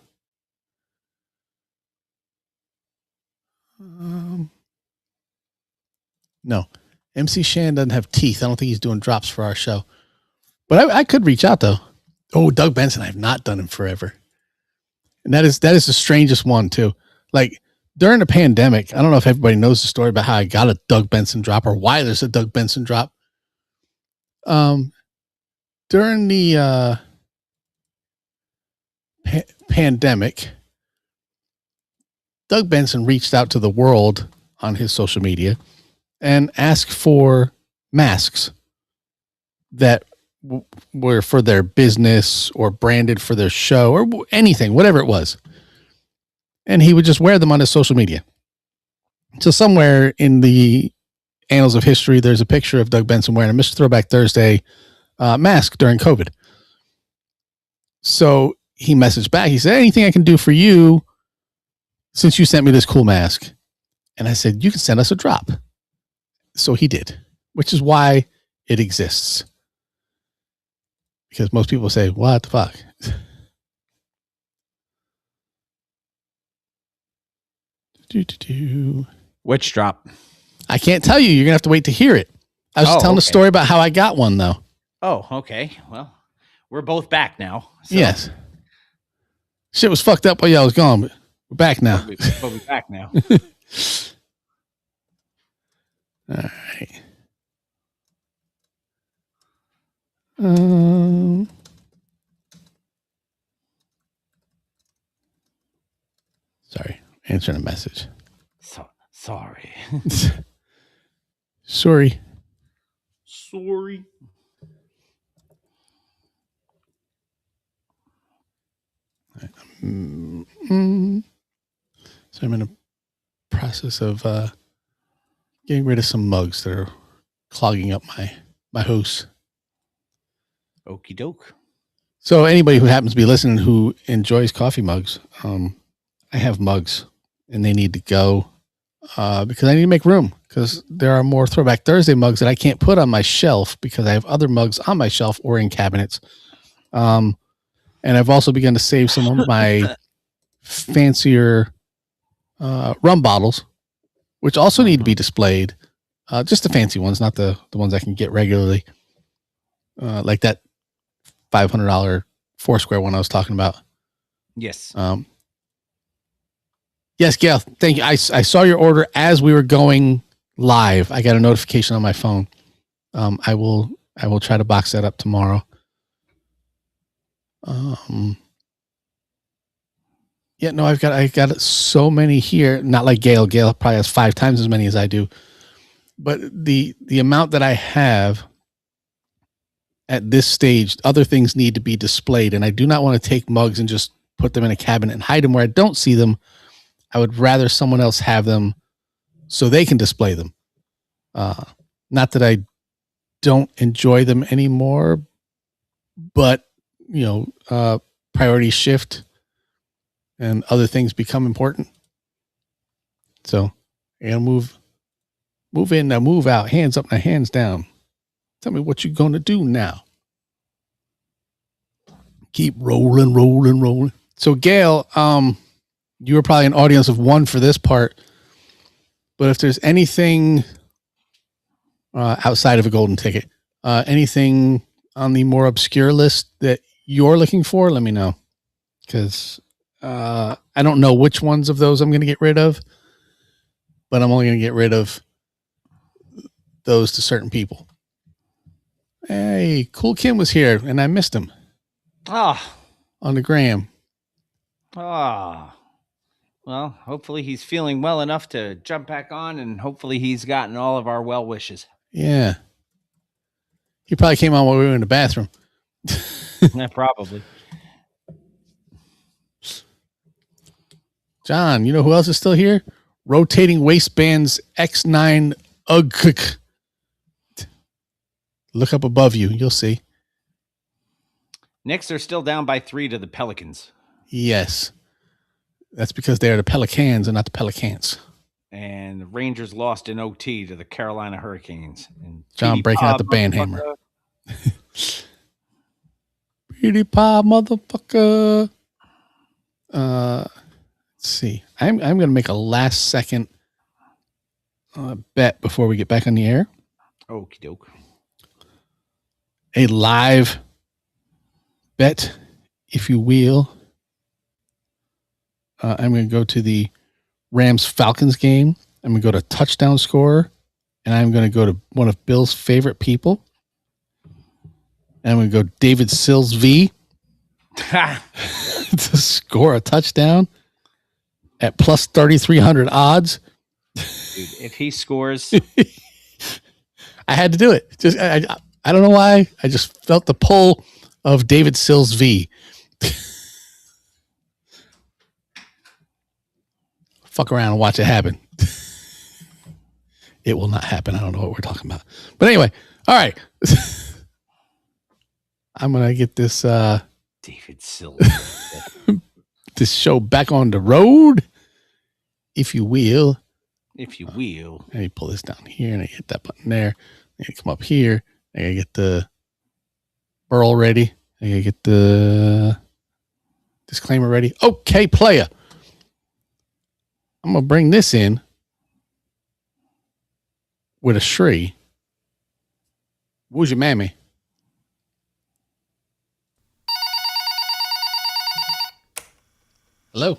S1: No. MC Shan doesn't have teeth. I don't think he's doing drops for our show. But I could reach out, though. Oh, Doug Benson. I have not done him forever. And that is the strangest one, too. Like, during the pandemic, I don't know if everybody knows the story about how I got a Doug Benson drop or why there's a Doug Benson drop. During the pandemic, Doug Benson reached out to the world on his social media and asked for masks that were for their business or branded for their show or anything, whatever it was. And he would just wear them on his social media. So somewhere in the annals of history, there's a picture of Doug Benson wearing a Mr. Throwback Thursday mask during COVID. So he messaged back. He said, anything I can do for you since you sent me this cool mask? And I said, you can send us a drop. So he did, which is why it exists. Because most people say, what the fuck?
S2: Which drop?
S1: I can't tell you. You're going to have to wait to hear it. I was just telling a story about how I got one, though.
S2: Oh, okay. Well, we're both back now. So.
S1: Yes. Shit was fucked up while y'all was gone, but we're back now.
S2: We'll be back now.
S1: All right. Sorry, answering a message.
S2: Sorry.
S1: Sorry. So I'm in a process of getting rid of some mugs that are clogging up my house.
S2: Okie doke.
S1: So anybody who happens to be listening who enjoys coffee mugs, I have mugs and they need to go because I need to make room because there are more Throwback Thursday mugs that I can't put on my shelf because I have other mugs on my shelf or in cabinets. And I've also begun to save some of my fancier rum bottles, which also need to be displayed. Just the fancy ones, not the ones I can get regularly. Like that $500 Foursquare one I was talking about.
S2: Yes.
S1: Yes, Gail. Thank you. I saw your order as we were going live. I got a notification on my phone. I will try to box that up tomorrow. Yeah, no, I got so many here. Not like Gail. Gail probably has 5 times as many as I do. But the amount that I have at this stage, other things need to be displayed, and I do not want to take mugs and just put them in a cabinet and hide them where I don't see them. I would rather someone else have them so they can display them. Not that I don't enjoy them anymore, but priorities shift and other things become important. So, and move in now, move out, hands up, now hands down. Tell me what you're going to do now. Keep rolling. So, Gail, you were probably an audience of 1 for this part, but if there's anything outside of a golden ticket, anything on the more obscure list that you're looking for, let me know. Because I don't know which ones of those I'm going to get rid of, but I'm only going to get rid of those to certain people. Hey, Cool Kim was here, and I missed him. On the gram.
S2: Well, hopefully he's feeling well enough to jump back on, and hopefully he's gotten all of our well wishes.
S1: Yeah. He probably came on while we were in the bathroom.
S2: Yeah, probably.
S1: John, you know who else is still here? Rotating Waistbands X9 UGG. Look up above you. You'll see.
S2: Knicks are still down by 3 to the Pelicans.
S1: Yes. That's because they're the Pelicans and not the Pelicans.
S2: And the Rangers lost in OT to the Carolina Hurricanes. And
S1: John breaking out the band hammer. Pretty pie, motherfucker. Let's see. I'm going to make a last second bet before we get back on the air.
S2: Okie doke.
S1: A live bet, if you will. I'm going to go to the Rams-Falcons game. I'm going to go to touchdown scorer, and I'm going to go to one of Bill's favorite people. And I'm going to go David Sills V to score a touchdown at plus 3,300 odds.
S2: Dude, if he scores,
S1: I had to do it. Just I don't know why. I just felt the pull of David Sills V. Fuck around and watch it happen. It will not happen. I don't know what we're talking about. But anyway, all right. I'm going to get this
S2: David Sills.
S1: this show back on the road, if you will.
S2: If you will.
S1: Let me pull this down here and I hit that button there. I come up here. I gotta get the Burl ready. I gotta get the disclaimer ready. Okay, player. I'm gonna bring this in with a Shri. Who's your mammy? Hello.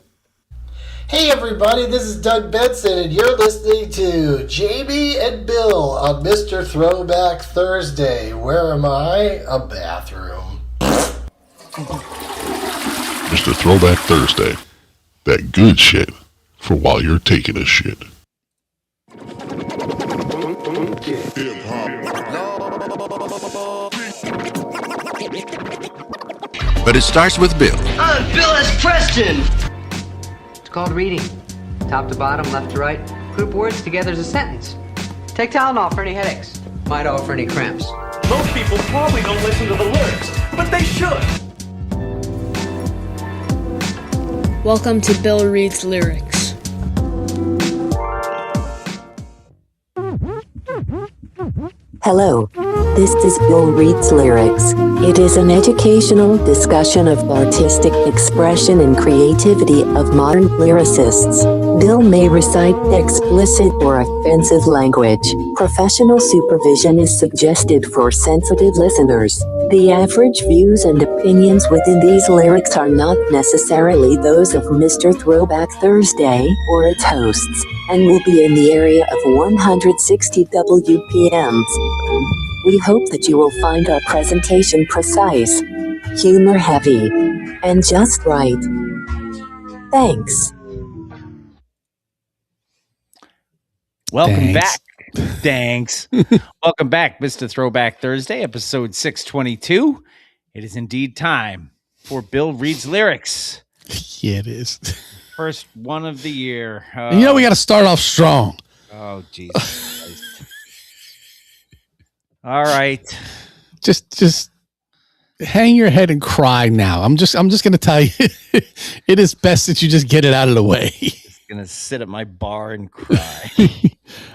S18: Hey everybody, this is Doug Benson and you're listening to Jamie and Bill on Mr. Throwback Thursday. Where am I? A bathroom.
S3: Mr. Throwback Thursday. That good shit for while you're taking a shit.
S19: But it starts with Bill.
S20: I'm Bill S. Preston. It's called reading. Top to bottom, left to right. Group words together as a sentence. Take Tylenol for any headaches. Midol for any cramps.
S21: Most people probably don't listen to the lyrics, but they should.
S22: Welcome to Bill Reads Lyrics.
S23: Hello. This is Bill Reads Lyrics. It is an educational discussion of artistic expression and creativity of modern lyricists. Bill may recite explicit or offensive language. Professional supervision is suggested for sensitive listeners. The average views and opinions within these lyrics are not necessarily those of Mr. Throwback Thursday or its hosts, and will be in the area of 160 WPMs. We hope that you will find our presentation precise, humor heavy, and just right. Thanks.
S2: Welcome back. Thanks. Welcome back, Mr. Throwback Thursday, episode 622. It is indeed time for Bill Reads Lyrics.
S1: Yeah, it is.
S2: First one of the year.
S1: And you know we got to start off strong.
S2: Oh, Jesus Christ. All right.
S1: Just hang your head and cry now. I'm just going to tell you, it is best that you just get it out of the way.
S2: Just going to sit at my bar and cry.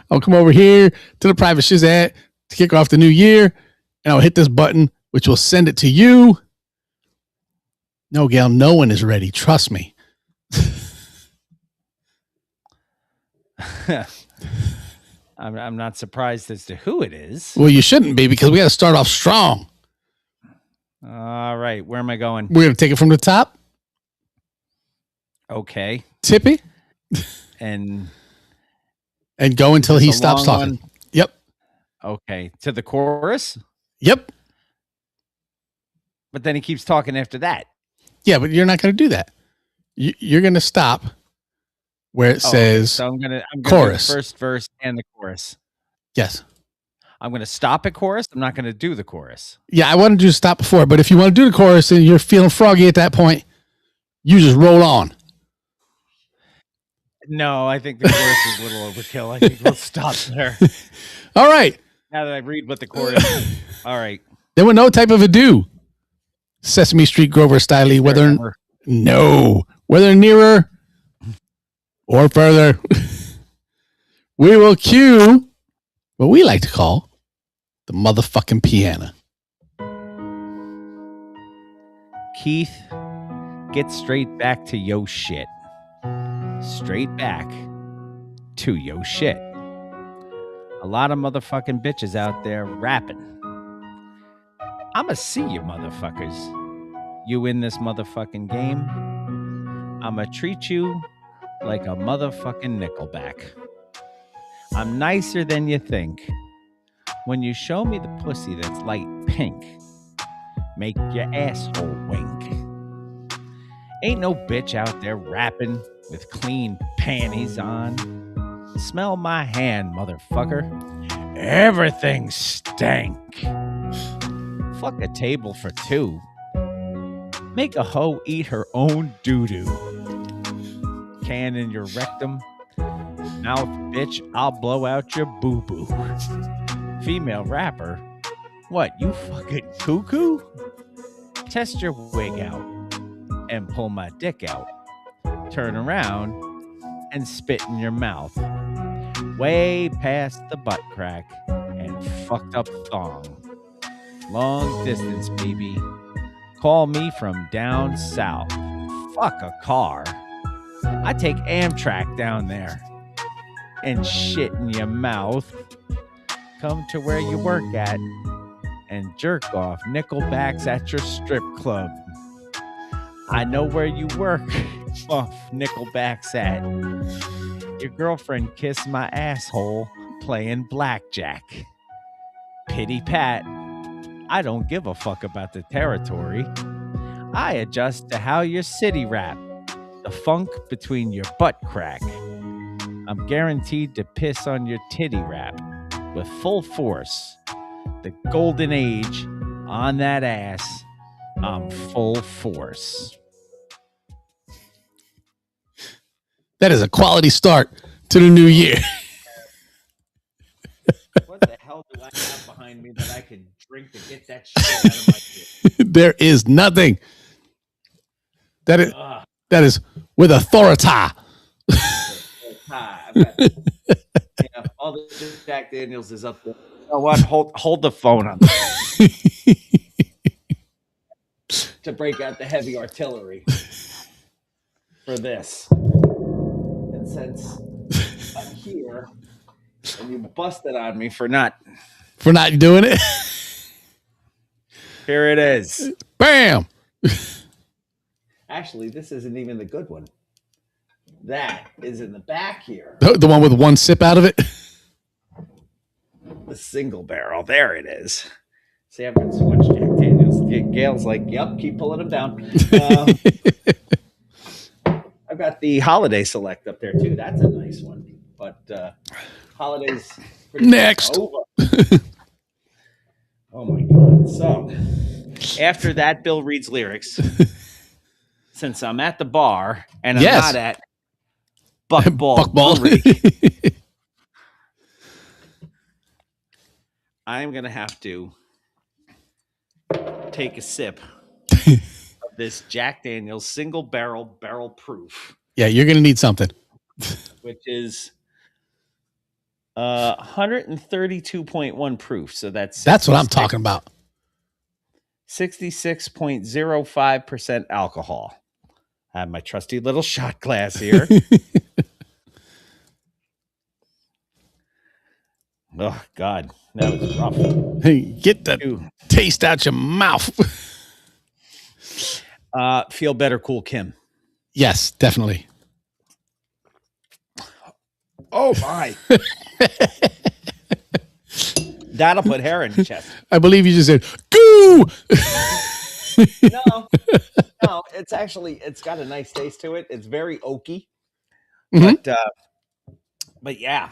S1: I'll come over here to the private shizat to kick off the new year, and I'll hit this button, which will send it to you. No, Gail, no one is ready. Trust me.
S2: I'm not surprised as to who it is.
S1: Well, you shouldn't be because we got to start off strong.
S2: All right. Where am I going?
S1: We're going to take it from the top.
S2: Okay.
S1: Tippy.
S2: And
S1: go until he stops talking.
S2: One.
S1: Yep.
S2: Okay. To the chorus?
S1: Yep.
S2: But then he keeps talking after that.
S1: Yeah, but you're not going to do that. You're going to stop where it says
S2: so I'm gonna
S1: chorus.
S2: Do the first verse and the chorus.
S1: Yes.
S2: I'm going to stop at chorus. I'm not going to do the chorus.
S1: Yeah, I wanted you to stop before, but if you want to do the chorus and you're feeling froggy at that point, you just roll on.
S2: No, I think the chorus is a little overkill. I think we'll stop there.
S1: All right.
S2: Now that I read what the chorus is. All right.
S1: There were no type of ado. Sesame Street Grover Styley, whether nearer or further. We will cue what we like to call the motherfucking piano.
S2: Keith, get straight back to yo shit. Straight back to yo shit. A lot of motherfucking bitches out there rapping. I'ma see you motherfuckers. You in this motherfucking game, I'ma treat you like a motherfucking Nickelback. I'm nicer than you think. When you show me the pussy that's light pink, make your asshole wink. Ain't no bitch out there rapping with clean panties on. Smell my hand, motherfucker. Everything stank. Fuck a table for two. Make a hoe eat her own doo-doo. Can in your rectum. Mouth, bitch, I'll blow out your boo-boo. Female rapper. What, you fucking cuckoo? Test your wig out and pull my dick out. Turn around and spit in your mouth. Way past the butt crack and fucked up thong. Long distance, baby. Call me from down south. Fuck a car. I take Amtrak down there and shit in your mouth. Come to where you work at and jerk off Nickelbacks at your strip club. I know where you work off Nickelbacks at. Your girlfriend kissed my asshole playing blackjack. Pity pat. I don't give a fuck about the territory. I adjust to how your city rap. The funk between your butt crack. I'm guaranteed to piss on your titty rap with full force. The golden age on that ass. I'm full force.
S1: That is a quality start to the new year.
S2: What the hell do I have behind me that I can drink to get that shit out of my shit?
S1: There is nothing. That is with authority.
S2: I've got, all the Jack Daniels is up there. You know what? Hold the phone up to break out the heavy artillery for this. And since I'm here and you busted on me for not
S1: doing it,
S2: here it is.
S1: Bam.
S2: Actually, this isn't even the good one. That is in the back here.
S1: The one with one sip out of it?
S2: The single barrel. There it is. See, I've got so much Jack Daniels. Gail's like, yep, keep pulling them down. I've got the Holiday Select up there, too. That's a nice one. But Holiday's pretty
S1: next.
S2: Over. Oh, my God. So, after that, Bill reads lyrics. Since I'm at the bar and I'm not at Buckball. I'm going to have to take a sip of this Jack Daniels single barrel proof.
S1: Yeah, you're going to need something.
S2: Which is 132.1 proof. So that's
S1: what I'm talking about.
S2: 66.05% alcohol. I have my trusty little shot glass here. Oh, God. That was rough.
S1: Hey, get the taste out your mouth.
S2: Feel better, Cool Kim.
S1: Yes, definitely.
S2: Oh, my. That'll put hair in your chest.
S1: I believe you just said, goo!
S2: No, it's got a nice taste to it. It's very oaky.
S1: Mm-hmm.
S2: But yeah,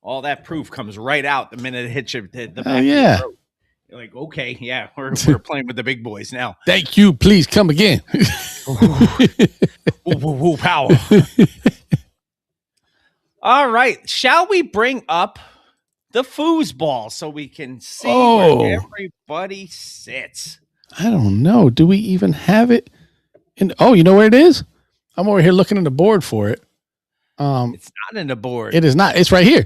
S2: all that proof comes right out the minute it hits you the back
S1: of your
S2: throat. You're like, okay, yeah, we're playing with the big boys now.
S1: Thank you. Please come again.
S2: Woo, power. All right. Shall we bring up the foosball so we can see where everybody sits?
S1: I don't know. Do we even have it? You know where it is? I'm over here looking in the board for it.
S2: It's not in the board.
S1: It is not. It's right here.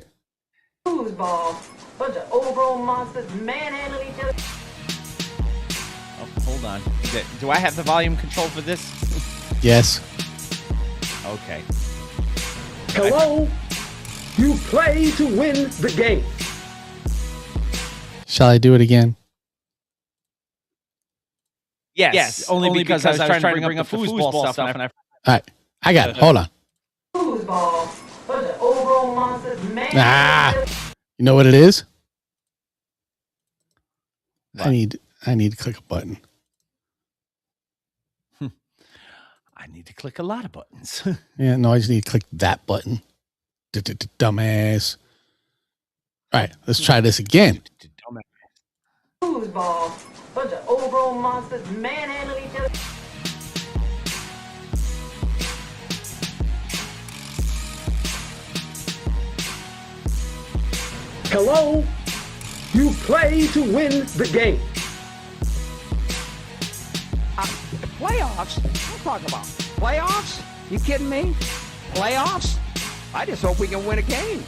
S5: Foosball. Bunch of overgrown monsters manhandling each other.
S2: Oh, hold on. Do I have the volume control for this?
S1: Yes.
S2: Okay.
S21: Hello? You play to win the game.
S1: Shall I do it again?
S2: Yes, only because I was trying to bring up the foosball stuff. And
S1: All right. I got it. Hold on.
S21: Foosball. But the overall monsters, man.
S1: You know what it is?
S2: What?
S1: I need to click a button.
S2: I need to click a lot of buttons.
S1: Yeah, no, I just need to click that button. Dumbass. All right, let's try this again.
S21: Foosball. But the overall monsters manhandle each other. Hello? You play to win the game.
S5: Playoffs? What talk about? Playoffs? You kidding me? Playoffs? I just hope we can win a game.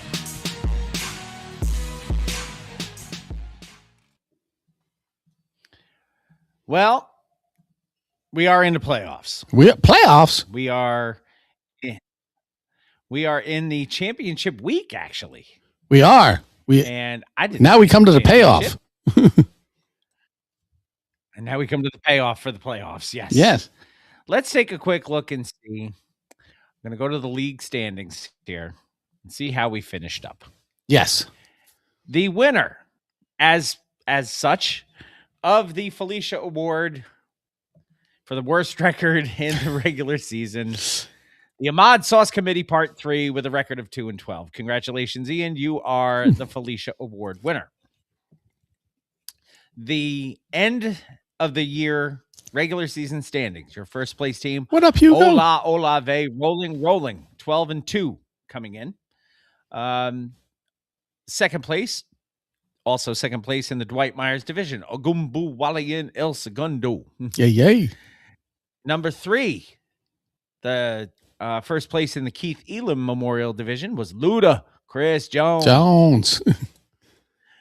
S2: Well, we are in the playoffs.
S1: Playoffs?
S2: We are in the championship week, actually.
S1: We are.
S2: And I didn't
S1: now we come to the payoff.
S2: And now we come to the payoff for the playoffs. Yes.
S1: Yes.
S2: Let's take a quick look and see. I'm going to go to the league standings here and see how we finished up.
S1: Yes.
S2: The winner, as such, of the Felicia Award for the worst record in the regular season, the Ahmad Sauce Committee Part 3 with a record of 2-12. Congratulations, Ian. You are the Felicia Award winner. The end of the year regular season standings. Your first place team.
S1: What up, Hugo?
S2: Ola Olave, rolling, 12-2 coming in. Second place. Also second place in the Dwight Myers division. Ogumbu Walayan El Segundo.
S1: Yay.
S2: Number 3. The first place in the Keith Elam Memorial Division was Luda Chris Jones.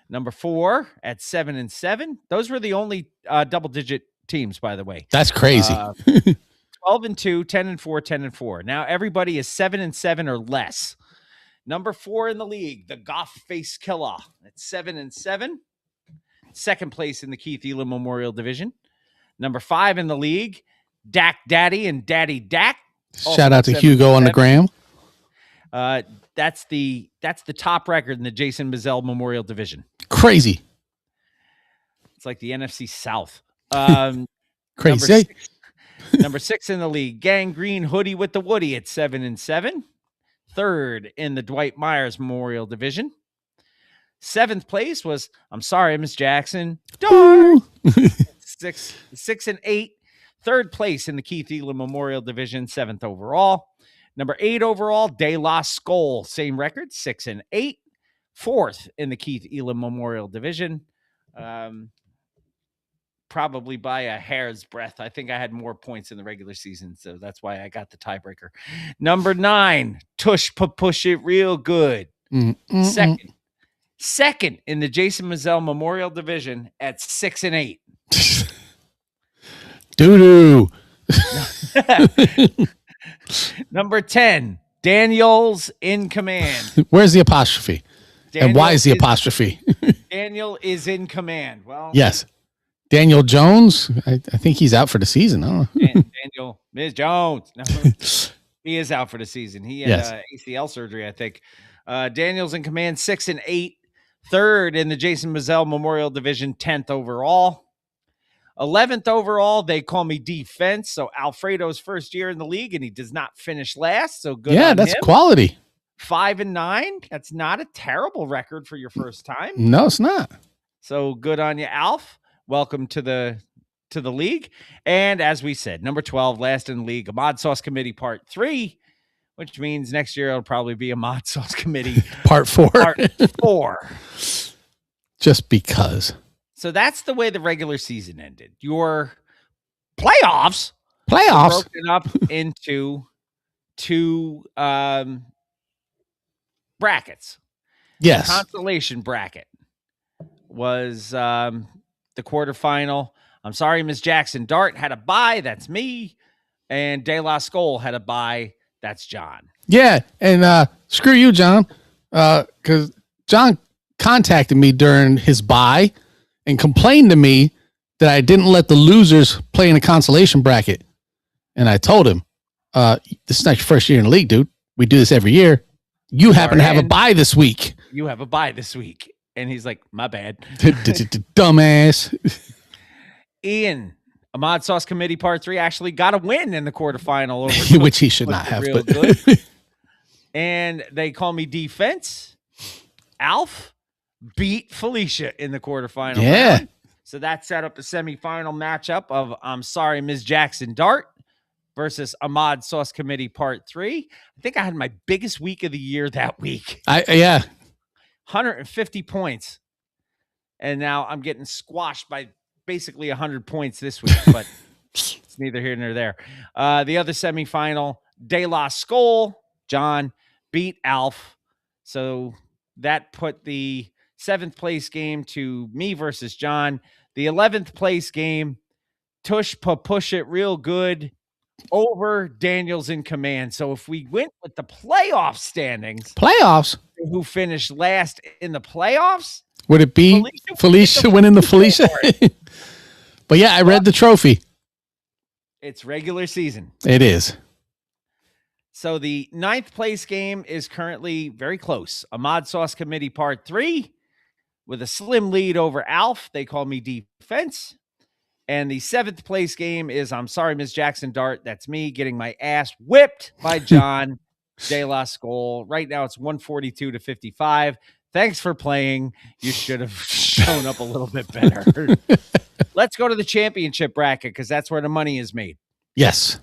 S2: Number 4 at 7-7. Those were the only double-digit teams, by the way.
S1: That's crazy.
S2: 12-2, 10-4, 10-4. Now everybody is 7-7 or less. Number 4 in the league, the Goff Face Killer at 7-7. Second place in the Keith Elam Memorial Division. Number 5 in the league, Dak Daddy and Daddy Dak.
S1: Shout out to Hugo on the gram.
S2: That's the top record in the Jason Mazzell Memorial Division.
S1: Crazy.
S2: It's like the NFC South.
S1: Crazy.
S2: Number 6 in the league, Gang Green Hoodie with the Woody at 7-7. Third in the Dwight Myers Memorial Division. 7th place was, I'm sorry, Miss Jackson. Darn. 6-8. Third place in the Keith Elam Memorial Division, 7th overall. Number 8 overall, De La Skull, same record, 6-8. 4th in the Keith Elam Memorial Division. Probably by a hair's breadth. I think I had more points in the regular season, so that's why I got the tiebreaker. Number 9, Tush Push It Real Good. Second in the Jason Mazzell Memorial Division at 6-8.
S1: Doo-doo.
S2: Number 10, Daniel's in command.
S1: Where's the apostrophe? And why is the apostrophe?
S2: Daniel is in command. Well,
S1: yes. Daniel Jones, I think he's out for the season. I don't know.
S2: Daniel, Ms. Jones. No, he is out for the season. He had ACL surgery, I think. Daniel's in command, 6-8. Third in the Jason Mazzell Memorial Division, 10th overall. 11th overall, they call me defense. So Alfredo's first year in the league, and he does not finish last. So good.
S1: Yeah, that's quality.
S2: 5-9. That's not a terrible record for your first time.
S1: No, it's not.
S2: So good on you, Alf. Welcome to the league. And as we said, number 12, last in the league, Ahmad Sauce Committee Part 3, which means next year it'll probably be Ahmad Sauce Committee
S1: Part 4.
S2: Part 4.
S1: Just because.
S2: So that's the way the regular season ended. Your playoffs broken up into 2 brackets.
S1: Yes.
S2: The consolation bracket was the quarterfinal. I'm sorry, Miss Jackson Dart had a bye. That's me. And De La Skull had a bye. That's John.
S1: Yeah, and screw you, John, because John contacted me during his bye and complained to me that I didn't let the losers play in a consolation bracket. And I told him, this is not your first year in the league, dude. We do this every year. You happen to have a bye this week.
S2: You have a bye this week. And he's like, my bad.
S1: Dumbass.
S2: Ian, Ahmad Sauce Committee Part 3 actually got a win in the quarterfinal over
S1: which he should not have.
S2: Real
S1: But
S2: good. And they call me defense. Alf beat Felicia in the quarterfinal.
S1: Yeah.
S2: round. So that set up the semifinal matchup of I'm sorry, Ms. Jackson Dart versus Ahmad Sauce Committee Part 3. I think I had my biggest week of the year that week.
S1: Yeah.
S2: 150 points. And now I'm getting squashed by basically 100 points this week, but it's neither here nor there. The other semifinal, De La Skull, John beat Alf. So that put the 7th place game to me versus John. The 11th place game, Tush push it real good over Daniels in command. So if we went with the playoff standings, who finished last in the playoffs,
S1: would it be Felicia winning the Felicia? But yeah, I read the trophy.
S2: It's regular season.
S1: It is.
S2: So the 9th place game is currently very close. Ahmad Sauce Committee Part 3 with a slim lead over Alf. They call me defense. And the 7th place game is I'm sorry, Ms. Jackson Dart. That's me getting my ass whipped by John De La Skull. Right now it's 142-55. Thanks for playing. You should have shown up a little bit better. Let's go to the championship bracket because that's where the money is made.
S1: Yes.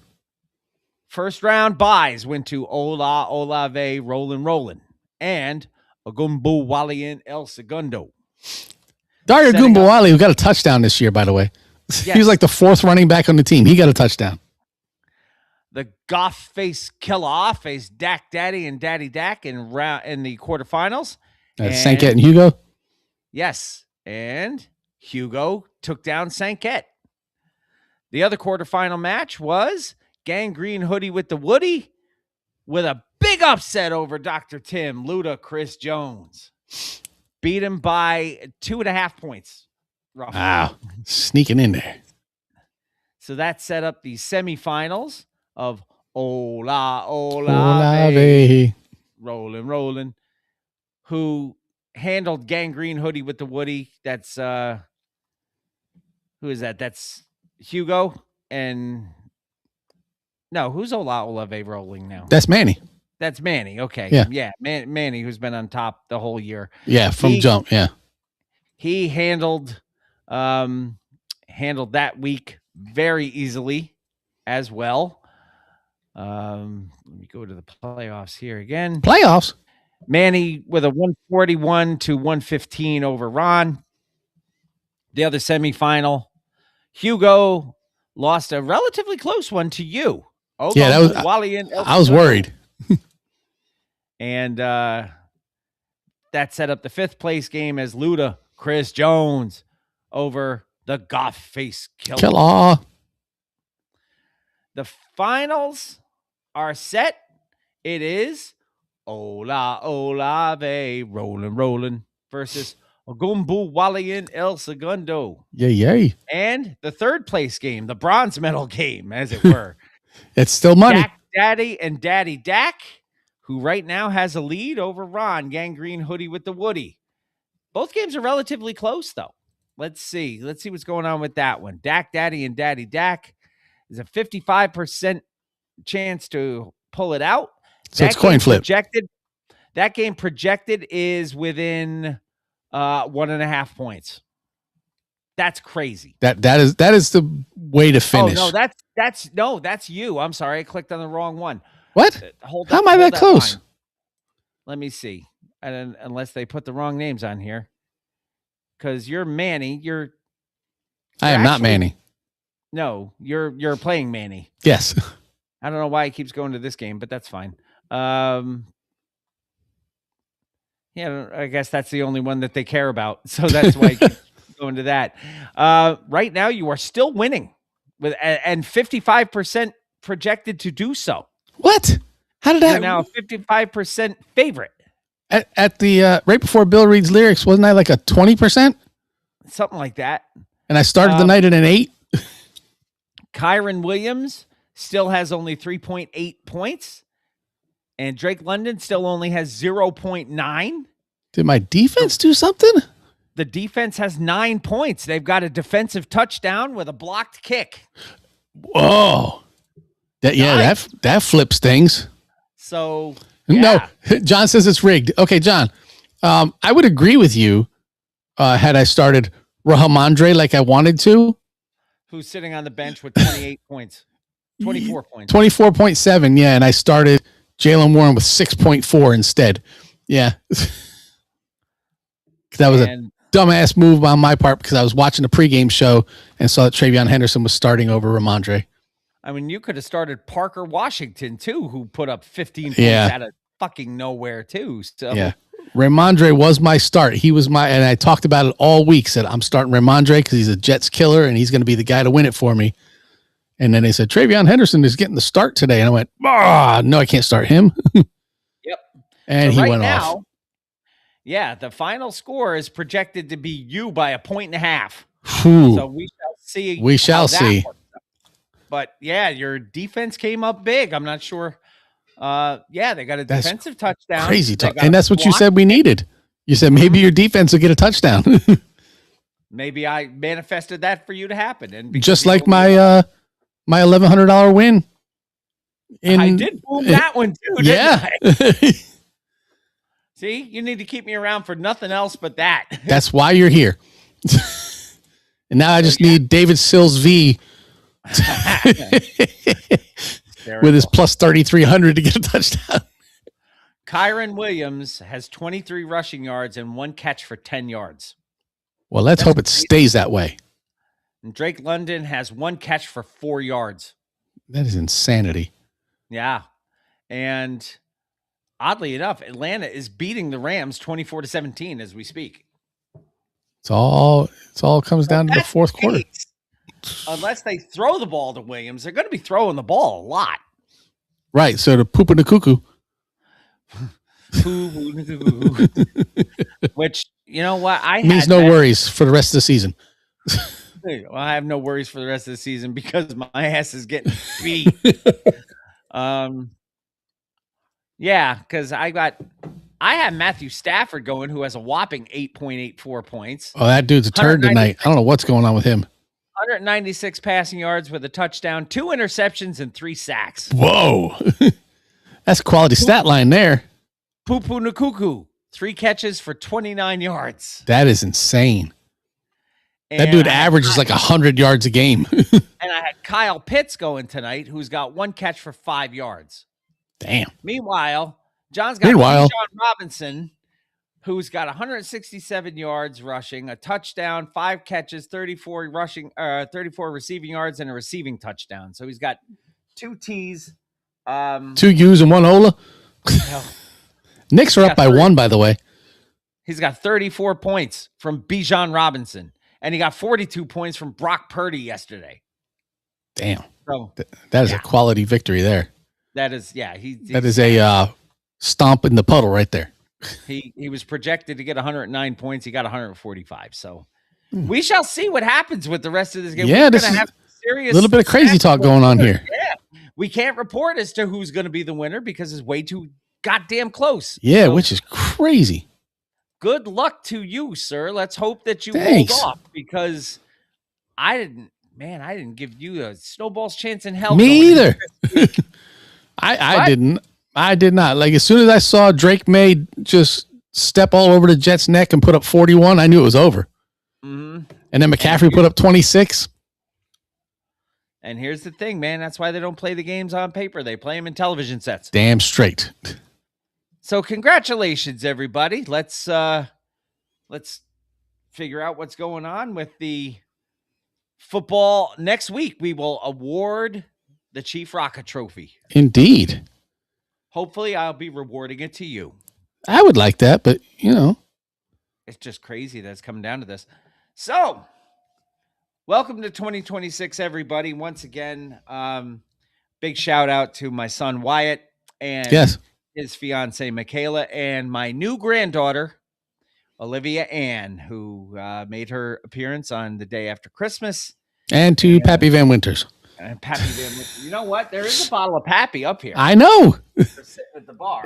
S2: First round buys went to Ola Olave Rollin' and Agumbu Walian El Segundo.
S1: Dario Gumbawali, who got a touchdown this year, by the way.
S2: Yes.
S1: He was like the 4th running back on the team. He got a touchdown.
S2: The Goff face killer faced Dak Daddy and Daddy Dak in the quarterfinals.
S1: Sanket and Hugo?
S2: Yes. And Hugo took down Sanket. The other quarterfinal match was Gangrene Hoodie with the Woody with a big upset over Dr. Tim, Luda, Chris Jones. Beat him by 2.5 points. Roughly.
S1: Wow. Sneaking in there.
S2: So that set up the semifinals of Olave. Rolling. Who handled Gangrene Hoodie with the Woody. That's who is that? That's Hugo and no, who's Olave rolling now?
S1: That's Manny.
S2: That's Manny. Okay.
S1: Yeah.
S2: Manny, who's been on top the whole year.
S1: Yeah, from jump. Yeah.
S2: He handled that week very easily as well. Let me go to the playoffs here again.
S1: Playoffs?
S2: Manny with a 141-115 over Ron. The other semifinal, Hugo lost a relatively close one to you.
S1: Yeah, that was I was worried.
S2: And that set up the 5th place game as Luda, Chris Jones over the Goff face killer. The finals are set. It is Olave rolling versus Agumbu Walian El Segundo.
S1: Yay.
S2: And the 3rd place game, the bronze medal game, as it were.
S1: It's still money.
S2: Dak Daddy and Daddy Dak, who right now has a lead over Ron, Gangrene Hoodie with the Woody. Both games are relatively close, though. Let's see what's going on with that one. Dak Daddy and Daddy Dak is a 55% chance to pull it out.
S1: So it's coin flip.
S2: That game projected is within 1.5 points. That's crazy.
S1: That is the way to finish.
S2: Oh no, that's you. I'm sorry, I clicked on the wrong one.
S1: What? How am I that close?
S2: Line. Let me see. Unless they put the wrong names on here, because you're Manny.
S1: I am not Manny.
S2: No, you're playing Manny.
S1: Yes.
S2: I don't know why he keeps going to this game, but that's fine. Yeah, I guess that's the only one that they care about. So that's why go into that. Right now, you are still winning and 55% projected to do so.
S1: What? How did that?
S2: You're now a 55% favorite.
S1: At the right before Bill reads lyrics, wasn't I like a 20%?
S2: Something like that.
S1: And I started the night at an 8.
S2: Kyron Williams still has only 3.8 points. And Drake London still only has 0.9.
S1: Did my defense do something?
S2: The defense has 9 points. They've got a defensive touchdown with a blocked kick.
S1: Whoa. That flips things.
S2: So, yeah.
S1: No, John says it's rigged. Okay, John, I would agree with you had I started Rahamondre like I wanted to.
S2: Who's sitting on the bench with 28 points. 24 points.
S1: 24.7, yeah, and I started Jalen Warren with 6.4 instead. Yeah. That was a dumbass move on my part because I was watching the pregame show and saw that Travion Henderson was starting over Ramondre.
S2: I mean, you could have started Parker Washington, too, who put up 15 points out of fucking nowhere, too. So.
S1: Yeah. Ramondre was my start. He was and I talked about it all week. Said, I'm starting Ramondre because he's a Jets killer and he's going to be the guy to win it for me. And then they said, Travion Henderson is getting the start today. And I went, no, I can't start him.
S2: Yep.
S1: And
S2: so
S1: he went off.
S2: Yeah, the final score is projected to be you by 1.5 points. So we shall see.
S1: We shall see.
S2: But yeah, your defense came up big. I'm not sure. They got a defensive touchdown.
S1: Crazy talk. And that's what you said we needed. You said maybe your defense will get a touchdown.
S2: Maybe I manifested that for you to happen. And
S1: just like my $1,100 win.
S2: I did boom that one too.
S1: Yeah.
S2: See, you need to keep me around for nothing else but that.
S1: That's why you're here. And now I just need David Sills V with his plus 3,300 to get a touchdown.
S2: Kyron Williams has 23 rushing yards and 1 catch for 10 yards.
S1: Well, let's hope it stays that way.
S2: And Drake London has 1 catch for 4 yards.
S1: That is insanity.
S2: Yeah. And oddly enough, Atlanta is beating the Rams 24-17 as we speak.
S1: It's all comes down to the fourth quarter.
S2: Unless they throw the ball to Williams, they're going to be throwing the ball a lot.
S1: Right. So the poop and the cuckoo.
S2: Which, you know what?
S1: Means no worries for the rest of the season.
S2: Well, I have no worries for the rest of the season because my ass is getting beat. Yeah, because I have Matthew Stafford going, who has a whopping 8.84 points.
S1: Oh, that dude's a turd tonight. I don't know what's going on with him.
S2: 196 passing yards with a touchdown, 2 interceptions, and 3 sacks.
S1: Whoa. That's a quality stat line there.
S2: Poo-poo Nakuku, 3 catches for 29 yards.
S1: That is insane. That dude averages like 100 yards a game.
S2: And I had Kyle Pitts going tonight, who's got 1 catch for 5 yards.
S1: Damn.
S2: Meanwhile, John's got Bijan Robinson, who's got 167 yards rushing, a touchdown, 5 catches, 34 receiving yards, and a receiving touchdown. So he's got 2 T's.
S1: 2 U's and 1 Ola. Knicks are up by 1, by the way.
S2: He's got 34 points from Bijan Robinson, and he got 42 points from Brock Purdy yesterday.
S1: Damn.
S2: So,
S1: that is a quality victory there.
S2: That is,
S1: that is a stomp in the puddle right there.
S2: He was projected to get 109 points. He got 145. So we shall see what happens with the rest of this game.
S1: Yeah,
S2: We're
S1: this
S2: going to
S1: is
S2: have serious
S1: a little bit of crazy talk going on here.
S2: Yeah. We can't report as to who's going to be the winner because it's way too goddamn close.
S1: Yeah, which is crazy.
S2: Good luck to you, sir. Let's hope that you
S1: Thanks.
S2: hold off because I didn't give you a snowball's chance in hell.
S1: Me either. I didn't. I did not. Like, as soon as I saw Drake May just step all over the Jets' neck and put up 41, I knew it was over.
S2: Mm-hmm.
S1: And then McCaffrey put up 26.
S2: And here's the thing, man. That's why they don't play the games on paper. They play them in television sets.
S1: Damn straight.
S2: So congratulations, everybody. Let's figure out what's going on with the football. Next week, we will award the Chief Rocket Trophy.
S1: Indeed.
S2: Hopefully, I'll be rewarding it to you.
S1: I would like that, but,
S2: It's just crazy that it's coming down to this. So, welcome to 2026, everybody. Once again, big shout out to my son Wyatt and his fiance Michaela, and my new granddaughter Olivia Ann, who made her appearance on the day after Christmas.
S1: And to Pappy Van Winters.
S2: And Pappy Van Winters. You know what? There is a bottle of Pappy up here.
S1: I know.
S2: They're sitting at the bar.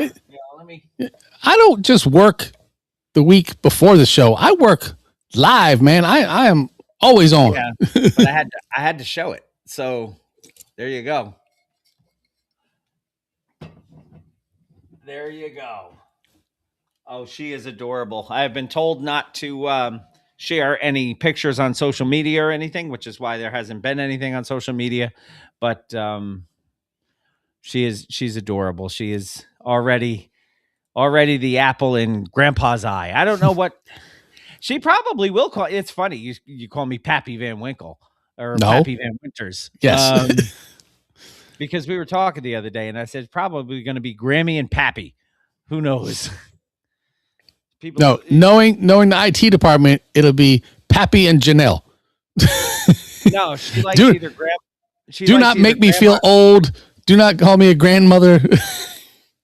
S1: I don't just work the week before the show. I work live, man. I am always on.
S2: Yeah, but I had to show it. So there you go. There you go. Oh, she is adorable. I have been told not to share any pictures on social media or anything, which is why there hasn't been anything on social media. But she's adorable. She is already the apple in Grandpa's eye. I don't know what she probably will call. It's funny you call me Pappy Van Winkle or Pappy Van Winters.
S1: Yes.
S2: Because we were talking the other day, and I said it's probably going to be Grammy and Pappy. Who knows?
S1: Knowing the IT department, it'll be Pappy and Janelle.
S2: No, she likes either grandma.
S1: Do not make me feel old. Do not call me a grandmother.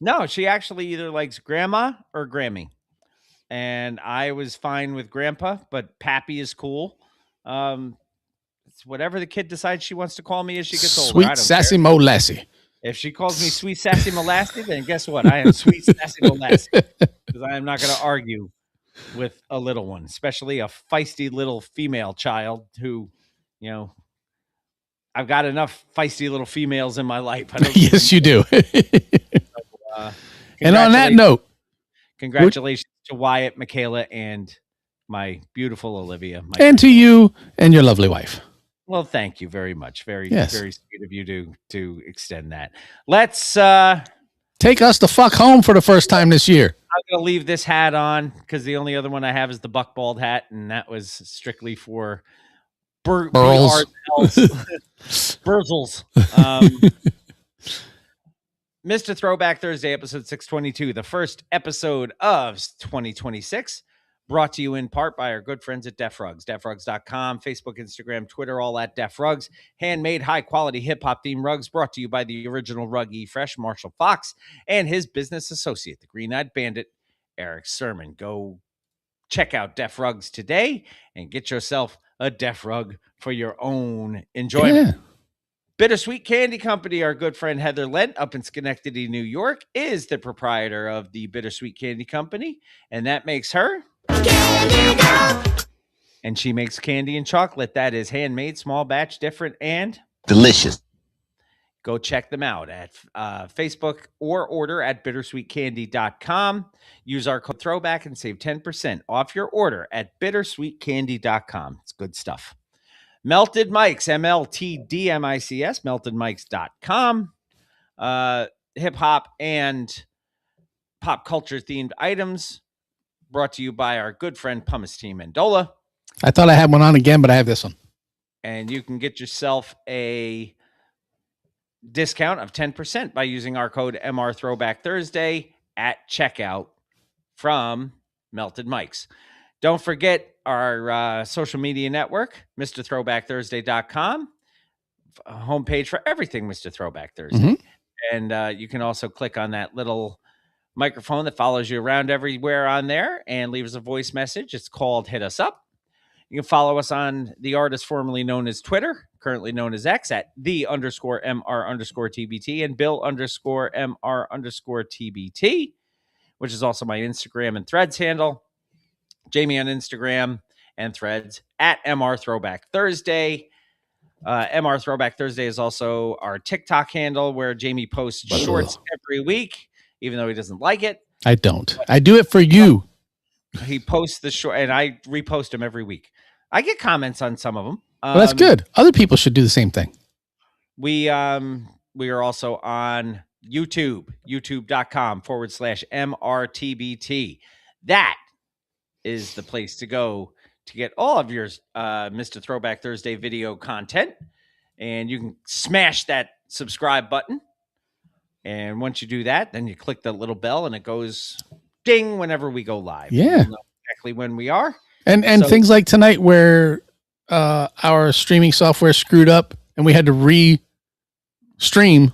S2: No, she actually either likes grandma or Grammy. And I was fine with grandpa, but Pappy is cool. It's whatever the kid decides she wants to call me as she gets older.
S1: Sweet sassy molassie.
S2: If she calls me sweet sassy molassie, then guess what? I am sweet sassy molassie. Because I am not going to argue with a little one, especially a feisty little female child who, I've got enough feisty little females in my life.
S1: Yes, you do. And on that note,
S2: congratulations to Wyatt, Michaela, and my beautiful Olivia.
S1: And to you and your lovely wife.
S2: Well, thank you very much. Very sweet of you to extend that. Let's
S1: take us the fuck home for the first time this year.
S2: I'm going to leave this hat on because the only other one I have is the buckbald hat, and that was strictly for
S1: Burzels.
S2: Mr. Throwback Thursday, episode 622, the first episode of 2026. Brought to you in part by our good friends at Def Rugs. DefRugs.com, Facebook, Instagram, Twitter, all at Def Rugs. Handmade, high-quality hip-hop themed rugs brought to you by the original Rug E-Fresh, Marshall Fox, and his business associate, the Green-Eyed Bandit, Eric Sermon. Go check out Def Rugs today and get yourself a Def Rug for your own enjoyment.
S1: Yeah.
S2: Bittersweet Candy Company, our good friend Heather Lent up in Schenectady, New York, is the proprietor of the Bittersweet Candy Company, and that makes her... And she makes candy and chocolate that is handmade, small batch, different, and
S19: delicious.
S2: Go check them out at Facebook or order at bittersweetcandy.com. Use our code Throwback and save 10% off your order at bittersweetcandy.com. It's good stuff. Melted Mics, MLTDMICS, meltedmics.com. Hip hop and pop culture themed items. Brought to you by our good friend Pumice Team Mendola.
S1: I thought I had one on again, but I have this one.
S2: And you can get yourself a discount of 10% by using our code MR Throwback Thursday at checkout from Melted Mics. Don't forget our social media network, MrThrowbackThursday.com, homepage for everything Mr. Throwback Thursday. Mm-hmm. And you can also click on that little microphone that follows you around everywhere on there and leaves a voice message. It's called Hit Us Up. You can follow us on the artist formerly known as Twitter, currently known as X, at _MR_TBT and Bill_MR_TBT, which is also my Instagram and Threads handle. Jamie on Instagram and Threads at MR Throwback Thursday. MR Throwback Thursday is also our TikTok handle where Jamie posts shorts every week. Even though he doesn't like it.
S1: I don't. I do it for you.
S2: He posts the short, and I repost them every week. I get comments on some of them.
S1: Well, that's good. Other people should do the same thing.
S2: We are also on YouTube, youtube.com/MRTBT. That is the place to go to get all of your Mr. Throwback Thursday video content. And you can smash that subscribe button. And once you do that, then you click the little bell and it goes ding whenever we go live.
S1: Yeah.
S2: You'll know exactly when we are.
S1: And so, things like tonight where our streaming software screwed up and we had to re-stream,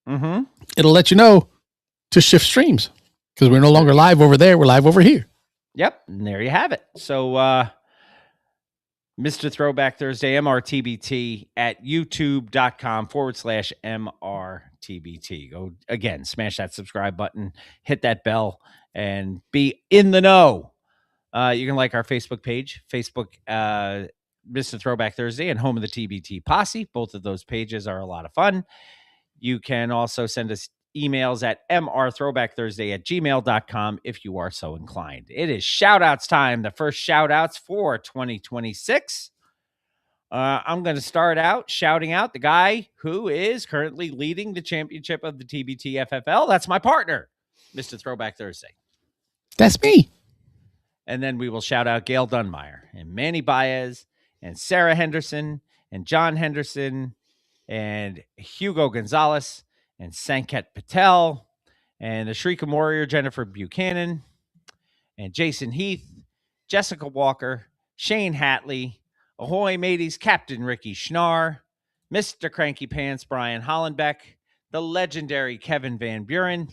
S1: it'll let you know to shift streams because we're no longer live over there. We're live over here.
S2: Yep. And there you have it. So, Mr. Throwback Thursday, MRTBT at youtube.com/MRTBT. Go again, smash that subscribe button, hit that bell, and be in the know. You can like our Facebook page, Facebook Mr. Throwback Thursday and Home of the TBT Posse. Both of those pages are a lot of fun. You can also send us emails at mrthrowbackthursday@gmail.com if you are so inclined. It is shout-outs time, the first shout-outs for 2026. I'm going to start out shouting out the guy who is currently leading the championship of the TBT FFL. That's my partner, Mr. Throwback Thursday.
S1: That's me.
S2: And then we will shout out Gail Dunmeyer and Manny Baez and Sarah Henderson and John Henderson and Hugo Gonzalez and Sanket Patel and the Shriekum Warrior Jennifer Buchanan and Jason Heath, Jessica Walker, Shane Hatley, Ahoy Mateys Captain Ricky Schnarr, Mr. Cranky Pants Brian Hollenbeck, the legendary Kevin Van Buren,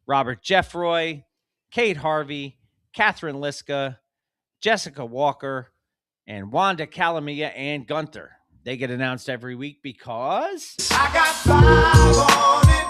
S2: Robert Jeffroy, Kate Harvey, Catherine Liska, Jessica Walker, and Wanda Calamia and Gunter. They get announced every week because
S4: I got 5 on it.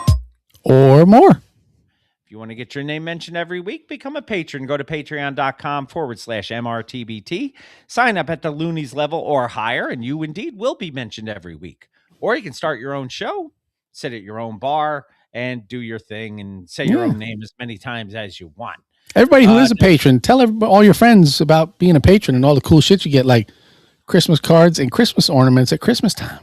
S1: Or more.
S2: If you want to get your name mentioned every week, become a patron. Go to patreon.com/MRTBT. Sign up at the Loonies level or higher, and you indeed will be mentioned every week. Or you can start your own show, sit at your own bar, and do your thing and say your own name as many times as you want.
S1: Everybody who is a patron, tell all your friends about being a patron and all the cool shit you get, like Christmas cards and Christmas ornaments at Christmas time.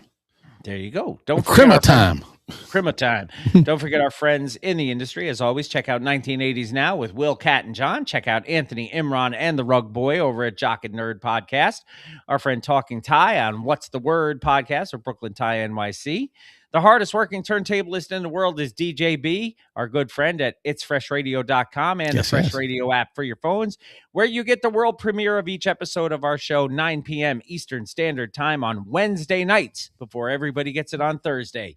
S2: There you go. Don't
S1: Crema time.
S2: Crema time. Don't forget our friends in the industry. As always, check out 1980s Now with Will, Cat, and John. Check out Anthony Imran and the Rug Boy over at Jock and Nerd Podcast. Our friend Talking Ty on What's the Word Podcast or Brooklyn Ty NYC. The hardest working turntablist in the world is DJ B, our good friend at itsfreshradio.com and the Fresh Radio app for your phones, where you get the world premiere of each episode of our show, 9 p.m. Eastern Standard Time on Wednesday nights before everybody gets it on Thursday.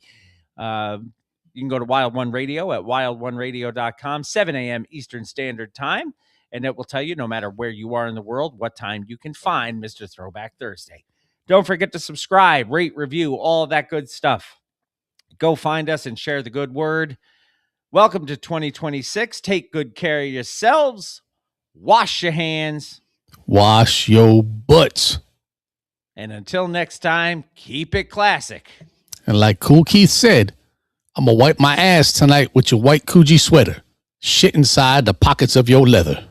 S2: You can go to Wild One Radio at wildoneradio.com, 7 a.m. Eastern Standard Time, and it will tell you, no matter where you are in the world, what time you can find Mr. Throwback Thursday. Don't forget to subscribe, rate, review, all of that good stuff. Go find us and share the good word. Welcome to 2026. Take good care of yourselves. Wash your hands.
S1: Wash your butts.
S2: And until next time, keep it classic.
S1: And like Cool Keith said, I'm going to wipe my ass tonight with your white Coogee sweater. Shit inside the pockets of your leather.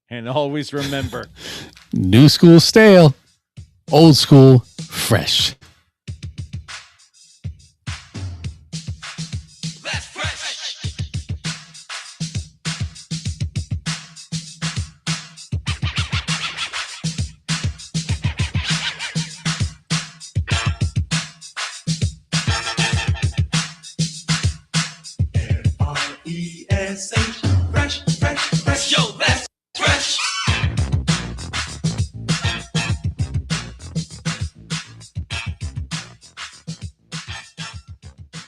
S2: And always remember,
S1: new school stale, old school fresh.